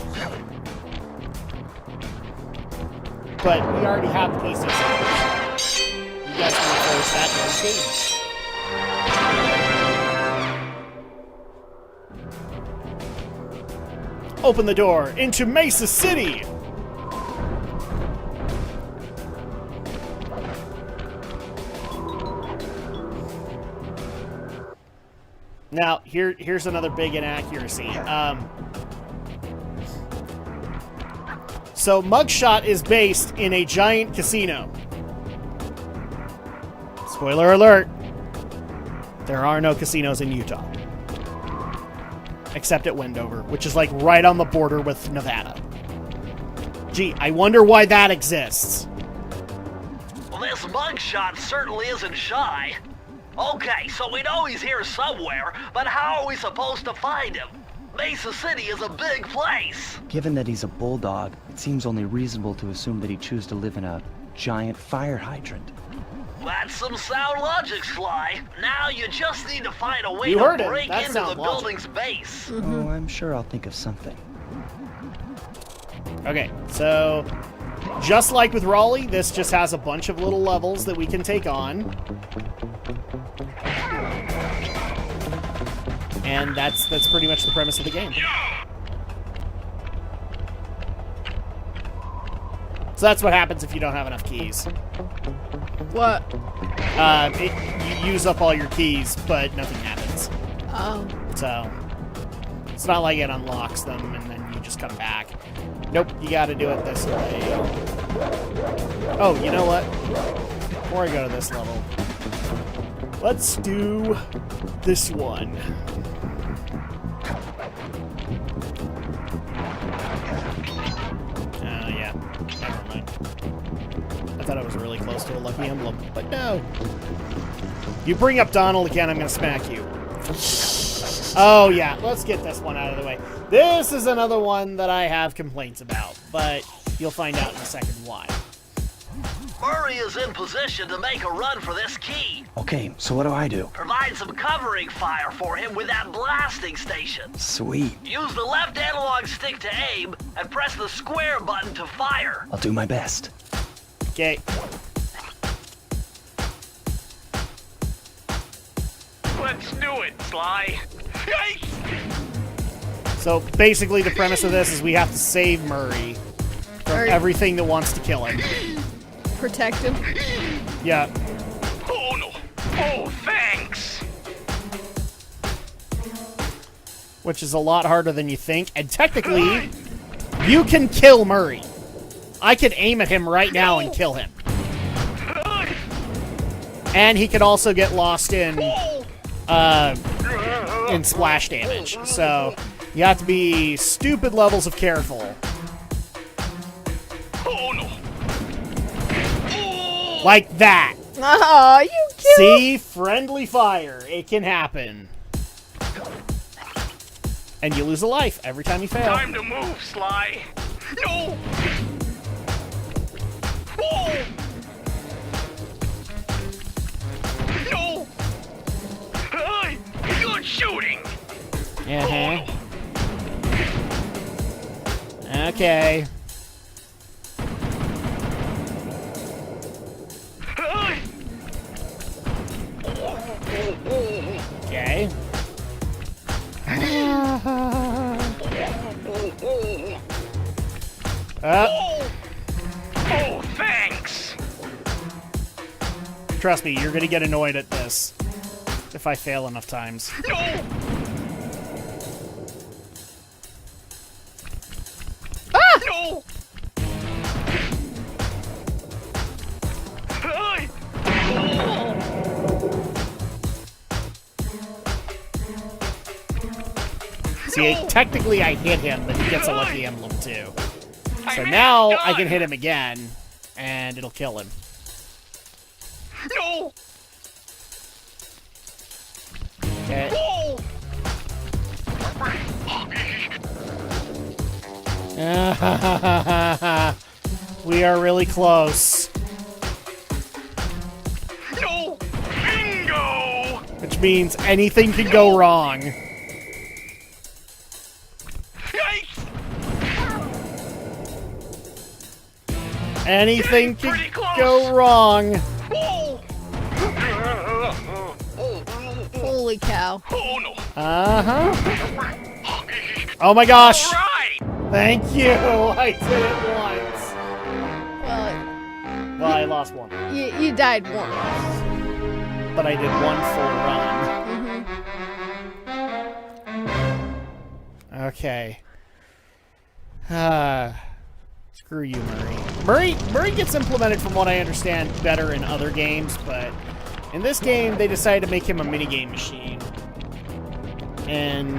But we already have the PC servers. You guys can replace that in games. Open the door into Mesa City! Now, here's another big inaccuracy. So, Mugshot is based in a giant casino. Spoiler alert. There are no casinos in Utah. Except at Wendover, which is like right on the border with Nevada. Gee, I wonder why that exists. Well, this mugshot certainly isn't shy. Okay, so we know he's here somewhere, but how are we supposed to find him? Mesa City is a big place. Given that he's a bulldog, it seems only reasonable to assume that he'd choose to live in a giant fire hydrant. That's some sound logic, Sly. Now you just need to find a way You to heard it. break That's into the sound logic. building's base. Oh, I'm sure I'll think of something. Okay, so just like with Raleigh, this just has a bunch of little levels that we can take on. And that's pretty much the premise of the game. So that's what happens if you don't have enough keys. What? You use up all your keys, but nothing happens. Oh. So it's not like it unlocks them and then you just come back. Nope, you gotta do it this way. Oh, you know what? Before I go to this level, let's do this one. Yeah, never mind. I thought I was really close to a lucky emblem, but no. You bring up Donald again, I'm gonna smack you. Oh yeah, let's get this one out of the way. This is another one that I have complaints about, but you'll find out in a second why. Murray is in position to make a run for this key. Okay, so what do I do? Provide some covering fire for him with that blasting station. Sweet. Use the left analog stick to aim and press the square button to fire. I'll do my best. Okay. Let's do it, Sly. Yikes! So basically the premise of this is we have to save Murray from Or- everything that wants to kill him. Protect him. Yeah. Oh no! Oh, thanks! Which is a lot harder than you think. And technically, you can kill Murray. I could aim at him right now and kill him. And he could also get lost in splash damage. So you have to be stupid levels of careful. Oh no! Like that. Oh, you killed. See? Friendly fire. It can happen. And you lose a life every time you fail. Time to move, Sly. No! Oh! No! Good shooting! Uh-huh. Okay. Okay. Oh, thanks! Trust me, you're gonna get annoyed at this if I fail enough times. No! No! See, technically I hit him, but he gets a lucky emblem too. So now I can hit him again, and it'll kill him. No! Okay. Oh! We are really close. No! Bingo! Which means anything can go wrong. Yikes! Anything Getting can pretty close. go wrong. Oh! Holy cow. Oh no! Uh-huh. Oh my gosh. All right! Thank you. I did it once. Well, Well, I lost one. you died once. But I did one full run. Okay. Screw you, Murray. Murray gets implemented, from what I understand, better in other games, but in this game, they decided to make him a minigame machine. And...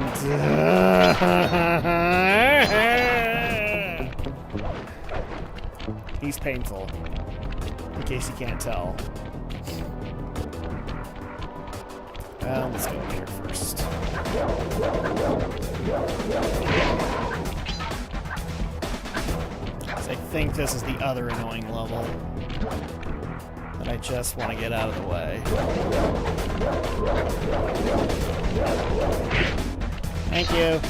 he's painful, in case you can't tell. Let's go here first. I think this is the other annoying level that I just want to get out of the way. Thank you.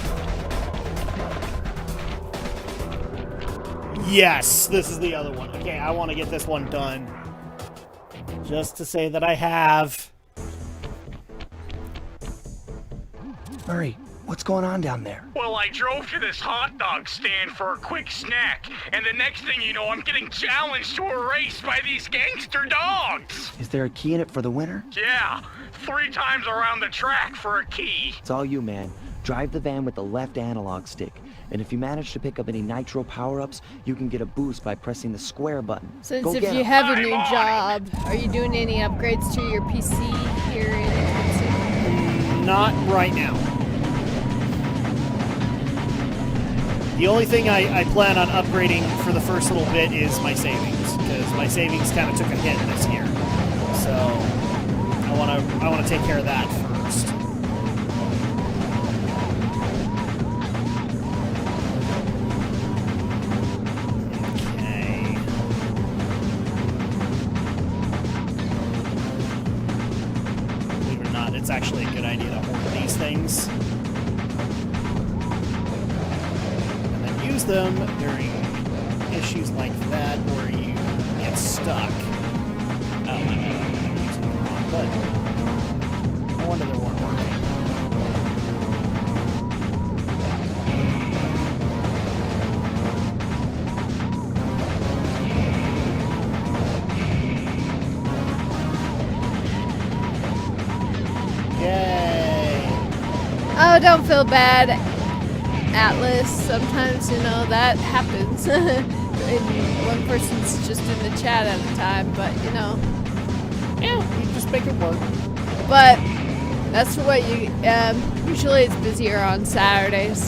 Yes, this is the other one. Okay, I want to get this one done. Just to say that I have. Murray, what's going on down there? Well, I drove to this hot dog stand for a quick snack, and the next thing you know, I'm getting challenged to a race by these gangster dogs! Is there a key in it for the winner? Yeah, 3 times around the track for a key. It's all you, man. Drive the van with the left analog stick. And if you manage to pick up any nitro power-ups, you can get a boost by pressing the square button. Since Go if get you 'em. have a I'm new on job, are you doing any upgrades to your PC here in Not right now. The only thing I plan on upgrading for the first little bit is my savings, because my savings kind of took a hit this year. So I want to take care of that first. Okay. Believe it or not, it's actually a good idea to hoard these things. Use them during issues like that where you get stuck. Oh my god, I'm using the wrong button. No wonder there weren't Oh, don't feel bad, Atlas. Sometimes, that happens. And one person's just in the chat at a time, but, Yeah, you just make it work. But that's what you, usually it's busier on Saturdays.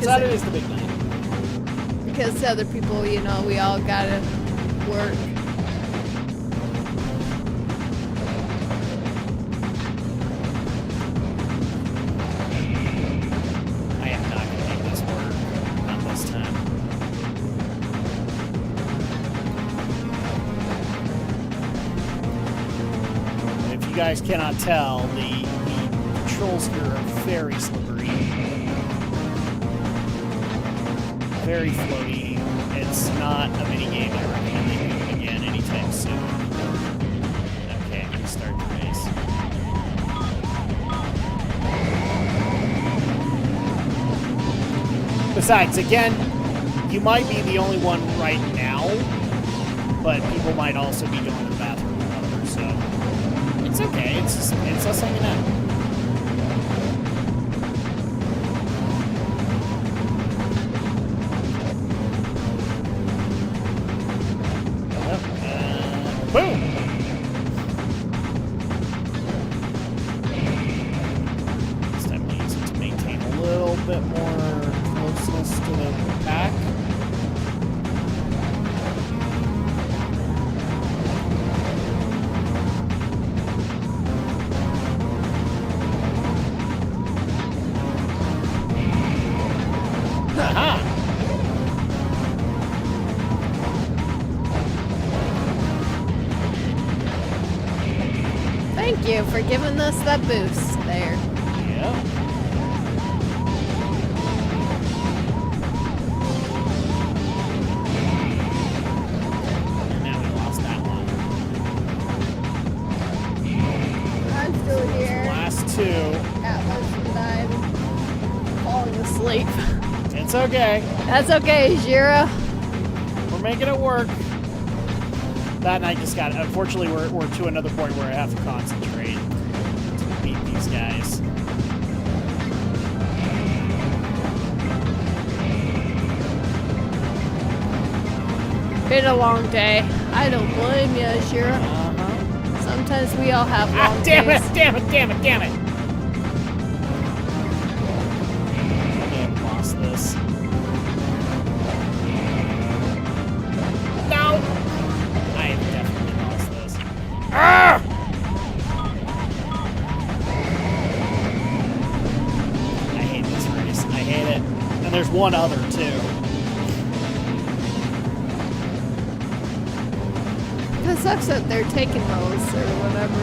Saturday's the big night. Because other people, we all gotta work. I am not going to make this work. Not this time. But if you guys cannot tell, the controls here are very slippery. Very floaty. It's not a mini game I recommend they do again anytime soon. Okay, I'm gonna start the race. Besides, again, you might be the only one right now, but people might also be going to the bathroom or whatever, so it's okay. It's us hanging out. Boom! This time we'll use it to maintain a little bit more closeness to the pack. Aha! Thank you for giving us that boost there. Yeah. And now we lost that one. I'm still here. Last two. Atlas and I'm falling asleep. It's okay. That's okay, Jira. We're making it work. That night just got. Unfortunately, we're to another point where I have to concentrate to beat these guys. Been a long day. I don't blame you, Jira. Sometimes we all have long Damn days. it! Damn it! Damn it! Damn it! I may have lost this. No! I have definitely lost this. Ah! I hate this race. I hate it. And there's one other, too. It sucks that they're taking those or whatever.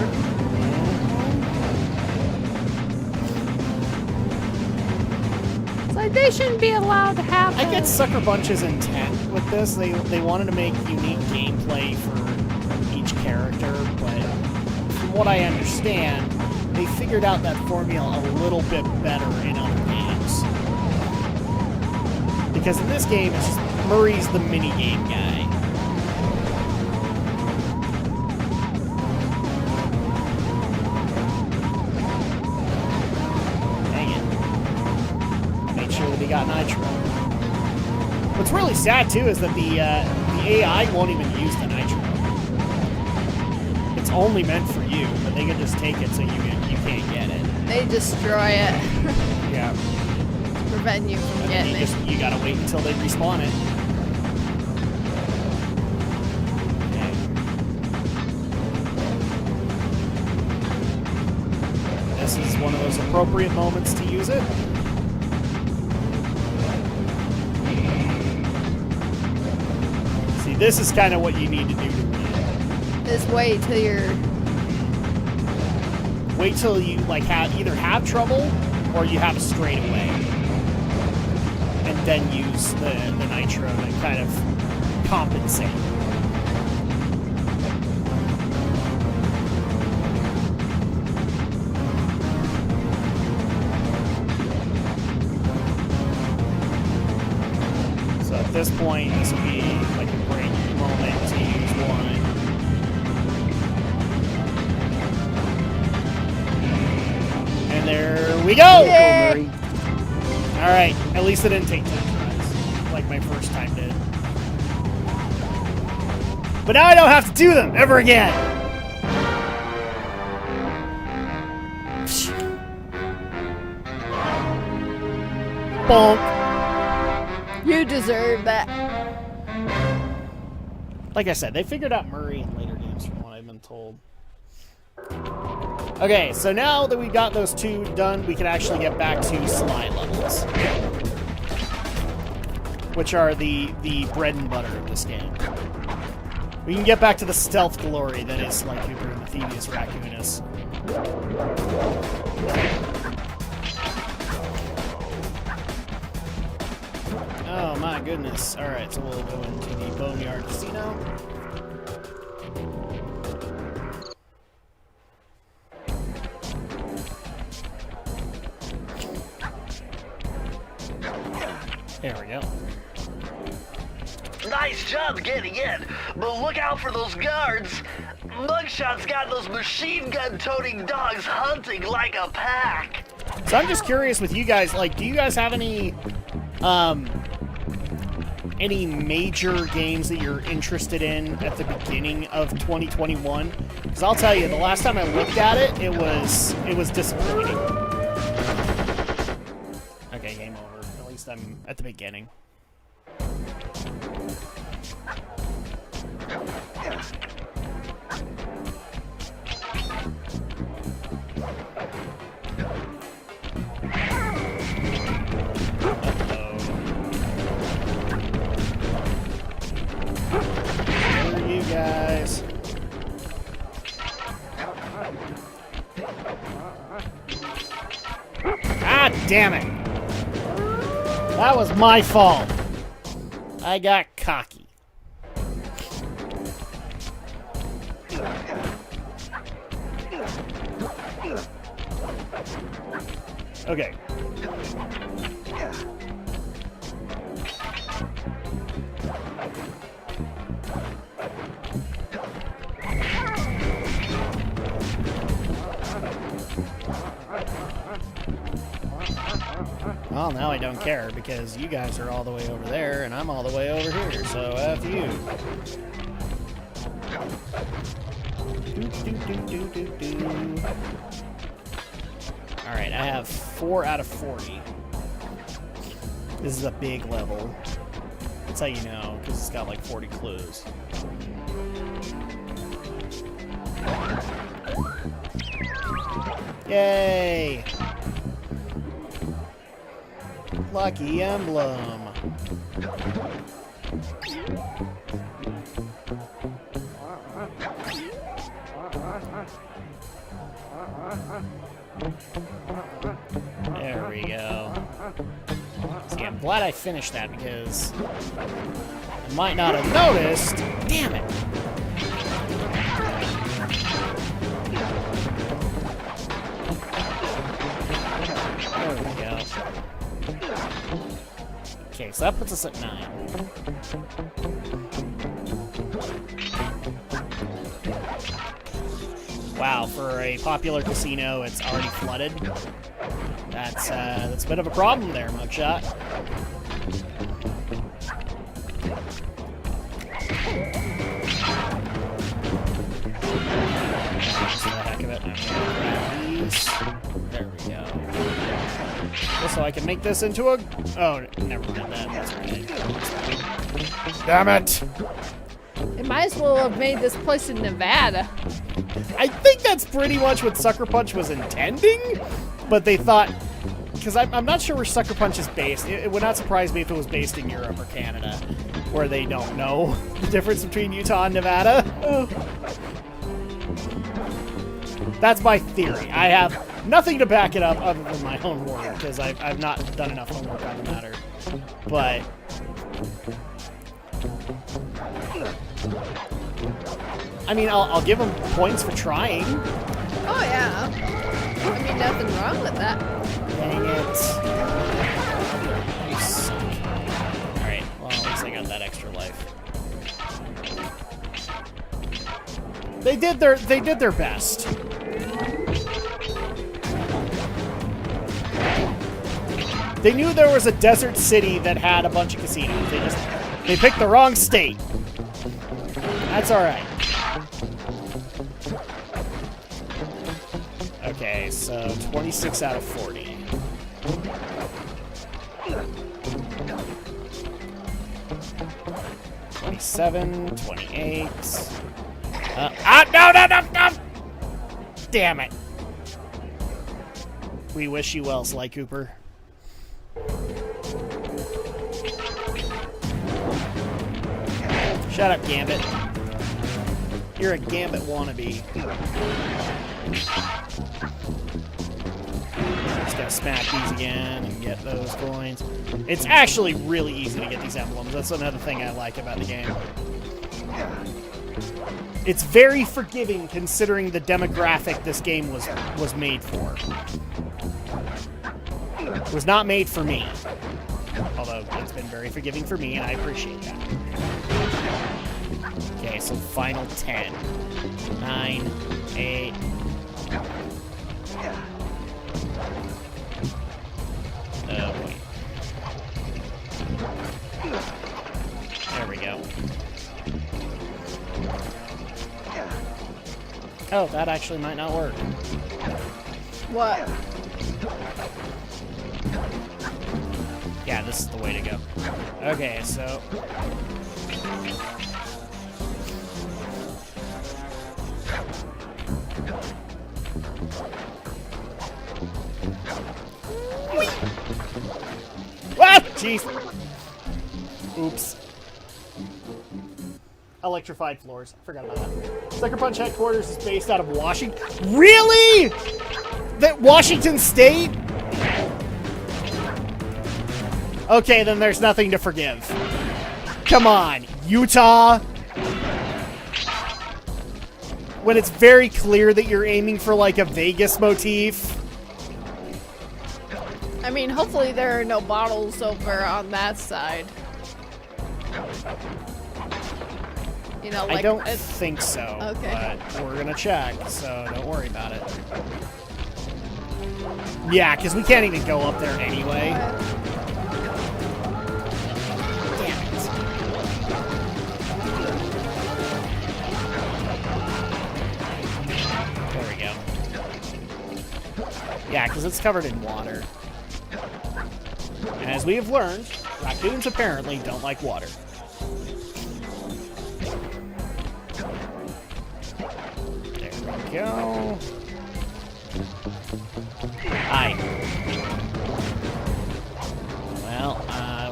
It's like they shouldn't be allowed to have I get those. Sucker Bunch's intent with this. They wanted to make unique gameplay for each character, but from what I understand, they figured out that formula a little bit better in other games. Because in this game, it's just Murray's the mini-game guy. He got nitro. What's really sad too is that the AI won't even use the nitro. It's only meant for you, but they can just take it so you can't get it. They destroy it. Yeah. Prevent you from getting it. You gotta wait until they respawn it. Okay. This is one of those appropriate moments to use it. This is kind of what you need to do to win. Just wait till you like either have trouble or you have a straightaway, and then use the nitro to kind of compensate. So at this point, this will be like a great moment to use one. And there we go! Go, Murray. Alright, at least it didn't take 10 tries, like my first time did. But now I don't have to do them ever again! Bonk. You deserve that. Like I said, they figured out Murray in later games from what I've been told. Okay, so now that we've got those two done, we can actually get back to Sly levels. Which are the bread and butter of this game. We can get back to the stealth glory that is Sly Cooper and the Thievius Raccoonus. Oh my goodness. Alright, so we'll go into the Boneyard Casino. There we go. Nice job getting in, but look out for those guards. Mugshot's got those machine gun-toting dogs hunting like a pack. So I'm just curious with you guys, like, do you guys have any major games that you're interested in at the beginning of 2021? Because I'll tell you, the last time I looked at it, it was disappointing. Okay, game over. At least I'm at the beginning. Guys. Ah, damn it. That was my fault. I got cocky. Okay. Well, now I don't care, because you guys are all the way over there, and I'm all the way over here, so F you. Alright, I have 4 out of 40. This is a big level. That's how you know, because it's got like 40 clues. Yay! Lucky emblem. There we go. See, I'm glad I finished that because I might not have noticed. Damn it! There we go. Okay, so that puts us at 9. Wow, for a popular casino, it's already flooded. That's a bit of a problem there, Mugshot. Just for the heck of it, I'm gonna grab these. There we go. Just so I can make this into a... Oh, never mind that. That's right. Damn it! It might as well have made this place in Nevada. I think that's pretty much what Sucker Punch was intending, but they thought... Because I'm not sure where Sucker Punch is based. It would not surprise me if it was based in Europe or Canada, where they don't know the difference between Utah and Nevada. Oh. That's my theory. I have nothing to back it up other than my own word, because I've not done enough homework on the matter. But... I mean, I'll give them points for trying. Oh, yeah. I mean, nothing wrong with that. Dang it. You suck. Alright, well, at least I got that extra life. They did their best. They knew there was a desert city that had a bunch of casinos. They picked the wrong state. That's alright. Okay, so 26 out of 40. $27, 28. No! Damn it. We wish you well, Sly Cooper. Shut up, Gambit. You're a Gambit wannabe. Just gotta smack these again and get those coins. It's actually really easy to get these emblems. That's another thing I like about the game. It's very forgiving considering the demographic this game was made for. It was not made for me. Although it's been very forgiving for me, and I appreciate that. Okay, so final 10. 9, 8. Oh, wait. There we go. Oh, that actually might not work. What? Yeah, this is the way to go. Okay, so... Ah! Jeez! Oops. Electrified floors. I forgot about that. Sucker Punch headquarters is based out of Washington. Really? That Washington State? Okay, then there's nothing to forgive. Come on, Utah. When it's very clear that you're aiming for like a Vegas motif. I mean, hopefully there are no bottles over on that side. You know, like, I don't think so. Okay. But we're gonna check, so don't worry about it. Yeah, because we can't even go up there anyway. Damn it. There we go. Yeah, because it's covered in water. And as we have learned, raccoons apparently don't like water. There we go. Hi. Well,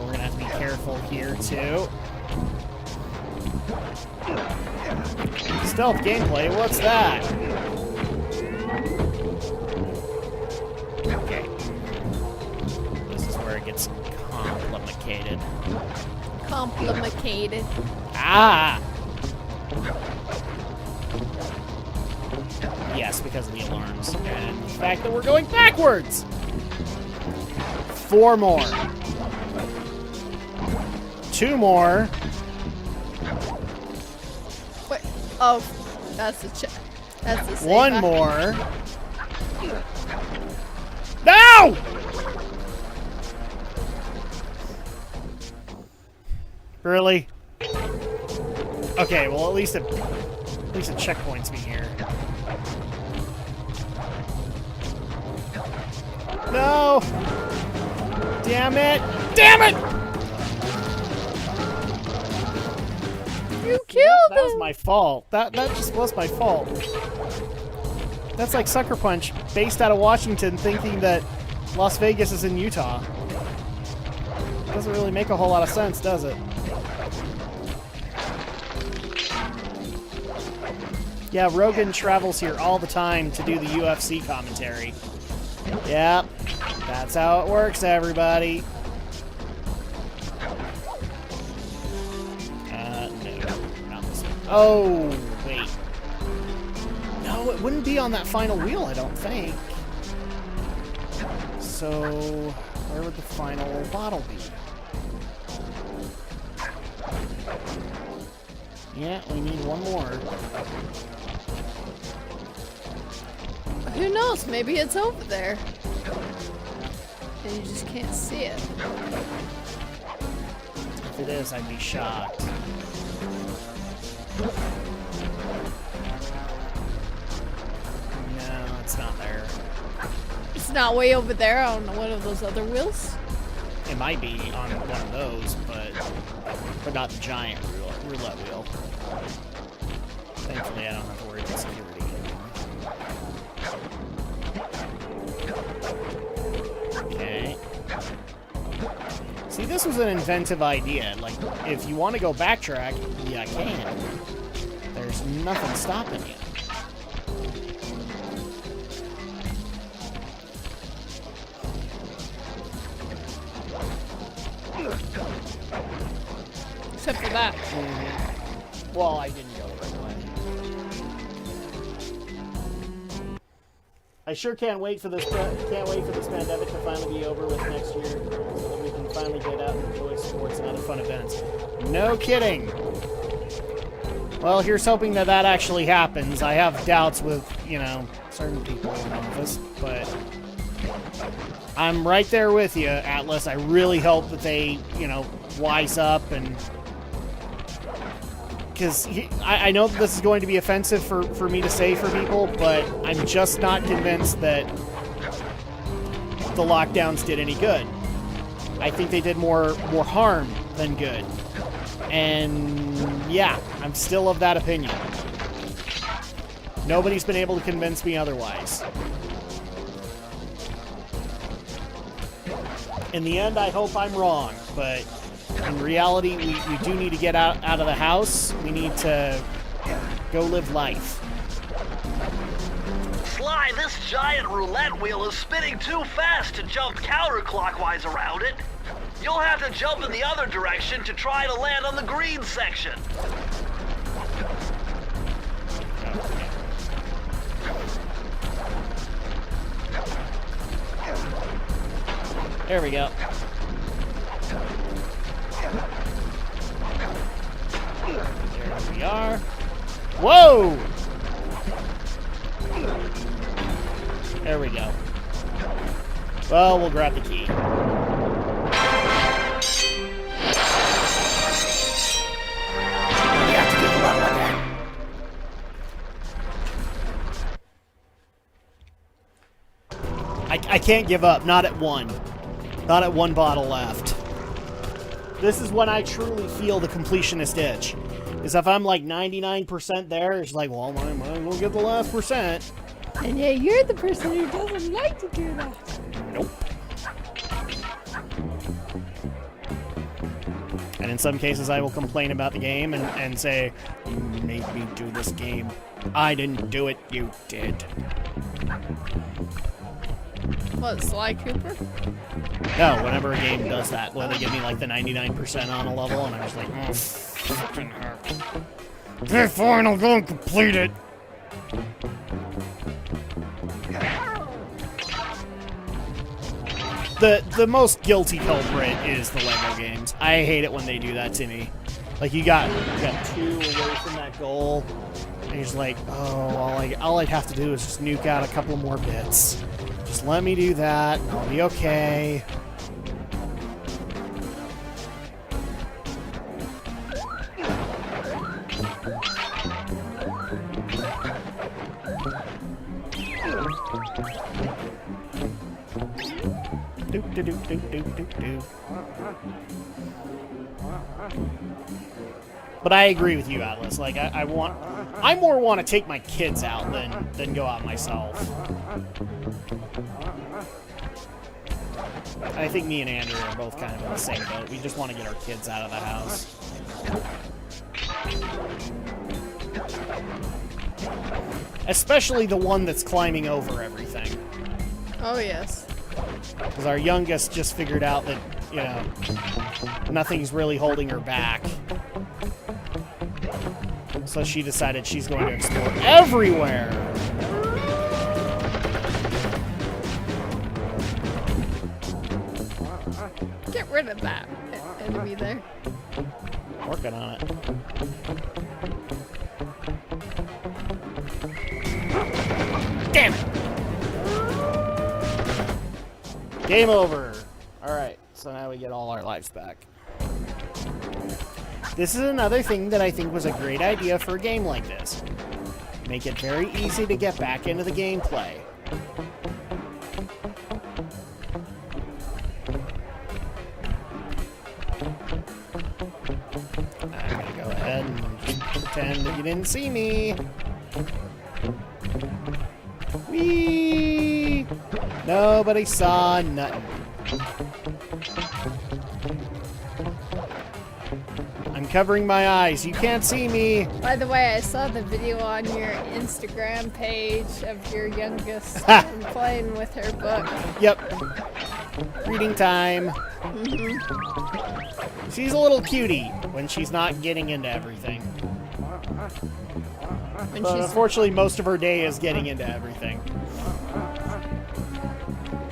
we're gonna have to be careful here too. Stealth gameplay, what's that? Okay. This is where it gets complicated. Complicated. Ah! Yes, because of the alarms. And the fact that we're going backwards! 4 more. 2 more. Wait. Oh, that's the that's the safe. 1 more. No! Really? Okay, well at least a checkpoint's me here. No! Damn it! Damn it! You killed That was him. my fault. That just was my fault. That's like Sucker Punch, based out of Washington, thinking that Las Vegas is in Utah. Doesn't really make a whole lot of sense, does it? Yeah, Rogan travels here all the time to do the UFC commentary. Yep, that's how it works, everybody. No, not this one. Oh, wait. No, it wouldn't be on that final wheel, I don't think. So, where would the final bottle be? Yeah, we need 1 more. Who knows? Maybe it's over there. And you just can't see it. If it is, I'd be shocked. No, it's not there. It's not way over there on one of those other wheels. It might be on one of those, but not the giant roulette wheel. Thankfully, I don't have to worry about security anymore. Okay. See, this was an inventive idea. Like, if you want to go backtrack, you can. There's nothing stopping you. Except for that. Well, I didn't go the right way. I sure can't wait for this pandemic to finally be over with next year, so that we can finally get out and enjoy sports and other fun events. No kidding. Well, here's hoping that actually happens. I have doubts with, certain people in office, but I'm right there with you, Atlas. I really hope that they, wise up and... Because I know that this is going to be offensive for me to say for people, but I'm just not convinced that the lockdowns did any good. I think they did more harm than good. And yeah, I'm still of that opinion. Nobody's been able to convince me otherwise. In the end, I hope I'm wrong, but in reality, we do need to get out of the house. We need to go live life. Sly, this giant roulette wheel is spinning too fast to jump counterclockwise around it. You'll have to jump in the other direction to try to land on the green section. There we go. There we are. Whoa! There we go. Well, we'll grab the key. We have to do the level again. I can't give up. Not at one. Not at one bottle left. This is when I truly feel the completionist itch. Is if I'm like 99% there, it's like, well, I might as well get the last percent. And yeah, you're the person who doesn't like to do that. Nope. And in some cases, I will complain about the game and say, you made me do this game. I didn't do it, you did. What, Sly Cooper? No, whenever a game does that, where they give me like the 99% on a level, and I'm just like, oh, fucking heck. Okay, fine, I'll go and complete it. The most guilty culprit is the Lego games. I hate it when they do that to me. Like, you got 2 away from that goal, and you're just like, oh, all I'd have to do is just nuke out a couple more bits. Just let me do that, and I'll be okay. But I agree with you, Atlas. Like, I more want to take my kids out than go out myself. I think me and Andrew are both kind of in the same boat. We just want to get our kids out of the house. Especially the one that's climbing over everything. Oh, yes. Because our youngest just figured out that, nothing's really holding her back. So she decided she's going to explore everywhere. Get rid of that enemy there. Working on it. Damn it! Game over. So now we get all our lives back. This is another thing that I think was a great idea for a game like this. Make it very easy to get back into the gameplay. I'm gonna go ahead and just pretend that you didn't see me. Whee! Nobody saw nothing. I'm covering my eyes. You can't see me. By the way, I saw the video on your Instagram page of your youngest playing with her book. Yep. Reading time. She's a little cutie when she's not getting into everything. When But she's unfortunately, most of her day is getting into everything.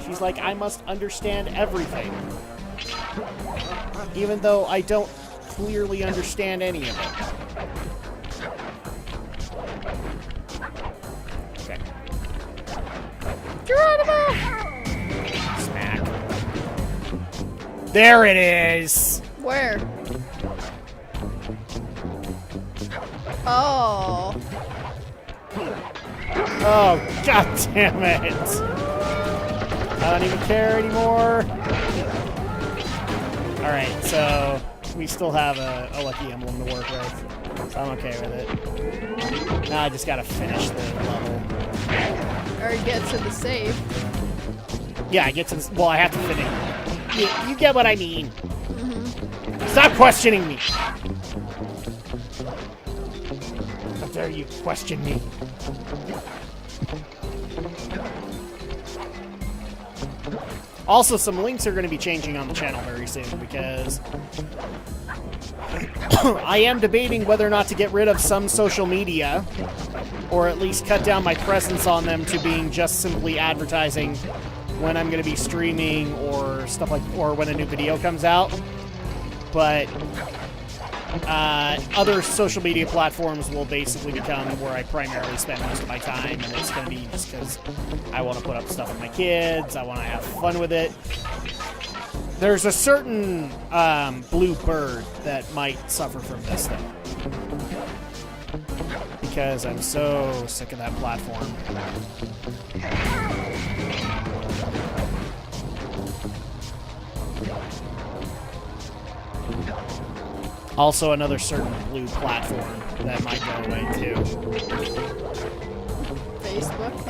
She's like, I must understand everything. Even though I don't clearly understand any of it. Okay. Geronimo! Smack. There it is! Where? Oh. Oh, god damn it! I don't even care anymore. Alright, so we still have a lucky emblem to work with. So I'm okay with it. Now I just gotta finish the level. Or get to the save. Yeah, I get to this. Well, I have to finish. You get what I mean. Stop questioning me! How dare you question me? Also, some links are going to be changing on the channel very soon because I am debating whether or not to get rid of some social media or at least cut down my presence on them to being just simply advertising when I'm going to be streaming or stuff like, or when a new video comes out. But other social media platforms will basically become where I primarily spend most of my time, and it's going to be just because I want to put up stuff with my kids, I want to have fun with it. There's a certain blue bird that might suffer from this, though. Because I'm so sick of that platform. Also, another certain blue platform that might go away too. Facebook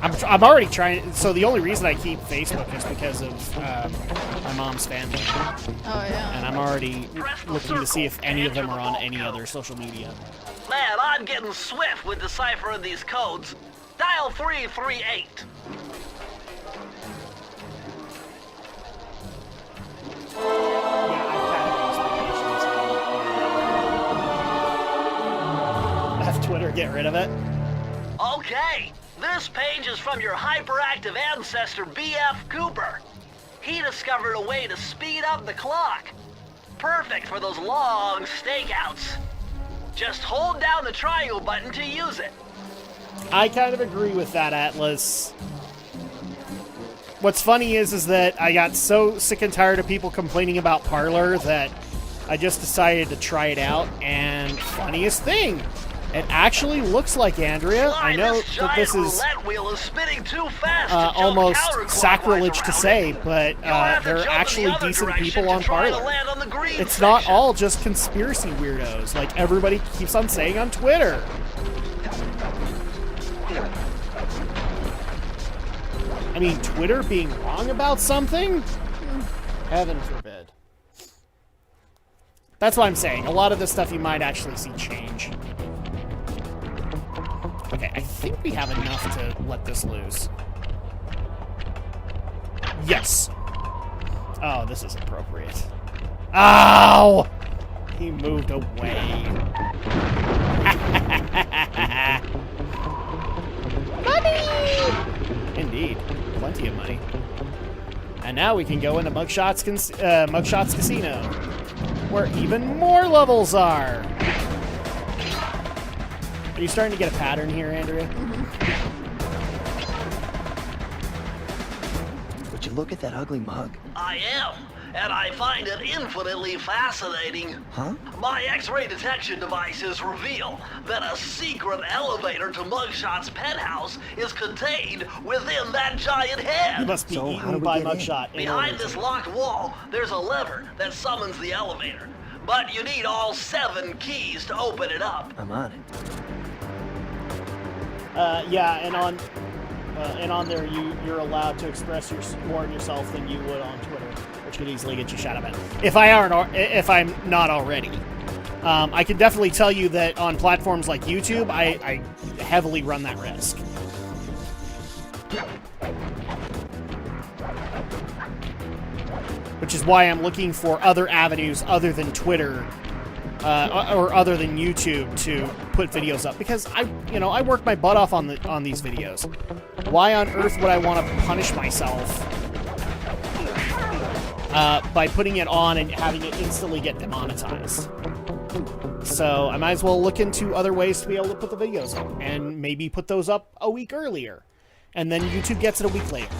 and I'm already trying. So the only reason I keep Facebook is because of my mom's family, oh yeah. and I'm already looking to see if any of them are on any other social media. Man, I'm getting swift with deciphering these codes. Dial 338. Have Twitter get rid of it. Okay, this page is from your hyperactive ancestor, B.F. Cooper. He discovered a way to speed up the clock. Perfect for those long stakeouts. Just hold down the triangle button to use it. I kind of agree with that, Atlas. What's funny is that I got so sick and tired of people complaining about Parler that I just decided to try it out, and funniest thing, it actually looks like Andrea. I know that this is almost sacrilege to say, but there are actually decent people on Parler. It's not all just conspiracy weirdos, like everybody keeps on saying on Twitter. I mean, Twitter being wrong about something? Heaven forbid. That's what I'm saying. A lot of this stuff you might actually see change. Okay, I think we have enough to let this loose. Yes! Oh, this is appropriate. Ow! He moved away. Money! Indeed. Plenty of money. And now we can go into Mugshot's Casino, where even more levels are. Are you starting to get a pattern here, Andrea? Did you look at that ugly mug? I am, and I find it infinitely fascinating. Huh? My X-ray detection devices reveal that a secret elevator to Mugshot's penthouse is contained within that giant You head. must be So how do eaten we by get in? Mugshot. in Behind order this to- locked wall, there's a lever that summons the elevator. But you need all 7 keys to open it up. I'm on it. Yeah, and on there you're allowed to express more of yourself than you would on Twitter, which could easily get you shot about. If I'm not already. I can definitely tell you that on platforms like YouTube, I heavily run that risk. Which is why I'm looking for other avenues other than Twitter or other than YouTube to put videos up, because I work my butt off on these videos. Why on earth would I want to punish myself by putting it on and having it instantly get demonetized? So I might as well look into other ways to be able to put the videos up, and maybe put those up a week earlier, and then YouTube gets it a week later.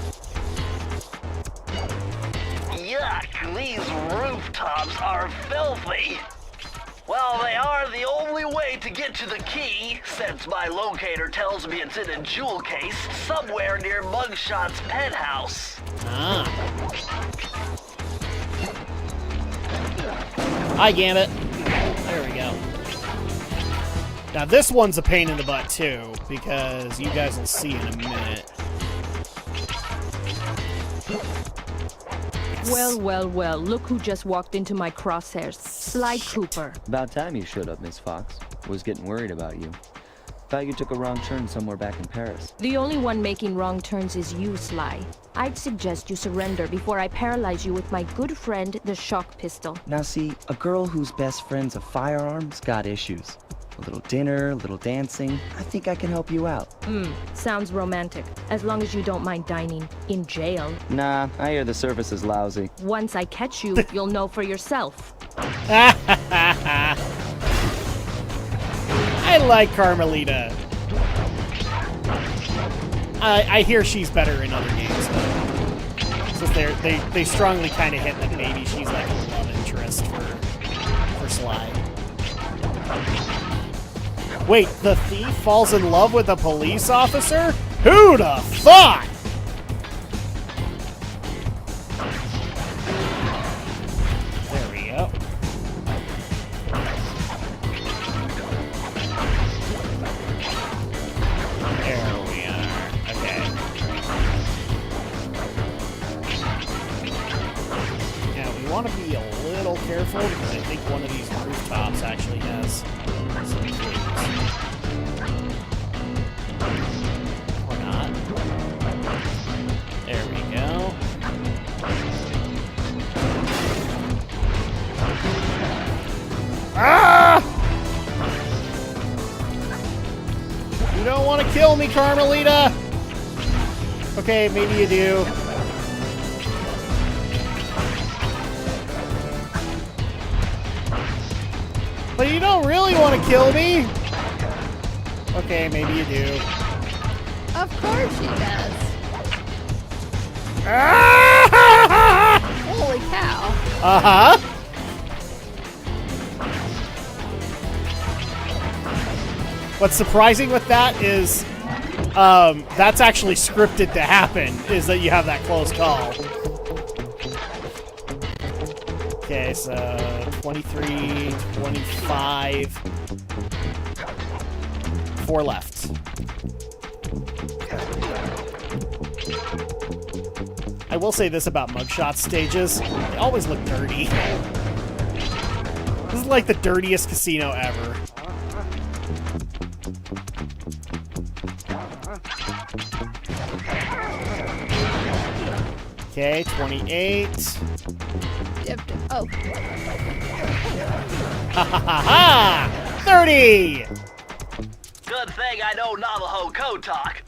Yuck, these rooftops are filthy. Well, they are the only way to get to the key, since my locator tells me it's in a jewel case somewhere near Mugshot's penthouse. Ah. Hi, Gambit. There we go. Now, this one's a pain in the butt, too, because you guys will see in a minute. Well, well, well, look who just walked into my crosshairs. Sly Cooper. About time you showed up, Miss Fox. Was getting worried about you. Thought you took a wrong turn somewhere back in Paris. The only one making wrong turns is you, Sly. I'd suggest you surrender before I paralyze you with my good friend, the shock pistol. Now see, a girl whose best friend's a firearm's got issues. A little dinner, a little dancing. I think I can help you out. Sounds romantic, as long as you don't mind dining in jail. Nah, I hear the service is lousy. Once I catch you, you'll know for yourself. I like Carmelita. I hear she's better in other games, though. So they strongly kind of hint that maybe she's like a love interest for Sly. Wait, the thief falls in love with a police officer? Who'd have thought? There we go. There we are. Okay. Now, we want to be a little careful, because I think one of these rooftops actually has some things. Or not. There we go. Ah! You don't want to kill me, Carmelita! Okay, maybe you do. But you don't really want to kill me? Okay, maybe you do. Of course she does. Holy cow. Uh-huh. What's surprising with that is that's actually scripted to happen, is that you have that close call. Okay, so 23, 25, 4 left. I will say this about mugshot stages. They always look dirty. This is like the dirtiest casino ever. Okay, 28. Oh. Ha ha ha ha! 30! Good thing I know Navajo code talk.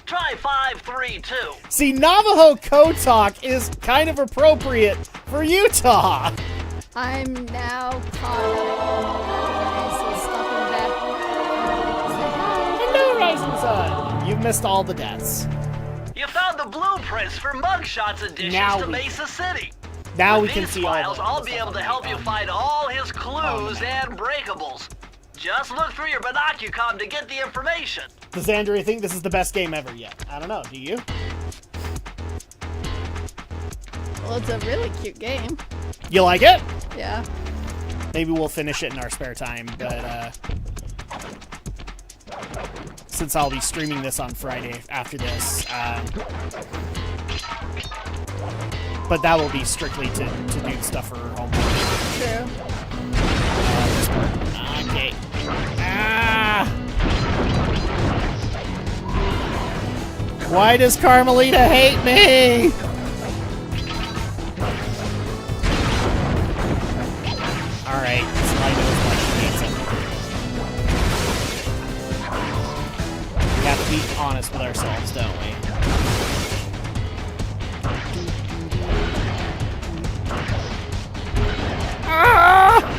Try 532. See, Navajo code talk is kind of appropriate for Utah. I'm now caught up. So stepping back. Say hi. Hello, Rising Sun. You've missed all the deaths. You found the blueprints for mugshots additions Now to we- Mesa City. Now With we can these see all files, the I'll the be stuff able to on help the- you find all his clues and breakables. Just look through your binocucom to get the information. Does Andrea think this is the best game ever yet? I don't know. Do you? Well, it's a really cute game. You like it? Yeah. Maybe we'll finish it in our spare time, but since I'll be streaming this on Friday after this, but that will be strictly to do stuff for homework. True. Okay. Ah! Why does Carmelita hate me? Alright, Sly knows why she hates him. We have to be honest with ourselves, don't we? Ah!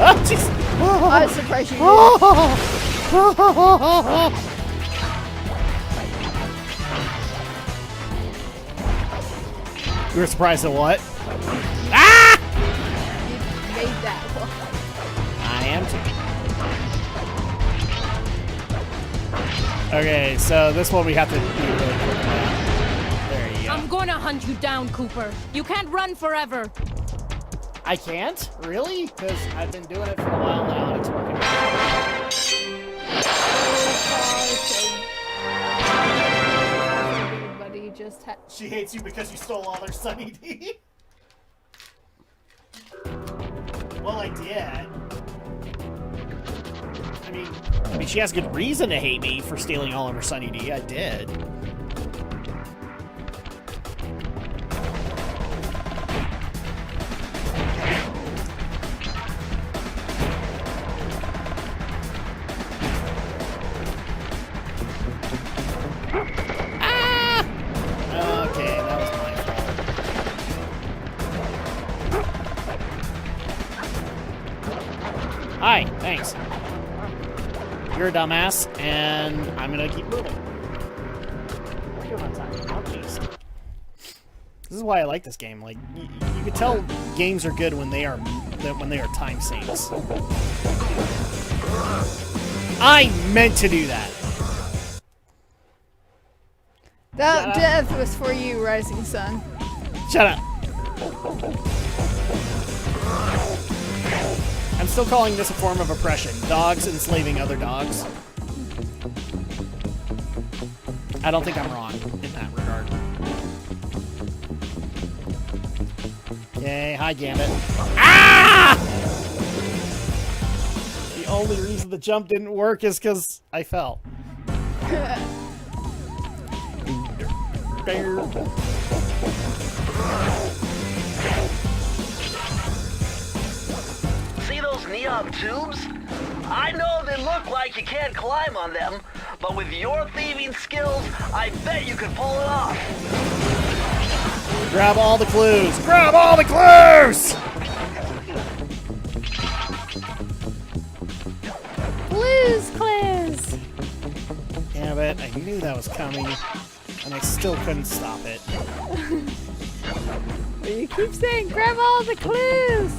Oh, jeez! I was surprised you did. You were surprised at what? Ah! You made that one. I am too. Okay, so this one we have to be really quick about. There you go. I'm gonna hunt you down, Cooper. You can't run forever. I can't? Really? Because I've been doing it for a while now and it's working. Everybody just had. She hates you because you stole all their Sunny D. Well, I did. I mean, she has good reason to hate me for stealing all of her Sunny D. I did. Ah! Okay, that was my fault. Hi, thanks. You're a dumbass, and I'm gonna keep moving. What are you doing on time? Oh, jeez. This is why I like this game. Like, you can tell games are good when they are time sinks. I meant to do that. That death was for you, Rising Sun. Shut up. I'm still calling this a form of oppression. Dogs enslaving other dogs. I don't think I'm wrong in that regard. Okay, hi Gambit. Ah! The only reason the jump didn't work is because I fell. See those neon tubes? I know they look like you can't climb on them, but with your thieving skills, I bet you could pull it off. Grab all the clues! Grab all the clues! Clues! Damn it, I knew that was coming, and I still couldn't stop it. But you keep saying, grab all the clues!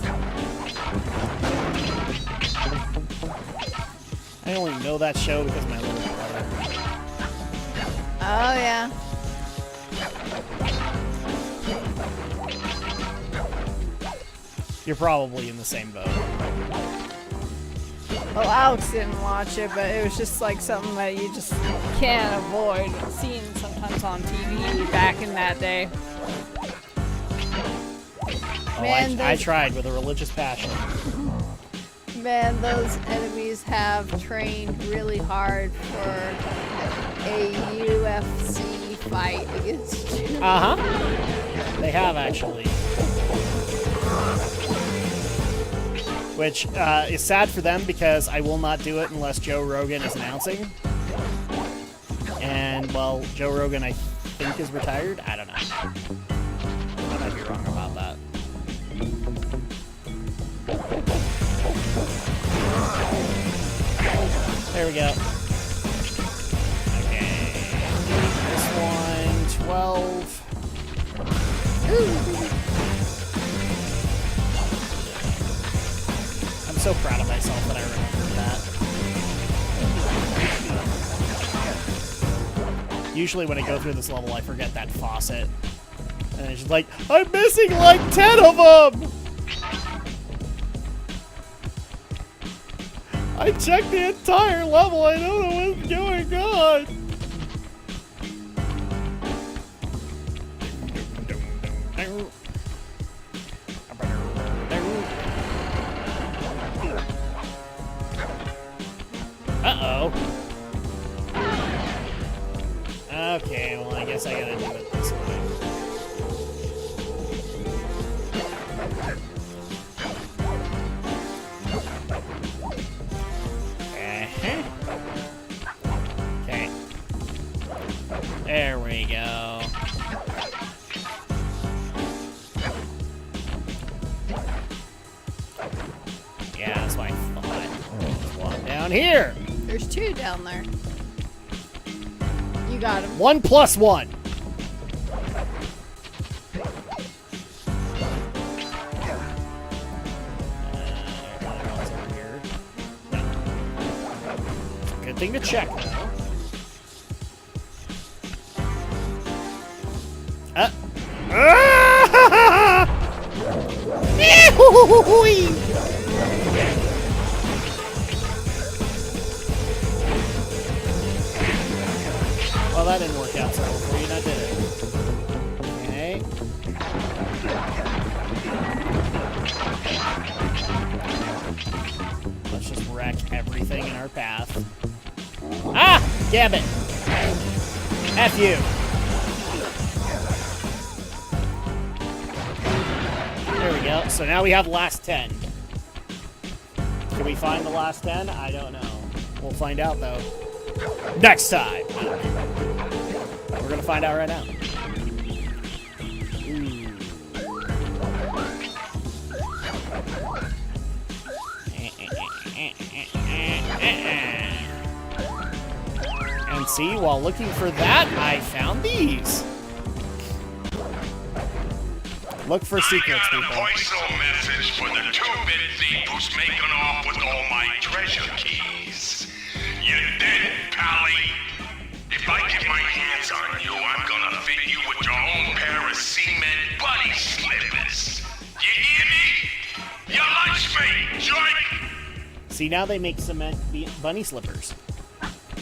I only know that show because my little brother. Oh, yeah. You're probably in the same boat. Well, Alex didn't watch it, but it was just like something that you just can't avoid seeing sometimes on TV back in that day. Oh, Man, I those- tried with a religious passion. Man, those enemies have trained really hard for a UFC fight against you. Uh-huh. They have, actually. Which is sad for them because I will not do it unless Joe Rogan is announcing. And, well, Joe Rogan, I think, is retired. I don't know. I might be wrong about that. There we go. so proud of myself that I remembered that. Usually when I go through this level, I forget that faucet. And it's just like, I'm missing like 10 of them! I checked the entire level, I don't know what's going on! Uh-oh. Okay, well, I guess I gotta do it this way. Okay. There we go. Yeah, that's what I thought. There's one down here. There's 2 down there. You got him. 1 plus 1. Good thing to check, though. Well, that didn't work out so well for you, now did it? Okay. Let's just wreck everything in our path. Ah! Damn it! F you! There we go. So now we have the last 10. Can we find the last 10? I don't know. We'll find out, though. Next time! We're gonna find out right now. And see, while looking for that, I found these. Look for secrets, I got a people. voice message for the 2-bit thief who's making off with all my treasure keys. You dead, Pally? If I get my hands on you, I'm gonna fit you with your own pair of cement buddy slippers. You hear me? Your lunch mate, joint! See, now they make cement bunny slippers.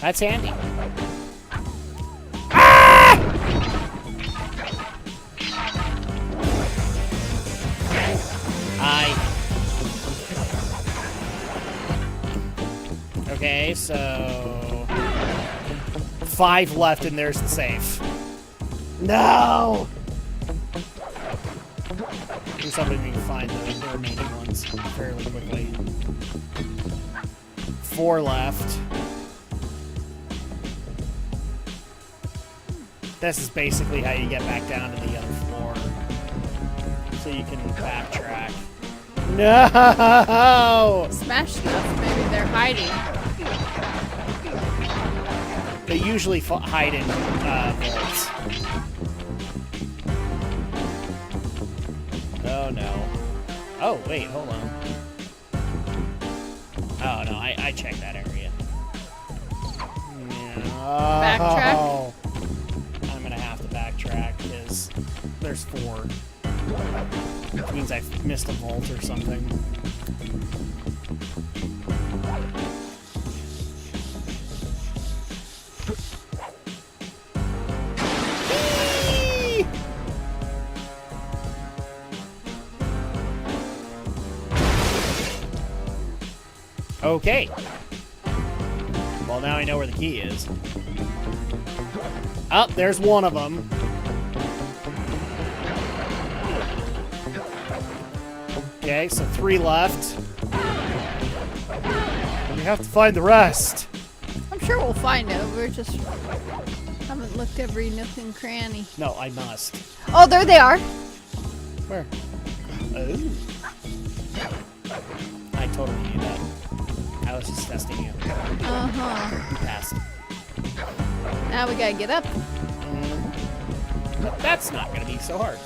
That's handy. Okay, so 5 left and there's the safe. No! There's something we can find the remaining ones fairly quickly. 4 left. This is basically how you get back down to the other floor. So you can backtrack. No! Smash stuff. Maybe they're hiding. They usually hide in vaults. Oh no. Oh wait, hold on. Oh no, I checked that area. No. Backtrack? I'm gonna have to backtrack because there's 4. Which means I missed a vault or something. Okay. Well, now I know where the key is. Oh, there's one of them. Okay, so 3 left. We have to find the rest. I'm sure we'll find it. We're just haven't looked every nook and cranny. No, I must. Oh, there they are. Where? Oh. I totally knew that. I was just testing you. Uh-huh. You passed. Now we gotta get up. But that's not going to be so hard.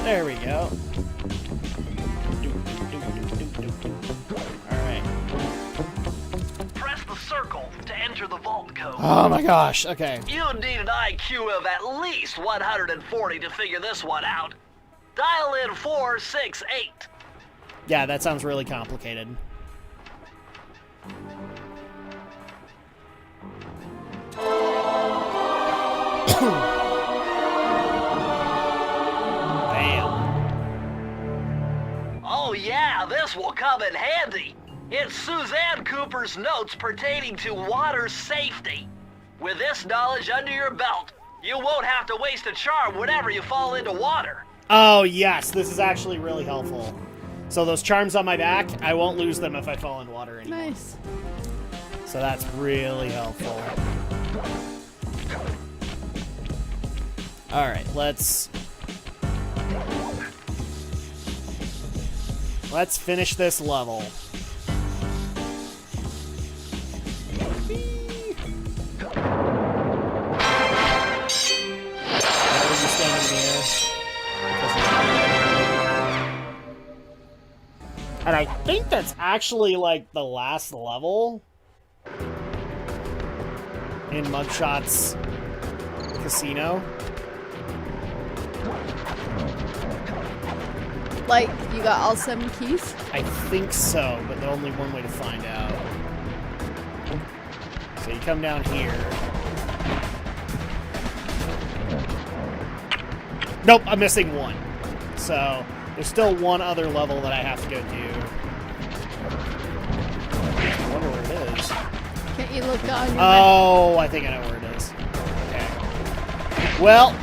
There we go. Alright. Press the circle to enter the vault code. Oh my gosh, okay. You need an IQ of at least 140 to figure this one out. Dial in 468. Yeah, that sounds really complicated. Bam. Oh yeah, this will come in handy. It's Suzanne Cooper's notes pertaining to water safety. With this knowledge under your belt, you won't have to waste a charm whenever you fall into water. Oh yes, this is actually really helpful. So those charms on my back, I won't lose them if I fall in water anymore. Nice. So that's really helpful. Alright, let's finish this level. And I think that's actually, like, the last level in Mugshot's casino. Like, you got all 7 keys? I think so, but there's only one way to find out. So you come down here. Nope, I'm missing one. So there's still one other level that I have to go do. I wonder where it is. Can't you look on your Oh, I think I know where it is. Okay. Well,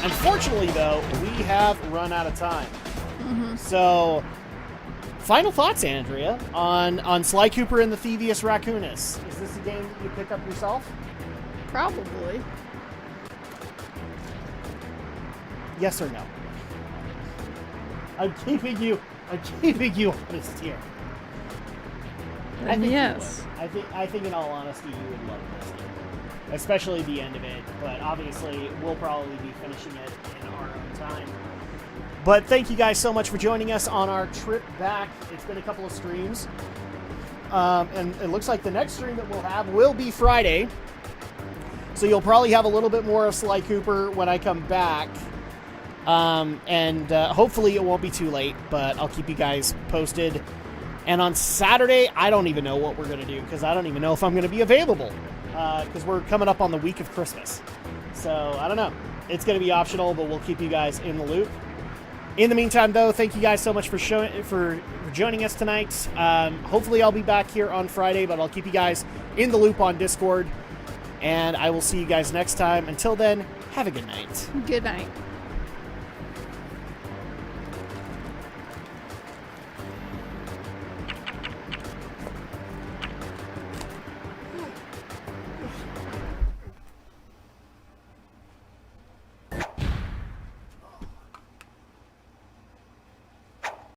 unfortunately, though, we have run out of time. So, final thoughts, Andrea, on Sly Cooper and the Thievius Raccoonus. Is this a game that you pick up yourself? Probably. Yes or no? I'm keeping you honest here. I think Yes. you would. I think in all honesty you would love this game. Especially the end of it, but obviously we'll probably be finishing it in our own time. But thank you guys so much for joining us on our trip back. It's been a couple of streams. And it looks like the next stream that we'll have will be Friday. So you'll probably have a little bit more of Sly Cooper when I come back. And hopefully it won't be too late, but I'll keep you guys posted. And on Saturday, I don't even know what we're going to do, because I don't even know if I'm going to be available. Because we're coming up on the week of Christmas. So, I don't know. It's going to be optional, but we'll keep you guys in the loop. In the meantime, though, thank you guys so much for joining us tonight. Hopefully I'll be back here on Friday, but I'll keep you guys in the loop on Discord. And I will see you guys next time. Until then, have a good night. Good night.